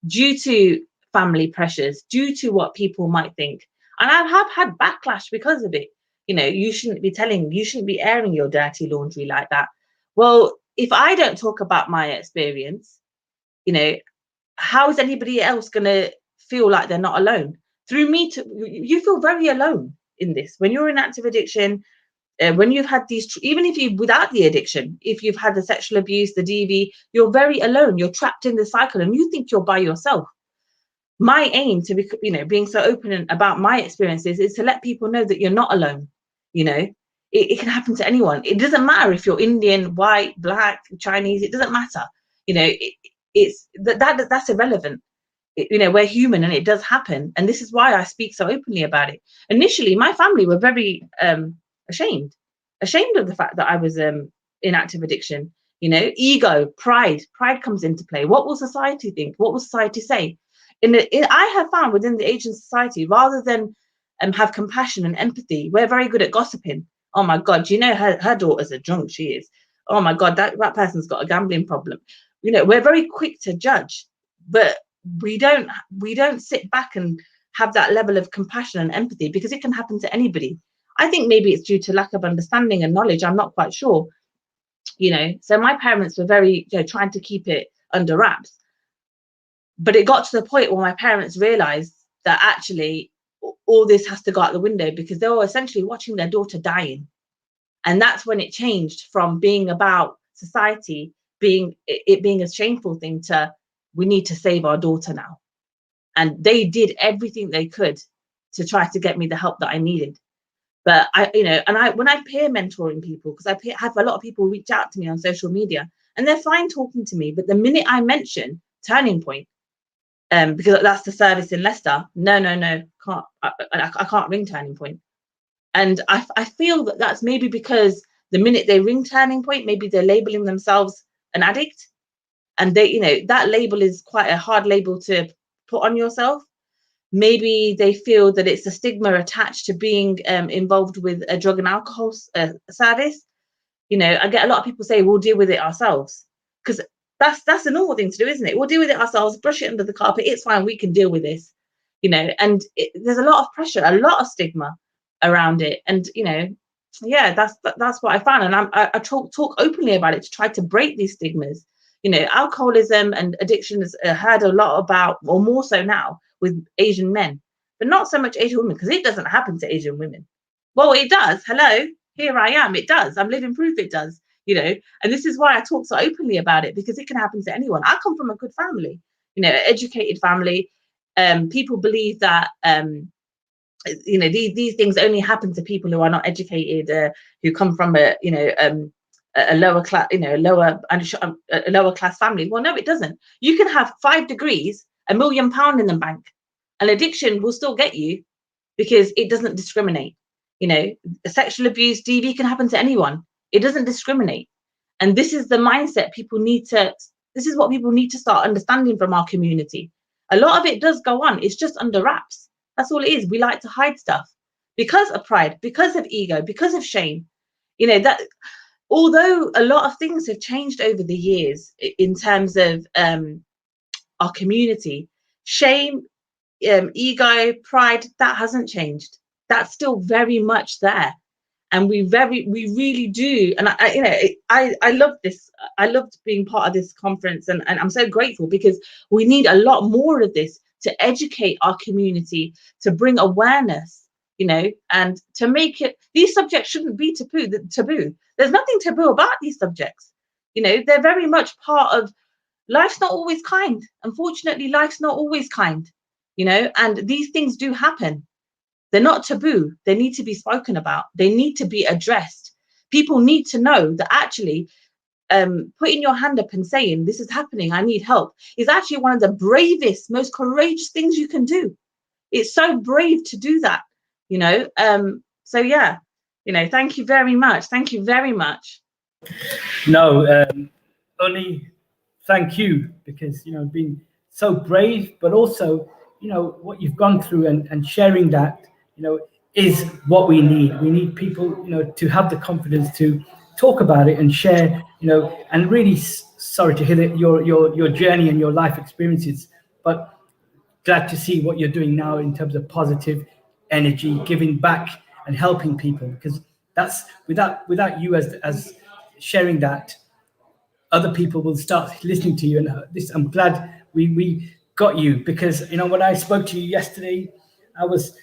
due to family pressures, due to what people might think. And I have had backlash because of it. You know, you shouldn't be airing your dirty laundry like that. Well, if I don't talk about my experience, you know, how is anybody else going to feel like they're not alone? Through me, you feel very alone in this. When you're in active addiction, when you've had these, even if you without the addiction, if you've had the sexual abuse, the DV, you're very alone. You're trapped in the cycle, and you think you're by yourself. My aim to be, you know, being so open about my experiences is to let people know that you're not alone. You know, it can happen to anyone. It doesn't matter if you're Indian, white, black, Chinese. It doesn't matter. You know, that's irrelevant. You know, we're human, and it does happen. And this is why I speak so openly about it. Initially, my family were very ashamed of the fact that I was in active addiction. You know, ego, pride comes into play. What will society think? What will society say? I have found within the Asian society, rather than have compassion and empathy, we're very good at gossiping. Oh my God, you know, her daughter's a drunk. She is. Oh my God, that person's got a gambling problem. You know, we're very quick to judge. But we don't sit back and have that level of compassion and empathy, because it can happen to anybody. I think maybe it's due to lack of understanding and knowledge. I'm not quite sure, So my parents were very, trying to keep it under wraps. But it got to the point where my parents realized that actually all this has to go out the window, because they were essentially watching their daughter dying. And that's when it changed from being about society being a shameful thing to, we need to save our daughter now. And they did everything they could to try to get me the help that I needed. But when I peer mentoring people, because I have a lot of people reach out to me on social media, and they're fine talking to me, but the minute I mention Turning Point, because that's the service in Leicester, no, can't, I can't ring Turning Point. And I feel that that's maybe because the minute they ring Turning Point, maybe they're labeling themselves an addict, and they, that label is quite a hard label to put on yourself. Maybe they feel that it's a stigma attached to being involved with a drug and alcohol service. I get a lot of people say, we'll deal with it ourselves, because that's a normal thing to do, isn't it? We'll deal with it ourselves, brush it under the carpet. It's fine. We can deal with this, and there's a lot of pressure, a lot of stigma around it. And, that's what I found. And I talk openly about it to try to break these stigmas. Alcoholism and addiction is heard a lot about, or more so now, with Asian men, but not so much Asian women, because it doesn't happen to Asian women. Well, it does. Hello, here I am. It does. I'm living proof it does, and this is why I talk so openly about it, because it can happen to anyone. I come from a good family, educated family. People believe that, these things only happen to people who are not educated, who come from a lower class, a lower class family. Well, no, it doesn't. You can have 5 degrees, £1 million in the bank, and addiction will still get you, because it doesn't discriminate. Sexual abuse, DV can happen to anyone. It doesn't discriminate. And this is the mindset this is what people need to start understanding from our community. A lot of it does go on. It's just under wraps. That's all it is. We like to hide stuff because of pride, because of ego, because of shame. That although a lot of things have changed over the years in terms of our community, shame, ego, pride, that hasn't changed. That's still very much there. And we really do. And I love this. I loved being part of this conference, and I'm so grateful, because we need a lot more of this to educate our community, to bring awareness, and to make it, these subjects shouldn't be taboo. There's nothing taboo about these subjects. They're very much part of, life's not always kind. Unfortunately, life's not always kind, and these things do happen. They're not taboo. They need to be spoken about. They need to be addressed. People need to know that actually putting your hand up and saying, this is happening, I need help, is actually one of the bravest, most courageous things you can do. It's so brave to do that, So yeah, thank you very much. Thank you very much. No, only thank you, because, being so brave, but also, what you've gone through and sharing that, is what we need. We need people, to have the confidence to talk about it and share, and really sorry to hear that your journey and your life experiences, but glad to see what you're doing now in terms of positive energy, giving back and helping people, because that's without you as sharing that, other people will start listening to you. And this, I'm glad we got you, because when I spoke to you yesterday,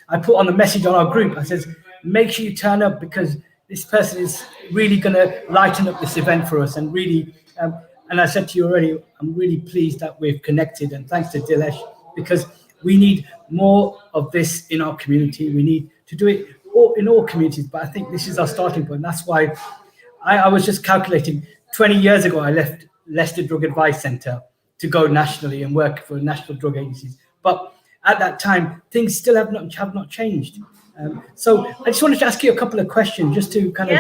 I put on the message on our group, I says, make sure you turn up, because this person is really going to lighten up this event for us. And really, and I said to you already, I'm really pleased that we've connected, and thanks to Dilesh, because we need more of this in our community. We need to do it in all communities, but I think this is our starting point. That's why I was just calculating, 20 years ago, I left Leicester Drug Advice Centre to go nationally and work for national drug agencies. But at that time, things still have not changed. So I just wanted to ask you a couple of questions, just to kind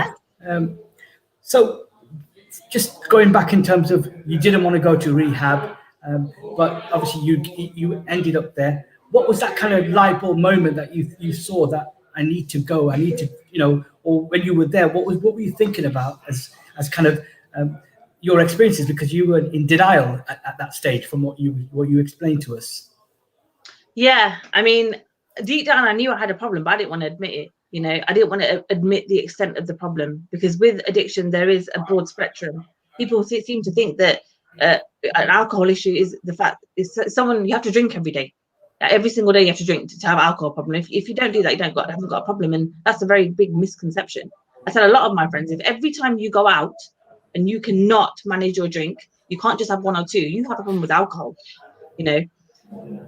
of. So just going back in terms of, you didn't want to go to rehab, but obviously you ended up there. What was that kind of light bulb moment that you saw that I need to go, or when you were there, what were you thinking about as kind of your experiences because you were in denial at that stage from what you explained to us. Yeah, I mean, deep down, I knew I had a problem, but I didn't want to admit it. You know, I didn't want to admit the extent of the problem, because with addiction, there is a broad spectrum. People seem to think that an alcohol issue is the fact is someone you have to drink every day. Every single day you have to drink to have alcohol problem. If you don't do that, you haven't got a problem, and that's a very big misconception. I tell a lot of my friends, if every time you go out and you cannot manage your drink, you can't just have one or two, you have a problem with alcohol, you know.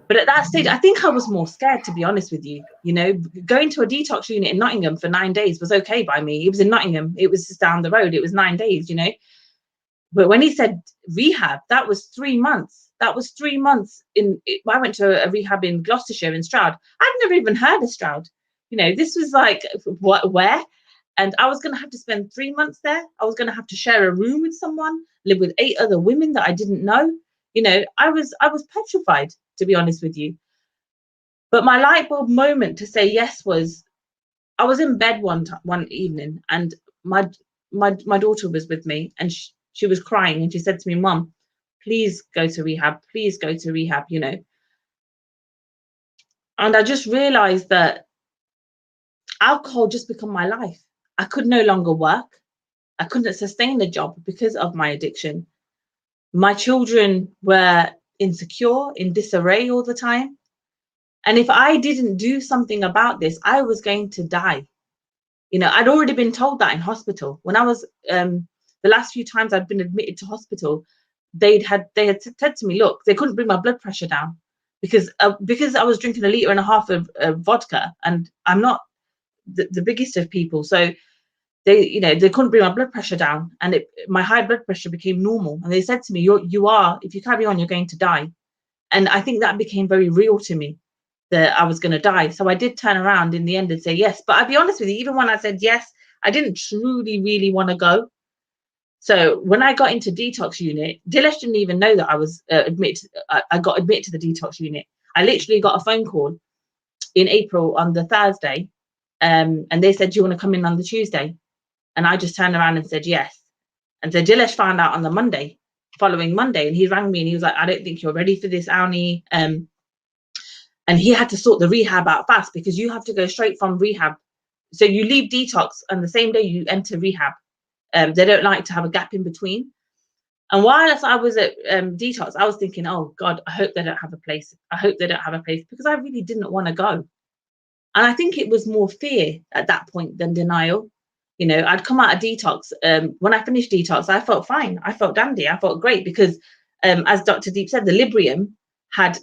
But at that stage, I think I was more scared, to be honest with you. You know, going to a detox unit in Nottingham for 9 days was okay by me. It was in Nottingham. It was just down the road. It was 9 days, you know. But when he said rehab, that was 3 months. That was 3 months. I went to a rehab in Gloucestershire, in Stroud. I'd never even heard of Stroud. You know, this was like, what, where? And I was going to have to spend 3 months there. I was going to have to share a room with someone, live with 8 other women that I didn't know. You know, I was petrified, to be honest with you. But my light bulb moment to say yes was, I was in bed one evening, and my daughter was with me, and she was crying, and she said to me, "Mum, please go to rehab. Please go to rehab," you know. And I just realized that alcohol just become my life. I could no longer work. I couldn't sustain the job because of my addiction. My children were insecure, in disarray all the time. And if I didn't do something about this, I was going to die. You know, I'd already been told that in hospital. When I was, the last few times I'd been admitted to hospital, they had said to me, look, they couldn't bring my blood pressure down because I was drinking 1.5 liters of vodka, and I'm not the biggest of people. So they couldn't bring my blood pressure down, and my high blood pressure became normal. And they said to me, if you carry on, you're going to die. And I think that became very real to me, that I was going to die. So I did turn around in the end and say yes. But I'll be honest with you, even when I said yes, I didn't truly really want to go. So when I got into detox unit, Dilesh didn't even know that I was admitted. I got admitted to the detox unit. I literally got a phone call in April on the Thursday, and they said, do you want to come in on the Tuesday? And I just turned around and said yes. And so Dilesh found out on the following Monday, and he rang me and he was like, I don't think you're ready for this, Auni. And he had to sort the rehab out fast, because you have to go straight from rehab. So you leave detox and the same day you enter rehab. They don't like to have a gap in between. And while I was at detox, I was thinking, oh God, I hope they don't have a place. I hope they don't have a place, because I really didn't want to go. And I think it was more fear at that point than denial. You know, I'd come out of detox. When I finished detox, I felt fine. I felt dandy. I felt great, because as Dr. Deep said, the Librium had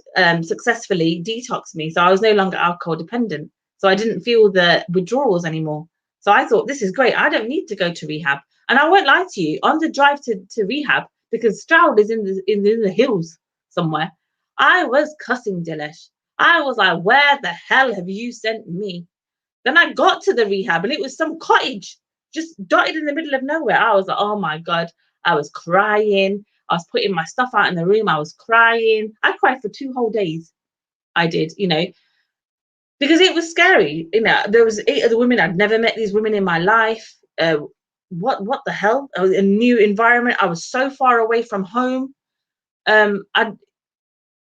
successfully detoxed me. So I was no longer alcohol dependent. So I didn't feel the withdrawals anymore. So I thought, this is great. I don't need to go to rehab. And I won't lie to you, on the drive to rehab, because Stroud is in the hills somewhere, I was cussing Dilesh. I was like, where the hell have you sent me? Then I got to the rehab, and it was some cottage just dotted in the middle of nowhere. I was like, oh my God. I was crying. I was putting my stuff out in the room. I was crying. I cried for 2 whole days. I did, you know, because it was scary. You know, there was 8 other women. I'd never met these women in my life. What the hell? I was in a new environment. I was so far away from home. But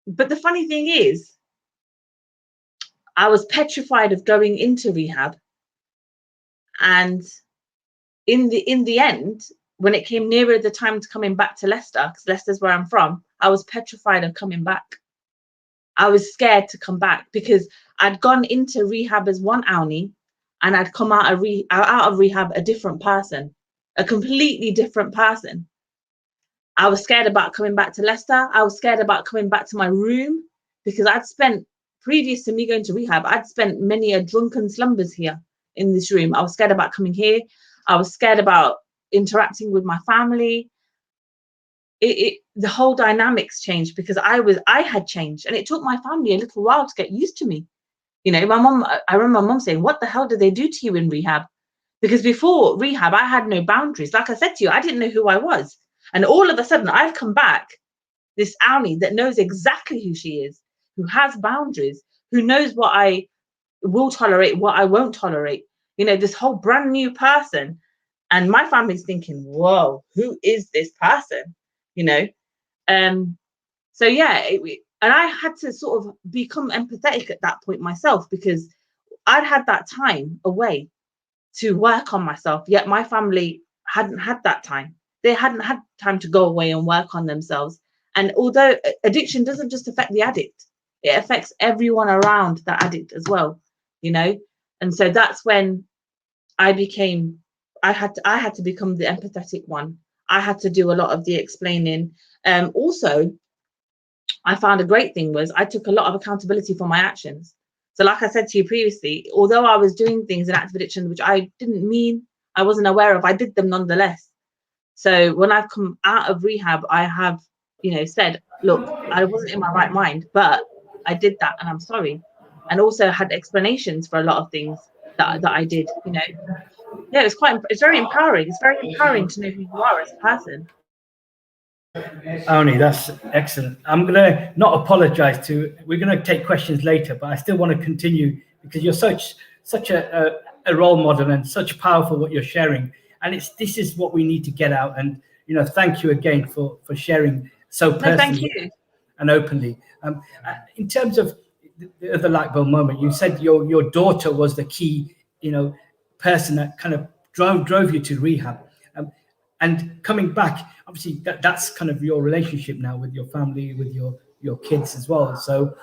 the funny thing is, I was petrified of going into rehab. And in the end, when it came nearer the time to coming back to Leicester, because Leicester's where I'm from, I was petrified of coming back. I was scared to come back, because I'd gone into rehab as one Auni, and I'd come out of rehab a different person, a completely different person. I was scared about coming back to Leicester. I was scared about coming back to my room, because I'd spent, previous to me going to rehab, I'd spent many a drunken slumbers here in this room. I was scared about coming here. I was scared about interacting with my family. The whole dynamics changed, because I had changed, and it took my family a little while to get used to me. You know, I remember my mom saying, what the hell did they do to you in rehab? Because before rehab, I had no boundaries. Like I said to you, I didn't know who I was. And all of a sudden, I've come back, this Auni that knows exactly who she is, who has boundaries, who knows what I will tolerate, what I won't tolerate. You know, this whole brand new person. And my family's thinking, whoa, who is this person? You know? So yeah, and I had to sort of become empathetic at that point myself, because I'd had that time away to work on myself, yet my family hadn't had that time. They hadn't had time to go away and work on themselves. And although addiction doesn't just affect the addict, it affects everyone around the addict as well, you know? And so that's when I had to become the empathetic one. I had to do a lot of the explaining. Also, I found a great thing was I took a lot of accountability for my actions. So like I said to you previously, although I was doing things in active addiction which I didn't mean, I wasn't aware of, I did them nonetheless. So when I've come out of rehab, I have, said, look, I wasn't in my right mind, but I did that and I'm sorry. And also had explanations for a lot of things that I did, Yeah, it's very empowering. It's very empowering to know who you are as a person. Arnie, that's excellent. I'm going to not apologize we're going to take questions later, but I still want to continue because you're such a role model and such powerful what you're sharing. And this is what we need to get out. And, thank you again for sharing so personally and openly. In terms of the other light bulb moment, you said your daughter was the key, person that kind of drove you to rehab. And coming back, obviously, that's kind of your relationship now with your family, with your kids as well. So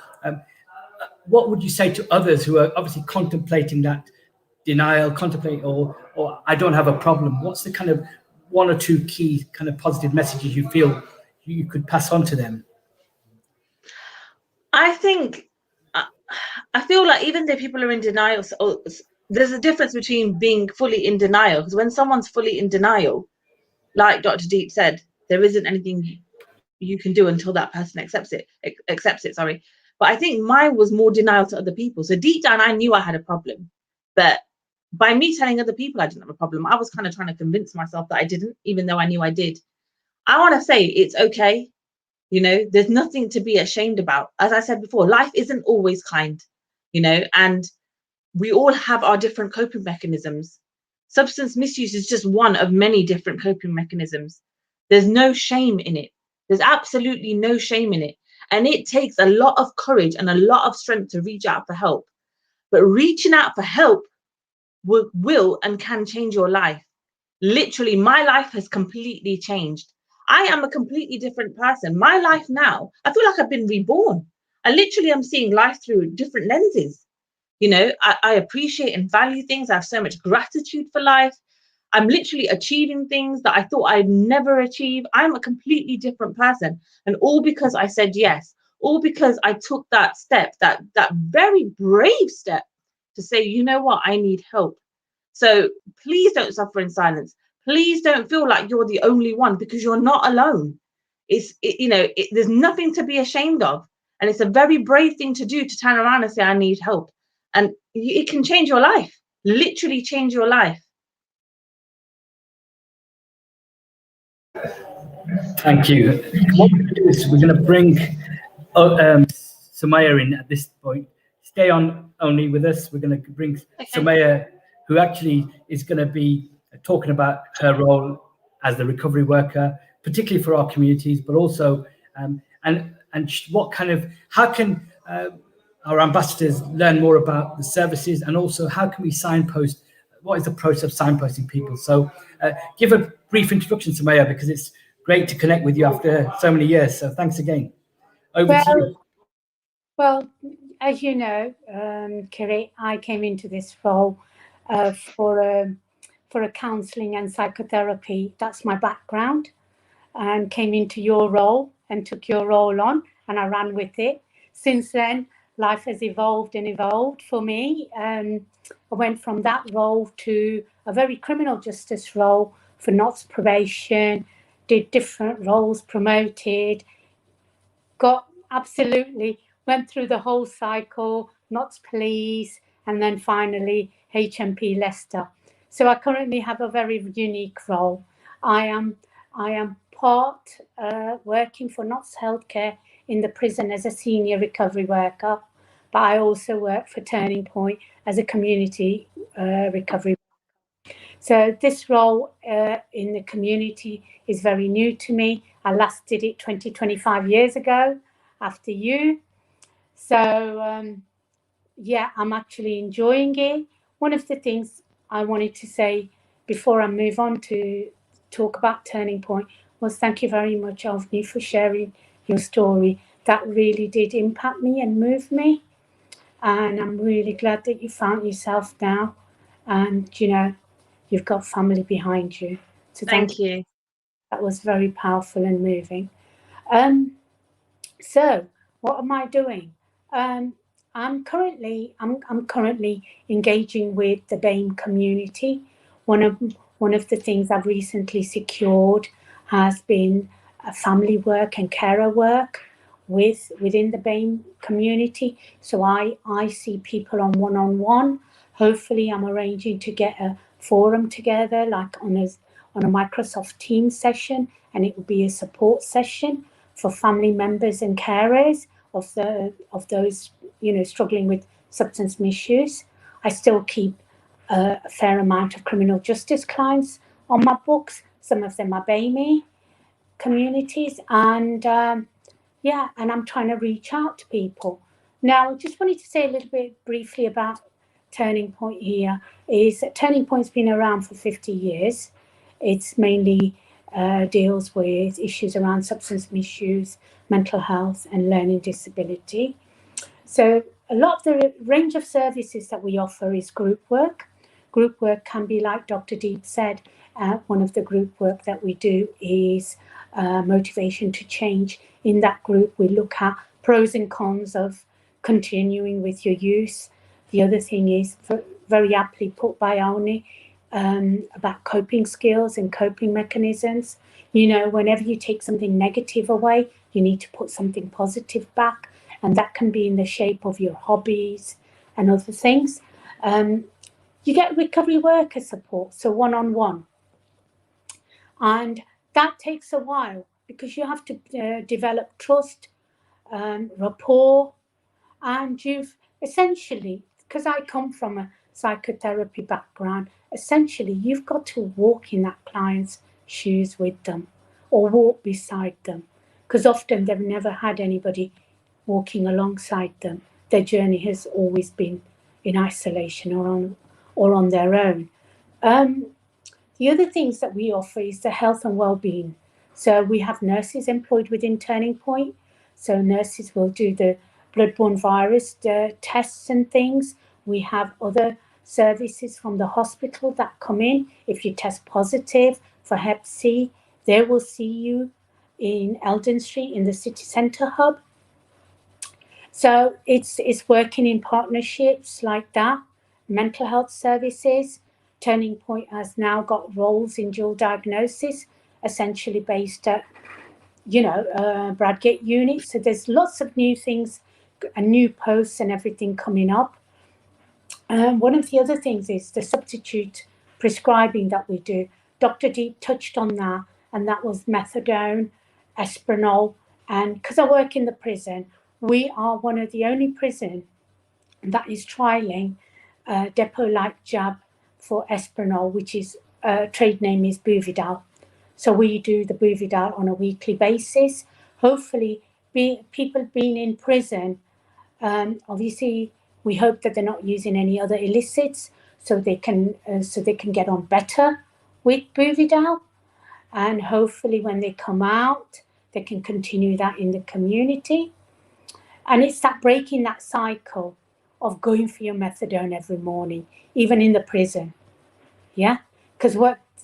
what would you say to others who are obviously contemplating that denial, or I don't have a problem? What's the kind of one or two key kind of positive messages you feel you could pass on to them? I think, I feel like even though people are in denial, there's a difference between being fully in denial, because when someone's fully in denial, like Dr. Deep said, there isn't anything you can do until that person accepts it. But I think mine was more denial to other people. So deep down, I knew I had a problem, but by me telling other people I didn't have a problem, I was kind of trying to convince myself that I didn't, even though I knew I did. I want to say it's okay. There's nothing to be ashamed about. As I said before, life isn't always kind, and we all have our different coping mechanisms. Substance misuse is just one of many different coping mechanisms. There's no shame in it. There's absolutely no shame in it. And it takes a lot of courage and a lot of strength to reach out for help. But reaching out for help will and can change your life. Literally, my life has completely changed. I am a completely different person. My life now, I feel like I've been reborn. I literally am seeing life through different lenses. I appreciate and value things. I have so much gratitude for life. I'm literally achieving things that I thought I'd never achieve. I'm a completely different person. And all because I said yes, all because I took that step, that very brave step to say, you know what, I need help. So please don't suffer in silence. Please don't feel like you're the only one, because you're not alone. There's nothing to be ashamed of. And it's a very brave thing to do, to turn around and say, I need help. And it can change your life, literally change your life. Thank you. What we're going to do is we're going to bring Samaya in at this point. Stay on only with us. We're going to bring Samaya, who actually is going to be talking about her role as the recovery worker, particularly for our communities, but also and what kind of, how can our ambassadors learn more about the services, and also how can we signpost? What is the process of signposting people? So give a brief introduction, Samaya, because it's great to connect with you after so many years. So thanks again. Over to you. Well, as you know, Kiri, I came into this role for a counselling and psychotherapy. That's my background, and came into your role and took your role on, and I ran with it. Since then, life has evolved and evolved for me. I went from that role to a very criminal justice role for NOTS probation, did different roles, promoted, went through the whole cycle, NOTS police, and then finally HMP Leicester. So I currently have a very unique role. I am part working for NOTS Healthcare in the prison as a senior recovery worker, but I also work for Turning Point as a community recovery worker. So this role in the community is very new to me. I last did it 25 years ago after you. So yeah, I'm actually enjoying it. One of the things I wanted to say before I move on to talk about Turning Point was thank you very much, Avni, for sharing your story. That really did impact me and move me. And I'm really glad that you found yourself now. And, you know, you've got family behind you. So Thank you. That was very powerful and moving. So what am I doing? I'm currently engaging with the BAME community. One of the things I've recently secured has been family work and carer work within the BAME community. So I see people on one-on-one. Hopefully, I'm arranging to get a forum together, like on a Microsoft Teams session, and it will be a support session for family members and carers of those, you know, struggling with substance misuse. I still keep a fair amount of criminal justice clients on my books. Some of them are BAME communities, and yeah, and I'm trying to reach out to people. Now, I just wanted to say a little bit briefly about Turning Point here. Is Turning Point's been around for 50 years. It's mainly deals with issues around substance misuse, mental health, and learning disability. So a lot of the range of services that we offer is group work. Group work can be, like Dr. Deep said, one of the group work that we do is motivation to change. In that group, we look at pros and cons of continuing with your use. The other thing is very aptly put by Auni about coping skills and coping mechanisms. You know, whenever you take something negative away, you need to put something positive back, and that can be in the shape of your hobbies and other things. You get recovery worker support, so one-on-one. And that takes a while because you have to develop trust, rapport, and you've essentially, because I come from a psychotherapy background, essentially you've got to walk in that client's shoes with them or walk beside them, because often they've never had anybody walking alongside them. Their journey has always been in isolation or on their own. The other things that we offer is the health and well-being. So we have nurses employed within Turning Point. So nurses will do the bloodborne virus tests and things. We have other services from the hospital that come in. If you test positive for Hep C, they will see you in Eldon Street in the city centre hub. So it's working in partnerships like that. Mental health services. Turning Point has now got roles in dual diagnosis, essentially based at, you know, Bradgate unit. So there's lots of new things and new posts and everything coming up. One of the other things is the substitute prescribing that we do. Dr. Deep touched on that, and that was methadone, Espranol, and because I work in the prison, we are one of the only prison that is trialing depot-like jab for Espranol, which is trade name is Buvidal. So we do the Buvidal on a weekly basis. Hopefully, people being in prison, obviously, we hope that they're not using any other illicits, so they can get on better with Buvidal, and hopefully, when they come out, they can continue that in the community. And it's that breaking that cycle of going for your methadone every morning, even in the prison. Yeah, because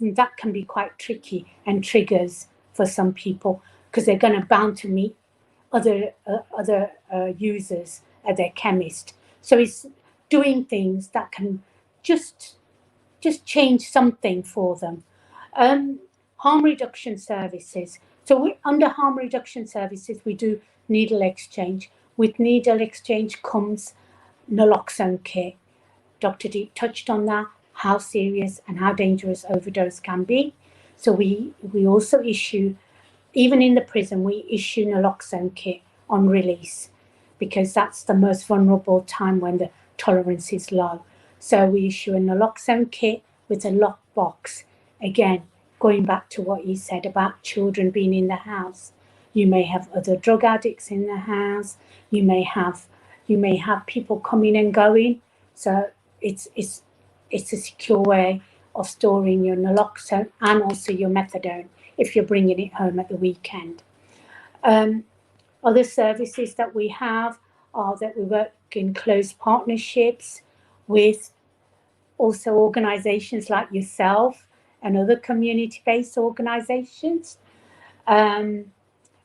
that can be quite tricky and triggers for some people because they're going to bound to meet other users at their chemist. So it's doing things that can just change something for them. Harm reduction services. So under harm reduction services, we do needle exchange. With needle exchange comes naloxone kit. Dr. Deep touched on that, how serious and how dangerous overdose can be. So we also issue, even in the prison, we issue naloxone kit on release because that's the most vulnerable time when the tolerance is low. So we issue a naloxone kit with a lockbox. Again, going back to what you said about children being in the house, you may have other drug addicts in the house. You may have people coming and going. So it's a secure way of storing your naloxone and also your methadone if you're bringing it home at the weekend. Other services that we have are that we work in close partnerships with also organisations like yourself and other community-based organisations. And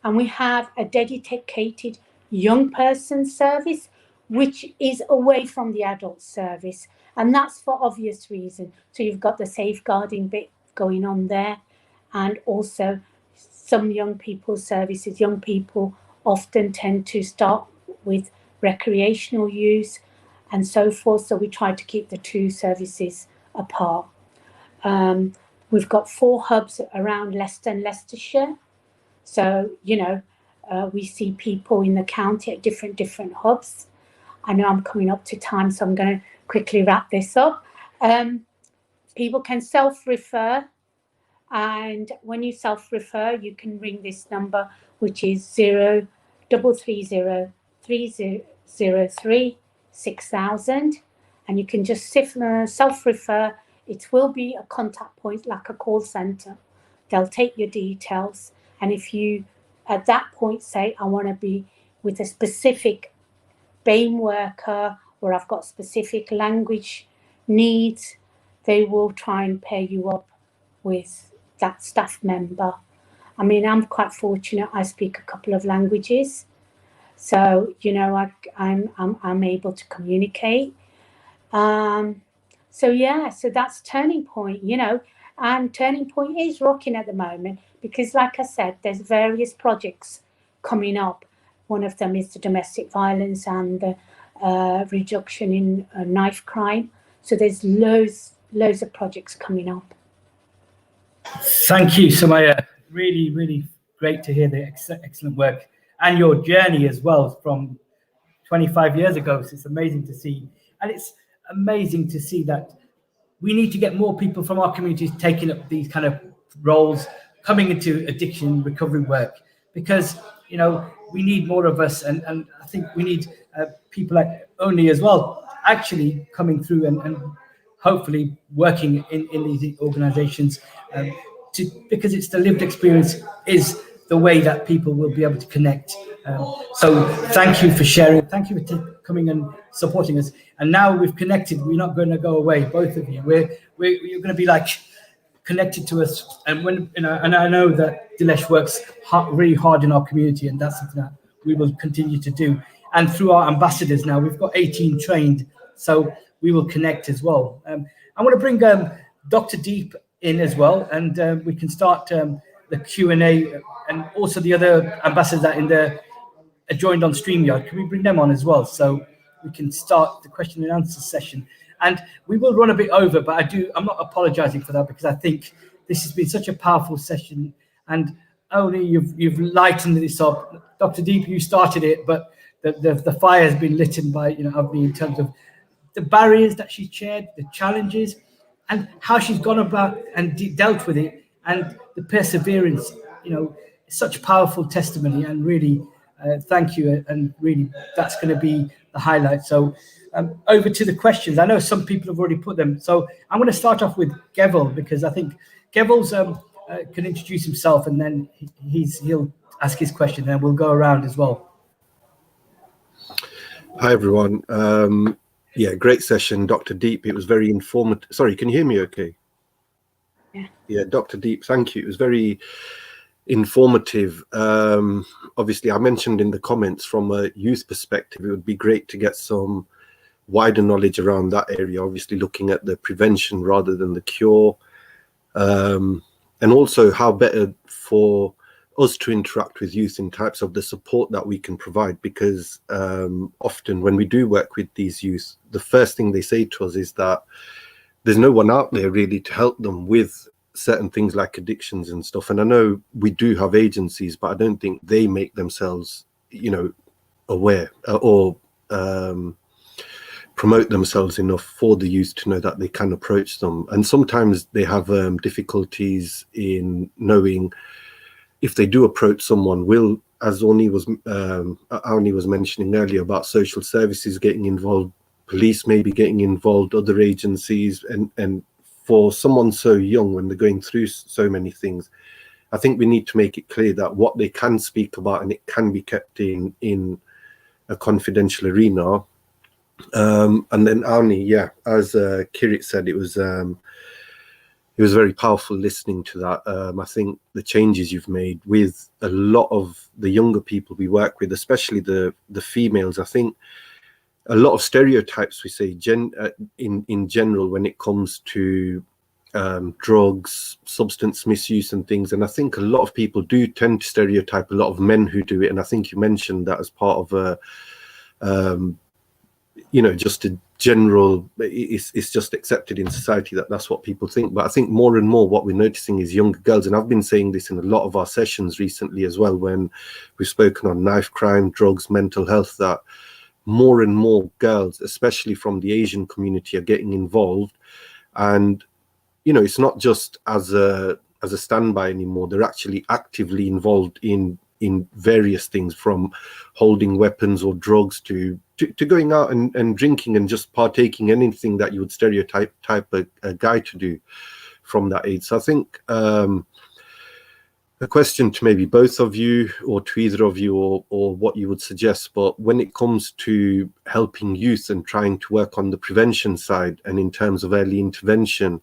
we have a dedicated young person service, which is away from the adult service. And that's for obvious reasons. So you've got the safeguarding bit going on there, and also some young people services. Young people often tend to start with recreational use and so forth. So we try to keep the two services apart. We've got 4 hubs around Leicester and Leicestershire. So, we see people in the county at different hubs. I know I'm coming up to time, so I'm going to quickly wrap this up. People can self-refer, and when you self-refer, you can ring this number, which is 0330 303 6000, and you can just self-refer. It will be a contact point, like a call centre. They'll take your details, and if you at that point say, I want to be with a specific BAME worker, or I've got specific language needs, they will try and pair you up with that staff member. I mean, I'm quite fortunate. I speak a couple of languages, so I'm able to communicate. So that's Turning Point. And Turning Point is rocking at the moment because, like I said, there's various projects coming up. One of them is the domestic violence and the reduction in knife crime. So there's loads of projects coming up. Thank you, Samaya. Really, really great to hear the excellent work and your journey as well from 25 years ago. So it's amazing to see. And it's amazing to see that we need to get more people from our communities taking up these kind of roles, coming into addiction recovery work, because we need more of us, and I think we need people like Oni as well actually coming through and hopefully working in these organizations, because it's the lived experience is the way that people will be able to connect. So thank you for sharing. Thank you for coming and supporting us. And now we've connected. We're not going to go away, both of you. You're going to be like connected to us. And and I know that Dilesh works really hard in our community, and that's something that we will continue to do. And through our ambassadors now, we've got 18 trained, so we will connect as well. I want to bring Dr. Deep in as well, and we can start the Q&A, and also the other ambassadors that are joined on StreamYard. Can we bring them on as well, so we can start the question and answer session? And we will run a bit over, but I'm not apologizing for that, because I think this has been such a powerful session, and only you've lightened this up. Dr. Deep, you started it, but the fire has been lit by Avni, in terms of the barriers that she shared, the challenges, and how she's gone about and dealt with it, and the perseverance. Such powerful testimony, and really thank you, and really that's going to be the highlight. So over to the questions. I know some people have already put them, so I'm going to start off with Gevel, because I think Gevel's can introduce himself, and then he'll ask his question, and we'll go around as well. Hi everyone. Great session, Dr. Deep. It was very informative. Sorry, can you hear me okay? Yeah, Dr. Deep, thank you. It was very informative. Obviously, I mentioned in the comments, from a youth perspective, it would be great to get some wider knowledge around that area, obviously looking at the prevention rather than the cure, and also how better for us to interact with youth in types of the support that we can provide, because often when we do work with these youth, the first thing they say to us is that there's no one out there really to help them with certain things like addictions and stuff. And I know we do have agencies, but I don't think they make themselves aware or promote themselves enough for the youth to know that they can approach them. And sometimes they have difficulties in knowing if they do approach someone. As Arnie was mentioning earlier about social services getting involved, police maybe getting involved, other agencies, and for someone so young when they're going through so many things, I think we need to make it clear that what they can speak about and it can be kept in a confidential arena. And then Arnie, yeah, as Kirit said, it was very powerful listening to that. I think the changes you've made with a lot of the younger people we work with, especially the females, I think a lot of stereotypes we say in general when it comes to drugs, substance misuse and things. And I think a lot of people do tend to stereotype a lot of men who do it. And I think you mentioned that as part of just a general, it's just accepted in society that that's what people think. But I think more and more what we're noticing is younger girls, and I've been saying this in a lot of our sessions recently as well, when we've spoken on knife crime, drugs, mental health, that more and more girls, especially from the Asian community, are getting involved. And it's not just as a standby anymore. They're actually actively involved in various things, from holding weapons or drugs to going out and drinking and just partaking anything that you would stereotype a guy to do from that age. So I think a question to maybe both of you or to either of you, or what you would suggest, but when it comes to helping youth and trying to work on the prevention side and in terms of early intervention,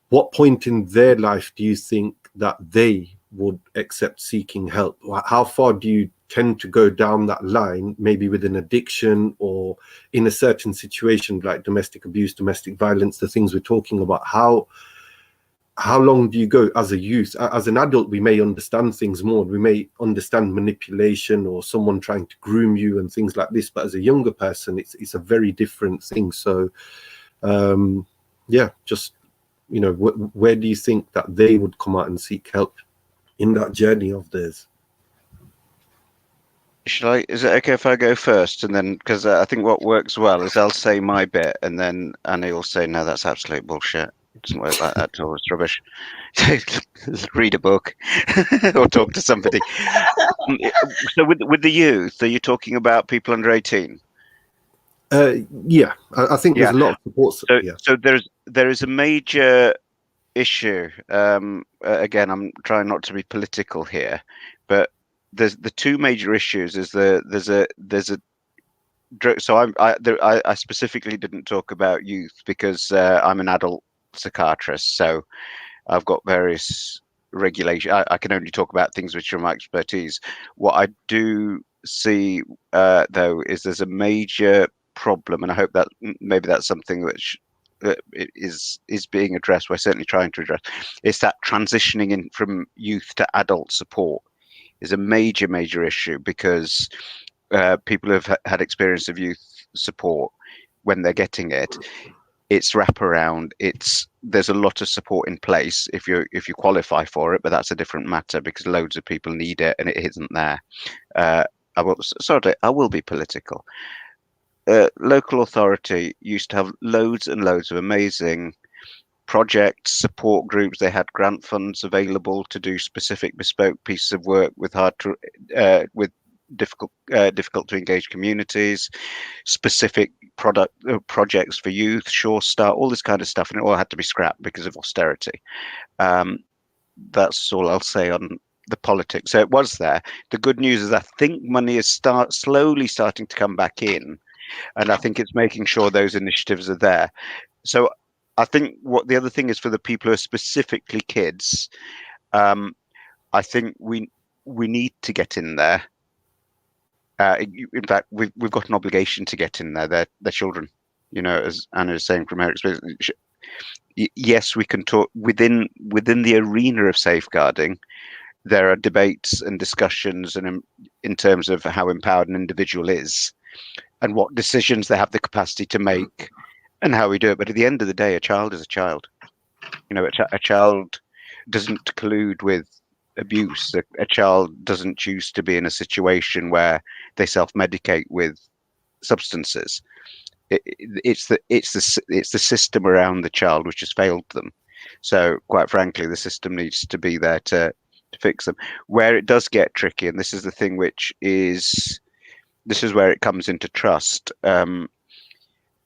what point in their life do you think that they would accept seeking help? How far do you tend to go down that line, maybe with an addiction or in a certain situation like domestic abuse, domestic violence, the things we're talking about? How long do you go as a youth? As an adult, we may understand things more. We may understand manipulation or someone trying to groom you and things like this. But as a younger person, it's a very different thing. So, just, where do you think that they would come out and seek help in that journey of theirs? Is it okay if I go first? And then, because I think what works well is I'll say my bit, and then Annie will say, no, that's absolute bullshit. It doesn't work like that at all. It's rubbish. Read a book or talk to somebody. So with the youth, are you talking about people under 18? Yeah, I think there's a lot of support. So there is a major issue. Again, I'm trying not to be political here, but there's the two major issues. So I specifically didn't talk about youth because I'm an adult psychiatrist, so I've got various regulation. I can only talk about things which are my expertise. What I do see though is there's a major problem, and I hope that maybe that's something which is being addressed. We're certainly trying to address. It's that transitioning in from youth to adult support is a major issue, because people who've had experience of youth support, when they're getting it, it's wraparound. There's a lot of support in place if you qualify for it, but that's a different matter because loads of people need it and it isn't there. I will be political. Local authority used to have loads and loads of amazing projects, support groups. They had grant funds available to do specific bespoke pieces of work with difficult to engage communities, specific projects for youth, Sure Start, all this kind of stuff, and it all had to be scrapped because of austerity. That's all I'll say on the politics. So it was there. The good news is I think money is slowly starting to come back in, and I think it's making sure those initiatives are there. So I think what the other thing is for the people who are specifically kids, I think we need to get in there. In fact, we've got an obligation to get in there. They're children, as Anna is saying from her experience. Yes, we can talk within the arena of safeguarding. There are debates and discussions, and in terms of how empowered an individual is, and what decisions they have the capacity to make, and how we do it. But at the end of the day, a child is a child. A child doesn't collude with abuse. A child doesn't choose to be in a situation where they self-medicate with substances. it's the system around the child which has failed them. So quite frankly, the system needs to be there to fix them. Where it does get tricky, and this is the thing which is, this is where it comes into trust.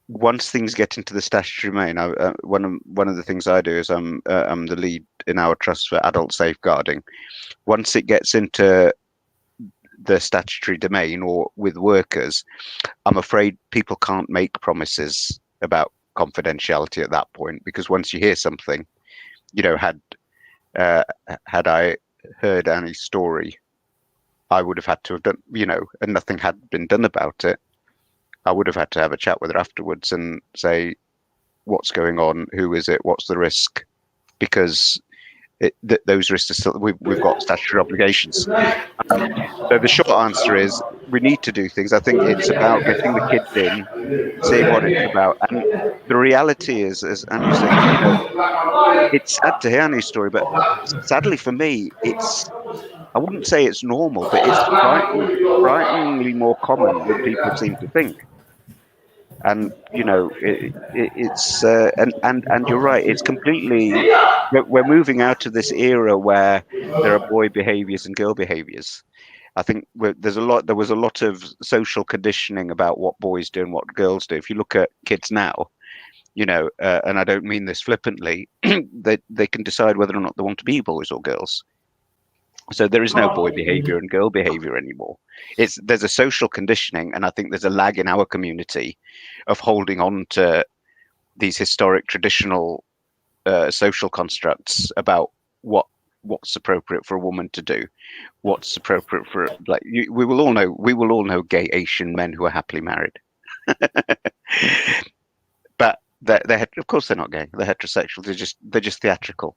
Once things get into the statutory domain, one of the things I do is I'm the lead in our trust for adult safeguarding. Once it gets into the statutory domain or with workers, I'm afraid people can't make promises about confidentiality at that point, because once you hear something, you know, had I heard Annie's story, I would have had to have done, you know, and nothing had been done about it. I would have had to have a chat with her afterwards and say, what's going on? Who is it? What's the risk? Because those risks are still, we've got statutory obligations. So the short answer is we need to do things. I think it's about getting the kids in, seeing what it's about. And the reality is, as Annie was saying, you know, it's sad to hear Annie's story, but sadly for me, I wouldn't say it's normal, but it's frighteningly more common than people seem to think. And you know, it's and you're right. It's completely. We're moving out of this era where there are boy behaviours and girl behaviours. I think there was a lot of social conditioning about what boys do and what girls do. If you look at kids now, you know, and I don't mean this flippantly, they can decide whether or not they want to be boys or girls. So there is no boy behavior and girl behavior anymore. There's a social conditioning, and I think there's a lag in our community of holding on to these historic, traditional social constructs about what's appropriate for a woman to do, what's appropriate for, like, we will all know gay Asian men who are happily married. But they're of course they're not gay. They're heterosexual. They're just theatrical.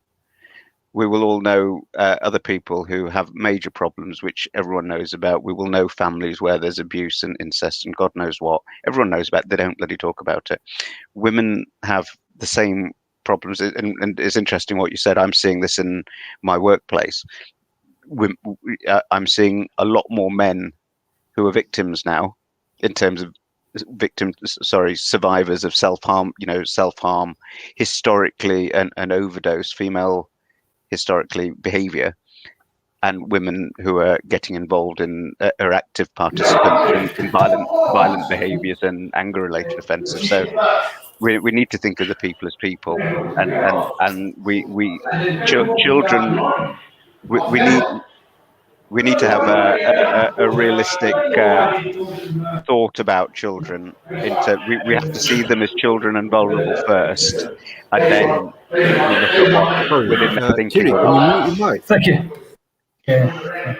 We will all know other people who have major problems, which everyone knows about. We will know families where there's abuse and incest and God knows what. Everyone knows about it. They don't bloody talk about it. Women have the same problems. And it's interesting what you said. I'm seeing this in my workplace. I'm seeing a lot more men who are victims now, in terms of survivors of self-harm, you know, self-harm historically, and overdose, female historically behavior, and women who are getting involved in are active participants in violent behaviors and anger related offences. So we need to think of the people as people, and children, we need to have a realistic thought about children. We have to see them as children and vulnerable first, and then we look at what Sorry, within their thinking. Kiri, can you mute your mic? Thank you. Yeah.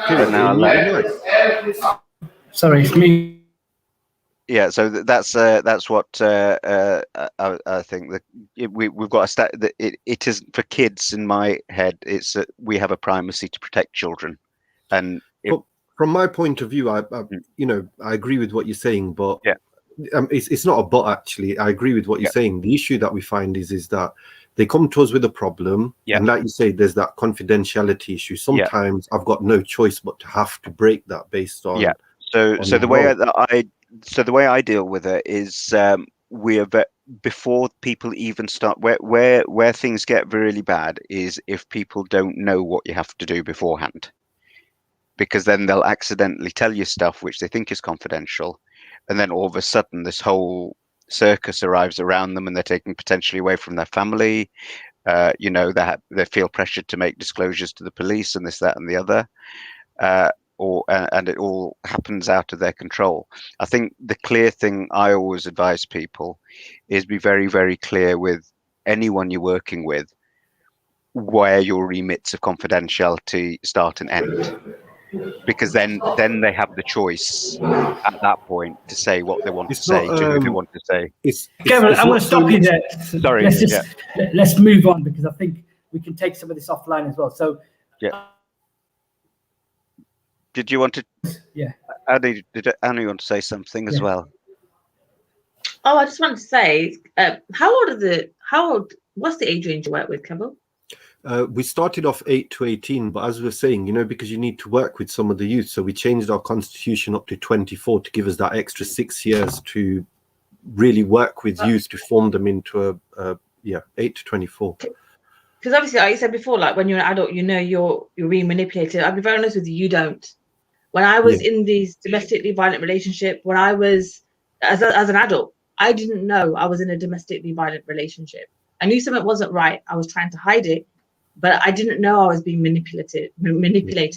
Kiri, And now can you mute your mic? Sorry, it's me. Yeah, so that's what I think that we've got a stat that it is for kids. In my head, it's we have a primacy to protect children, and from my point of view, I you know, I agree with what you're saying, but yeah. It's not a but actually. I agree with what you're saying. The issue that we find is that they come to us with a problem, and like you say, there's that confidentiality issue. Sometimes I've got no choice but to have to break that based on So the way I deal with it is before people even start, where things get really bad is if people don't know what you have to do beforehand, because then they'll accidentally tell you stuff which they think is confidential, and then all of a sudden this whole circus arrives around them, and they're taken potentially away from their family. You know, they feel pressured to make disclosures to the police and this, that, and the other. And it all happens out of their control. I think the clear thing I always advise people is be very, very clear with anyone you're working with where your remits of confidentiality start and end, because then they have the choice at that point to say what they want to say to who they want to say. Gavin, I'm going to stop you there. Sorry, let's move on, because I think we can take some of this offline as well. So did you want to? Yeah. Annie, did Annie want to say something as well? Oh, I just wanted to say, what's the age range you work with, Kemal? We started off 8 to 18, but as we were saying, you know, because you need to work with some of the youth, so we changed our constitution up to 24 to give us that extra 6 years to really work with youth to form them into a 8 to 24. Because obviously, like you said before, like when you're an adult, you know you're being manipulated. I'll be very honest with you, you don't. When I was in these domestically violent relationship, when I was as an adult, I didn't know I was in a domestically violent relationship. I knew something wasn't right. I was trying to hide it, but I didn't know I was being manipulated.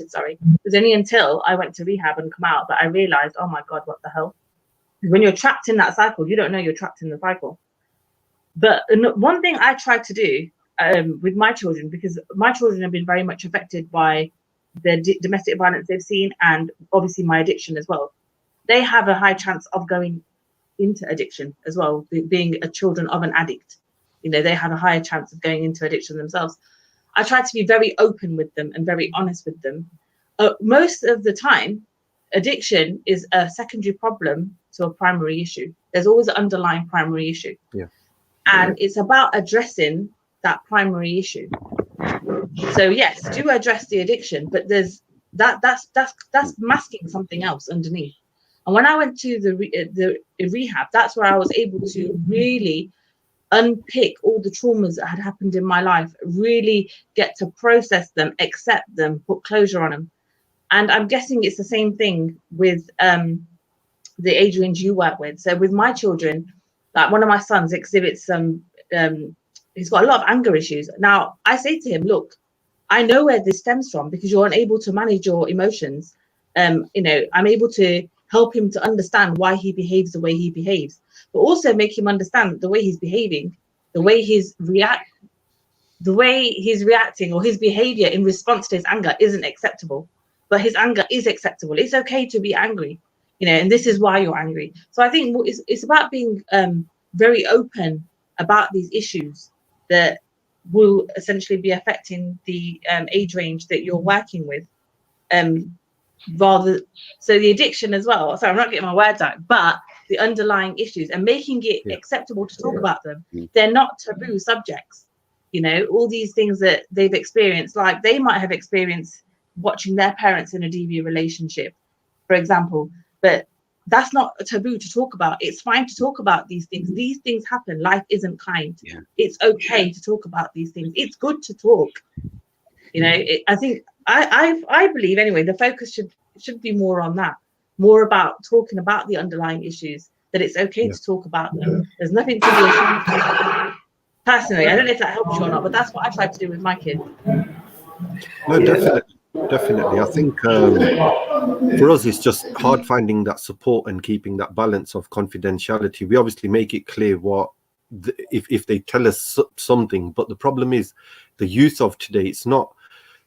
Sorry, it was only until I went to rehab and come out that I realized, oh my God, what the hell? When you're trapped in that cycle, you don't know you're trapped in the cycle. But one thing I tried to do with my children, because my children have been very much affected by the domestic violence they've seen, and obviously my addiction as well. They have a high chance of going into addiction as well, being a children of an addict. You know, they have a higher chance of going into addiction themselves. I try to be very open with them and very honest with them. Most of the time, addiction is a secondary problem to a primary issue. There's always an underlying primary issue. Yeah. And it's about addressing that primary issue. So yes, do address the addiction, but there's that's masking something else underneath. And when I went to the rehab, that's where I was able to really unpick all the traumas that had happened in my life, really get to process them, accept them, put closure on them. And I'm guessing it's the same thing with the age range you work with. So with my children, like one of my sons exhibits some, he's got a lot of anger issues. Now I say to him, look, I know where this stems from because you're unable to manage your emotions. You know, I'm able to help him to understand why he behaves the way he behaves, but also make him understand the way he's behaving, the way he's reacting or his behavior in response to his anger isn't acceptable, but his anger is acceptable. It's okay to be angry, you know, and this is why you're angry. So I think it's about being very open about these issues that will essentially be affecting the age range that you're working with. So the addiction as well. Sorry, I'm not getting my words out, but the underlying issues and making it acceptable to talk about them. They're not taboo subjects. You know, all these things that they've experienced, like they might have experienced watching their parents in a DV relationship, for example, but that's not a taboo to talk about. It's fine to talk about these things. These things happen. Life isn't kind. It's okay to talk about these things. It's good to talk. You know, I think I believe anyway, the focus should be more on that, more about talking about the underlying issues, that it's okay to talk about them. There's nothing to be ashamed of. Personally, I don't know if that helps you or not, but that's what I tried to do with my kids. No, definitely. I think for us, it's just hard finding that support and keeping that balance of confidentiality. We obviously make it clear if they tell us something, but the problem is the youth of today, it's not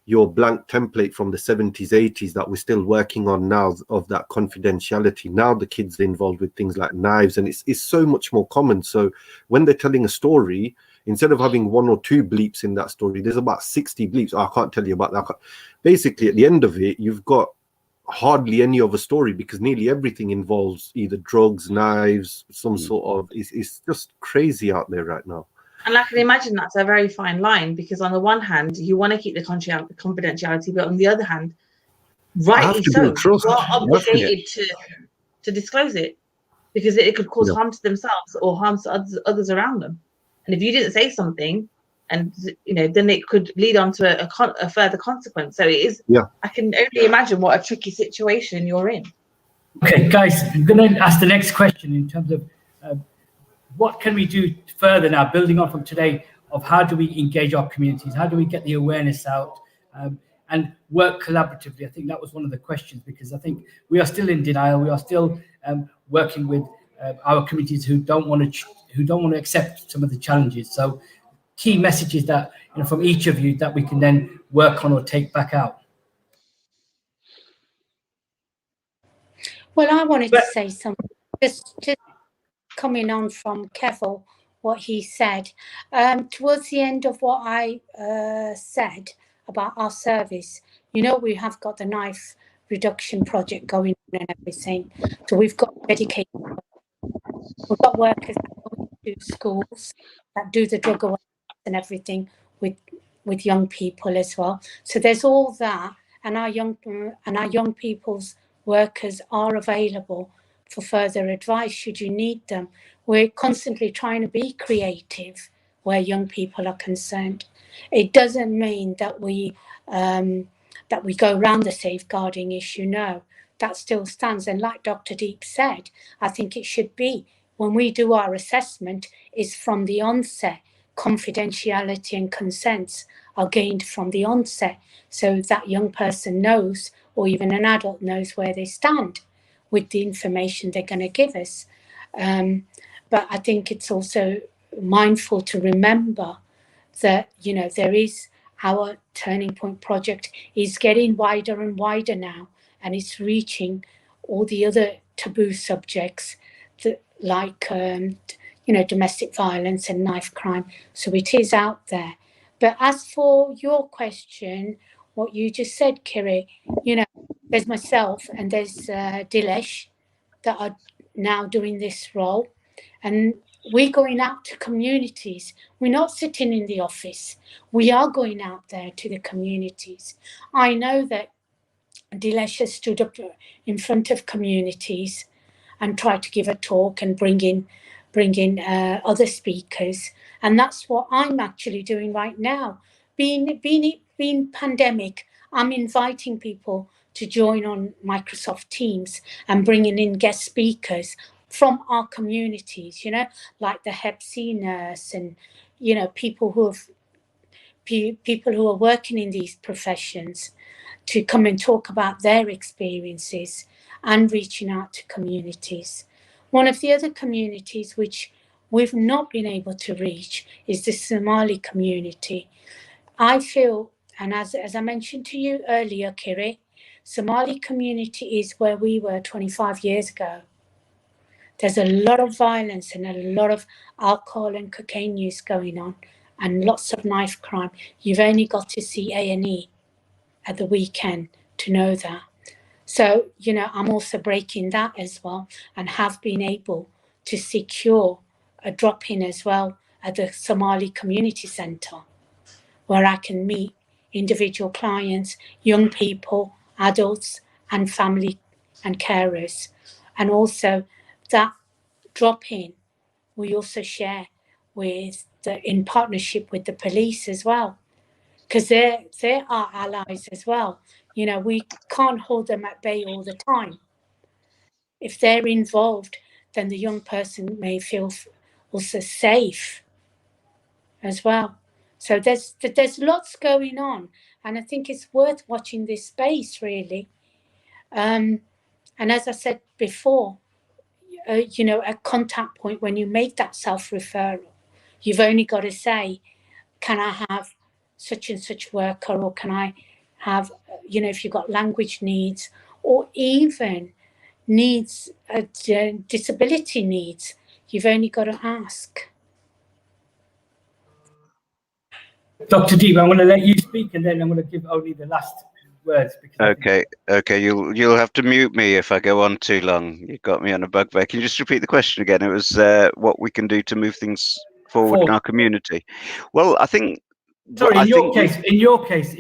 your blank template from the 70s, 80s that we're still working on now of that confidentiality. Now the kids are involved with things like knives, and it's so much more common. So when they're telling a story, instead of having 1 or 2 bleeps in that story, there's about 60 bleeps. I can't tell you about that. Basically, at the end of it, you've got hardly any of a story because nearly everything involves either drugs, knives, some sort of, it's just crazy out there right now. And I can imagine that's a very fine line, because on the one hand, you want to keep the confidentiality, but on the other hand, rightly so, you are obligated to disclose it, because it could cause harm to themselves or harm to others around them. And if you didn't say something, and you know, then it could lead on to a further consequence. So it is. I can only imagine what a tricky situation you're in. Okay, guys, I'm going to ask the next question in terms of what can we do further now, building on from today, of how do we engage our communities? How do we get the awareness out and work collaboratively? I think that was one of the questions, because I think we are still in denial. We are still working with our communities who don't want to accept some of the challenges. So key messages that, you know, from each of you that we can then work on or take back out. Well, I wanted to say something, just coming on from Kevil, what he said. Towards the end of what I said about our service, you know, we have got the knife reduction project going on and everything. So we've got dedicated, we've got workers that go to schools that do the drug awareness and everything with with young people as well. So there's all that, and our young people's workers are available for further advice should you need them. We're constantly trying to be creative where young people are concerned. It doesn't mean that we go around the safeguarding issue. No, that still stands. And like Dr. Deep said, I think it should be, when we do our assessment, is from the onset. Confidentiality and consents are gained from the onset, so that young person knows, or even an adult knows, where they stand with the information they're going to give us. But I think it's also mindful to remember that, you know, there is, our Turning Point project is getting wider and wider now, and it's reaching all the other taboo subjects that, like you know, domestic violence and knife crime. So it is out there. But as for your question, what you just said, Kiri, you know, there's myself and there's Dilesh that are now doing this role, and we're going out to communities. We're not sitting in the office. We are going out there to the communities. I know that Dilesh has stood up in front of communities and tried to give a talk and bring in other speakers. And that's what I'm actually doing right now. Being pandemic, I'm inviting people to join on Microsoft Teams and bringing in guest speakers from our communities, you know, like the Hep C nurse and, you know, people who are working in these professions, to come and talk about their experiences and reaching out to communities. One of the other communities which we've not been able to reach is the Somali community. I feel, and as I mentioned to you earlier, Kiri, Somali community is where we were 25 years ago. There's a lot of violence and a lot of alcohol and cocaine use going on, and lots of knife crime. You've only got to see A&E at the weekend to know that. So, you know, I'm also breaking that as well, and have been able to secure a drop-in as well at the Somali Community Centre, where I can meet individual clients, young people, adults, and family and carers. And also that drop-in, we also share in partnership with the police as well, because they're our allies as well. You know, we can't hold them at bay all the time. If they're involved, then the young person may feel also safe as well. So there's lots going on, and I think it's worth watching this space, really. And as I said before, you know, a contact point, when you make that self-referral, you've only got to say, can I have such and such worker, or can I have, you know, if you've got language needs, or even needs, disability needs, you've only got to ask. Dr. Deep, I'm going to let you speak, and then I'm going to give only the last words. Okay, you'll have to mute me if I go on too long. You got me on a bugbear. Can you just repeat the question again? It was what we can do to move things forward in our community. Well, I think. Sorry, in your case,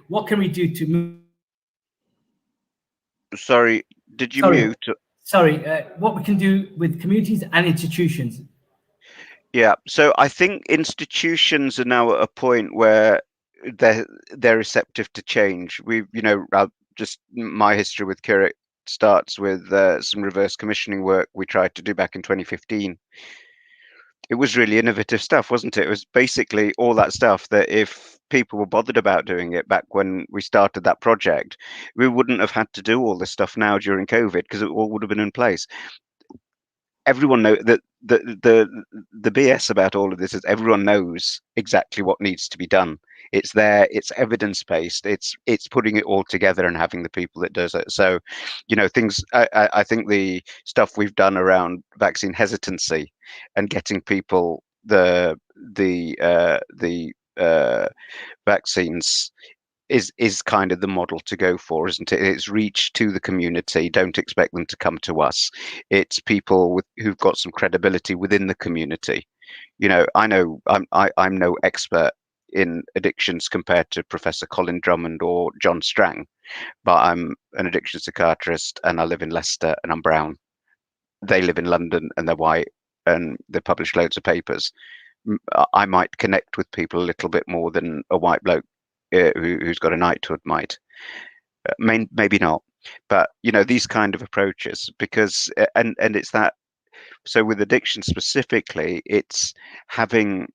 what can we do to move? Sorry, did you mute? Sorry, what we can do with communities and institutions. Yeah, so I think institutions are now at a point where they're receptive to change. You know, just my history with Curate starts with some reverse commissioning work we tried to do back in 2015. It was really innovative stuff, wasn't it? It was basically all that stuff that if people were bothered about doing it back when we started that project, we wouldn't have had to do all this stuff now during COVID, because it all would have been in place. Everyone knows that the BS about all of this is everyone knows exactly what needs to be done. It's there, it's evidence-based, it's putting it all together and having the people that does it. So, you know, things, I think the stuff we've done around vaccine hesitancy and getting people the vaccines is kind of the model to go for, isn't it? It's reach to the community. Don't expect them to come to us. It's people who've got some credibility within the community. You know, I know I'm no expert in addictions compared to Professor Colin Drummond or John Strang, but I'm an addiction psychiatrist and I live in Leicester and I'm brown. They live in London and they're white and they publish loads of papers. I might connect with people a little bit more than a white bloke who's got a knighthood might. Maybe not, but you know, these kind of approaches, because and it's that. So with addiction specifically, it's having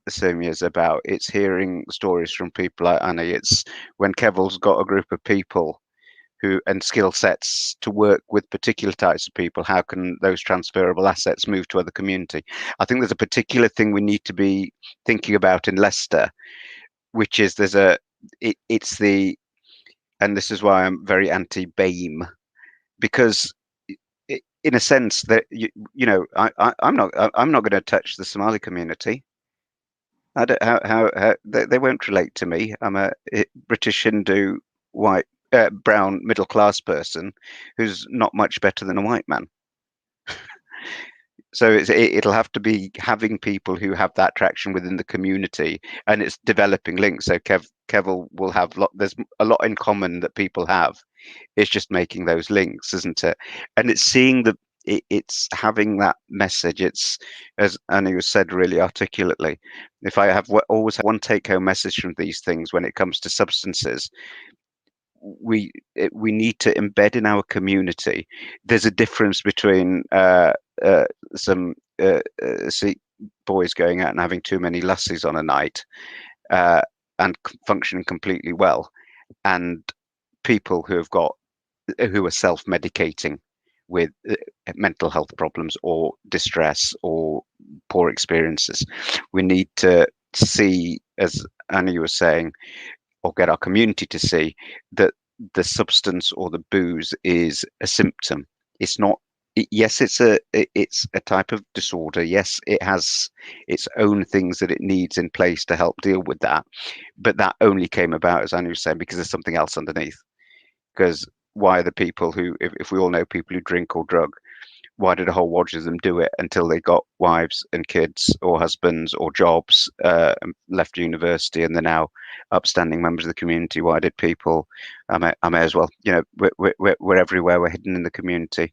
same years about, it's hearing stories from people like Annie. It's when Kevil's got a group of people who and skill sets to work with particular types of people, how can those transferable assets move to other community? I think there's a particular thing we need to be thinking about in Leicester, which is it's the, and this is why I'm very anti-BAME, because in a sense that I'm not going to touch the Somali community. I don't how they won't relate to me. I'm a British Hindu white brown middle class person who's not much better than a white man. So it'll have to be having people who have that traction within the community, and it's developing links. So Kevil will have there's a lot in common that people have. It's just making those links, isn't it? And it's seeing it's having that message. It's, as Annie was said really articulately, if I have always have one take-home message from these things when it comes to substances, we need to embed in our community. There's a difference between some boys going out and having too many lassies on a night and functioning completely well, and people who are self-medicating with mental health problems or distress or poor experiences. We need to see, as Annie was saying, or get our community to see, that the substance or the booze is a symptom. It's not. Yes, it's a type of disorder. Yes, it has its own things that it needs in place to help deal with that. But that only came about, as Annie was saying, because there's something else underneath. Because why are the people who, if we all know people who drink or drug, why did a whole watch of them do it until they got wives and kids or husbands or jobs, left university, and they're now upstanding members of the community? Why did people, I may as well, we're everywhere, we're hidden in the community.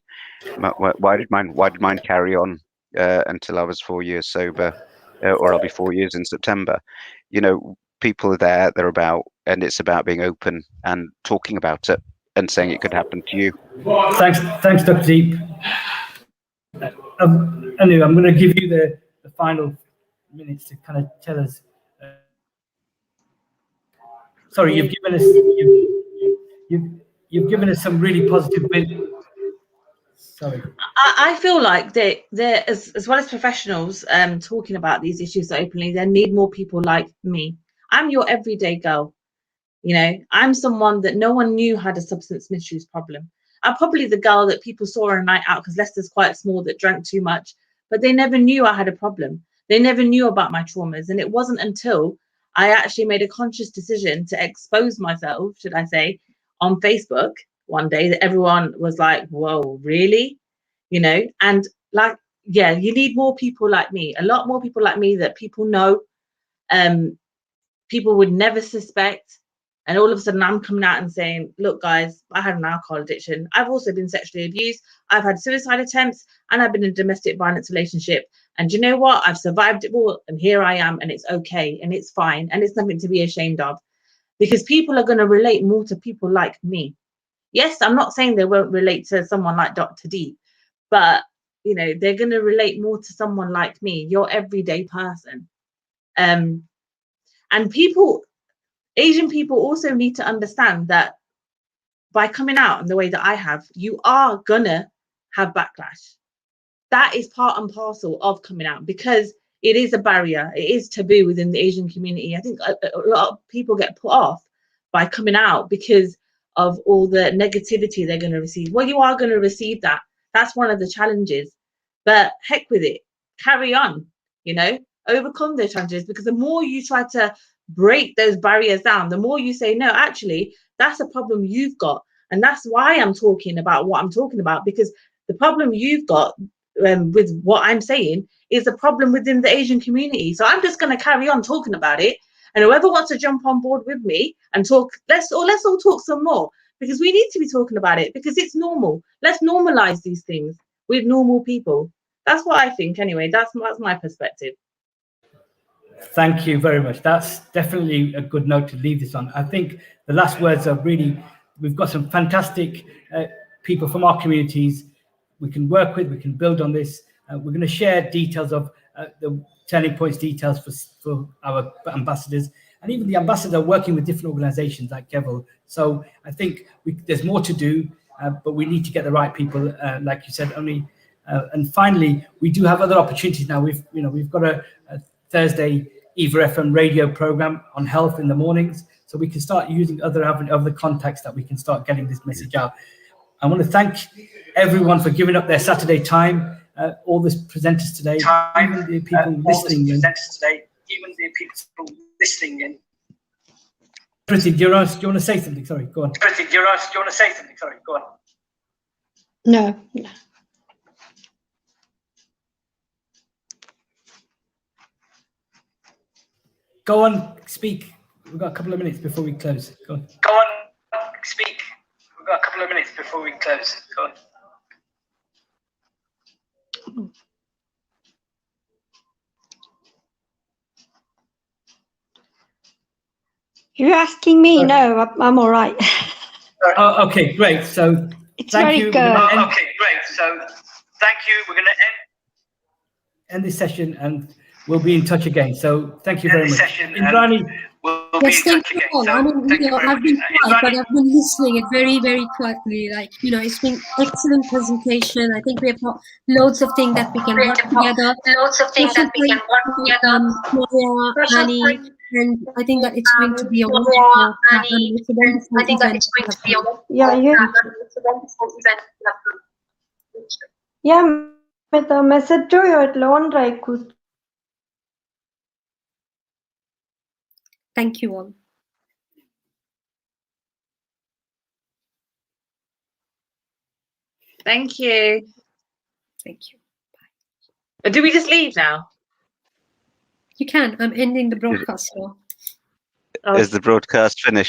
Why did mine carry on until I was 4 years sober, or I'll be 4 years in September? People are there, they're about, and it's about being open and talking about it and saying it could happen to you. Thanks, Dr. Deep. Anyway, I'm going to give you the final minutes to kind of tell us. Sorry, you've given us some really positive bits. Sorry. I feel like they're as well as professionals talking about these issues openly, they need more people like me. I'm your everyday girl. I'm someone that no one knew had a substance misuse problem. I'm probably the girl that people saw on a night out, because Leicester's quite small, that drank too much, but they never knew I had a problem. They never knew about my traumas. And it wasn't until I actually made a conscious decision to expose myself, should I say, on Facebook one day, that everyone was like, whoa, really? And like, yeah, you need more people like me, a lot more people like me that people know, people would never suspect. And all of a sudden I'm coming out and saying, look, guys, I had an alcohol addiction. I've also been sexually abused. I've had suicide attempts, and I've been in a domestic violence relationship. And you know what? I've survived it all. And here I am. And it's okay. And it's fine. And it's nothing to be ashamed of, because people are going to relate more to people like me. Yes, I'm not saying they won't relate to someone like Dr. Deep, but, they're going to relate more to someone like me, your everyday person. And Asian people also need to understand that by coming out in the way that I have, you are gonna have backlash. That is part and parcel of coming out, because it is a barrier. It is taboo within the Asian community. I think a lot of people get put off by coming out because of all the negativity they're going to receive. Well, you are going to receive that. That's one of the challenges. But heck with it. Carry on, overcome those challenges, because the more you try to break those barriers down, the more you say, no, actually, that's a problem you've got. And that's why I'm talking about what I'm talking about, because the problem you've got, with what I'm saying is a problem within the Asian community. So I'm just going to carry on talking about it. And whoever wants to jump on board with me and talk, let's all talk some more, because we need to be talking about it because it's normal. Let's normalize these things with normal people. That's what I think anyway. That's my perspective. Thank you very much. That's definitely a good note to leave this on. I think the last words are really, we've got some fantastic people from our communities we can work with, we can build on this. We're going to share details of the Turning Points details for our ambassadors, and even the ambassador working with different organizations like Keval. So I think there's more to do, but we need to get the right people, like you said, only. And finally, we do have other opportunities now. We've got a Thursday Eva FM radio program on health in the mornings, so we can start using other contacts that we can start getting this message out. I want to thank everyone for giving up their Saturday time, all the presenters today, even the people listening in. Priti, do you want to say something? Sorry, go on. Priti, do you want to say something? Sorry, go on. No. Go on, speak. We've got a couple of minutes before we close. Go on. Speak. We've got a couple of minutes before we close. Go on. You're asking me? No, I'm all right. Oh, okay, great. So it's thank very you. good. Okay, great. So thank you. We're going to end this session and we'll be in touch again. So thank you very much. Indrani, yes, thank you all. I mean, I've been quiet, but I've been listening it very, very quietly. Like, it's been excellent presentation. I think we have got loads of things that we can work together. Moya, Annie, and I think that it's going to be a wonderful event. Yeah, message at loan Raikus. Thank you all. Thank you. Thank you. Bye. Do we just leave now? You can. I'm ending the broadcast now. Is the broadcast finished?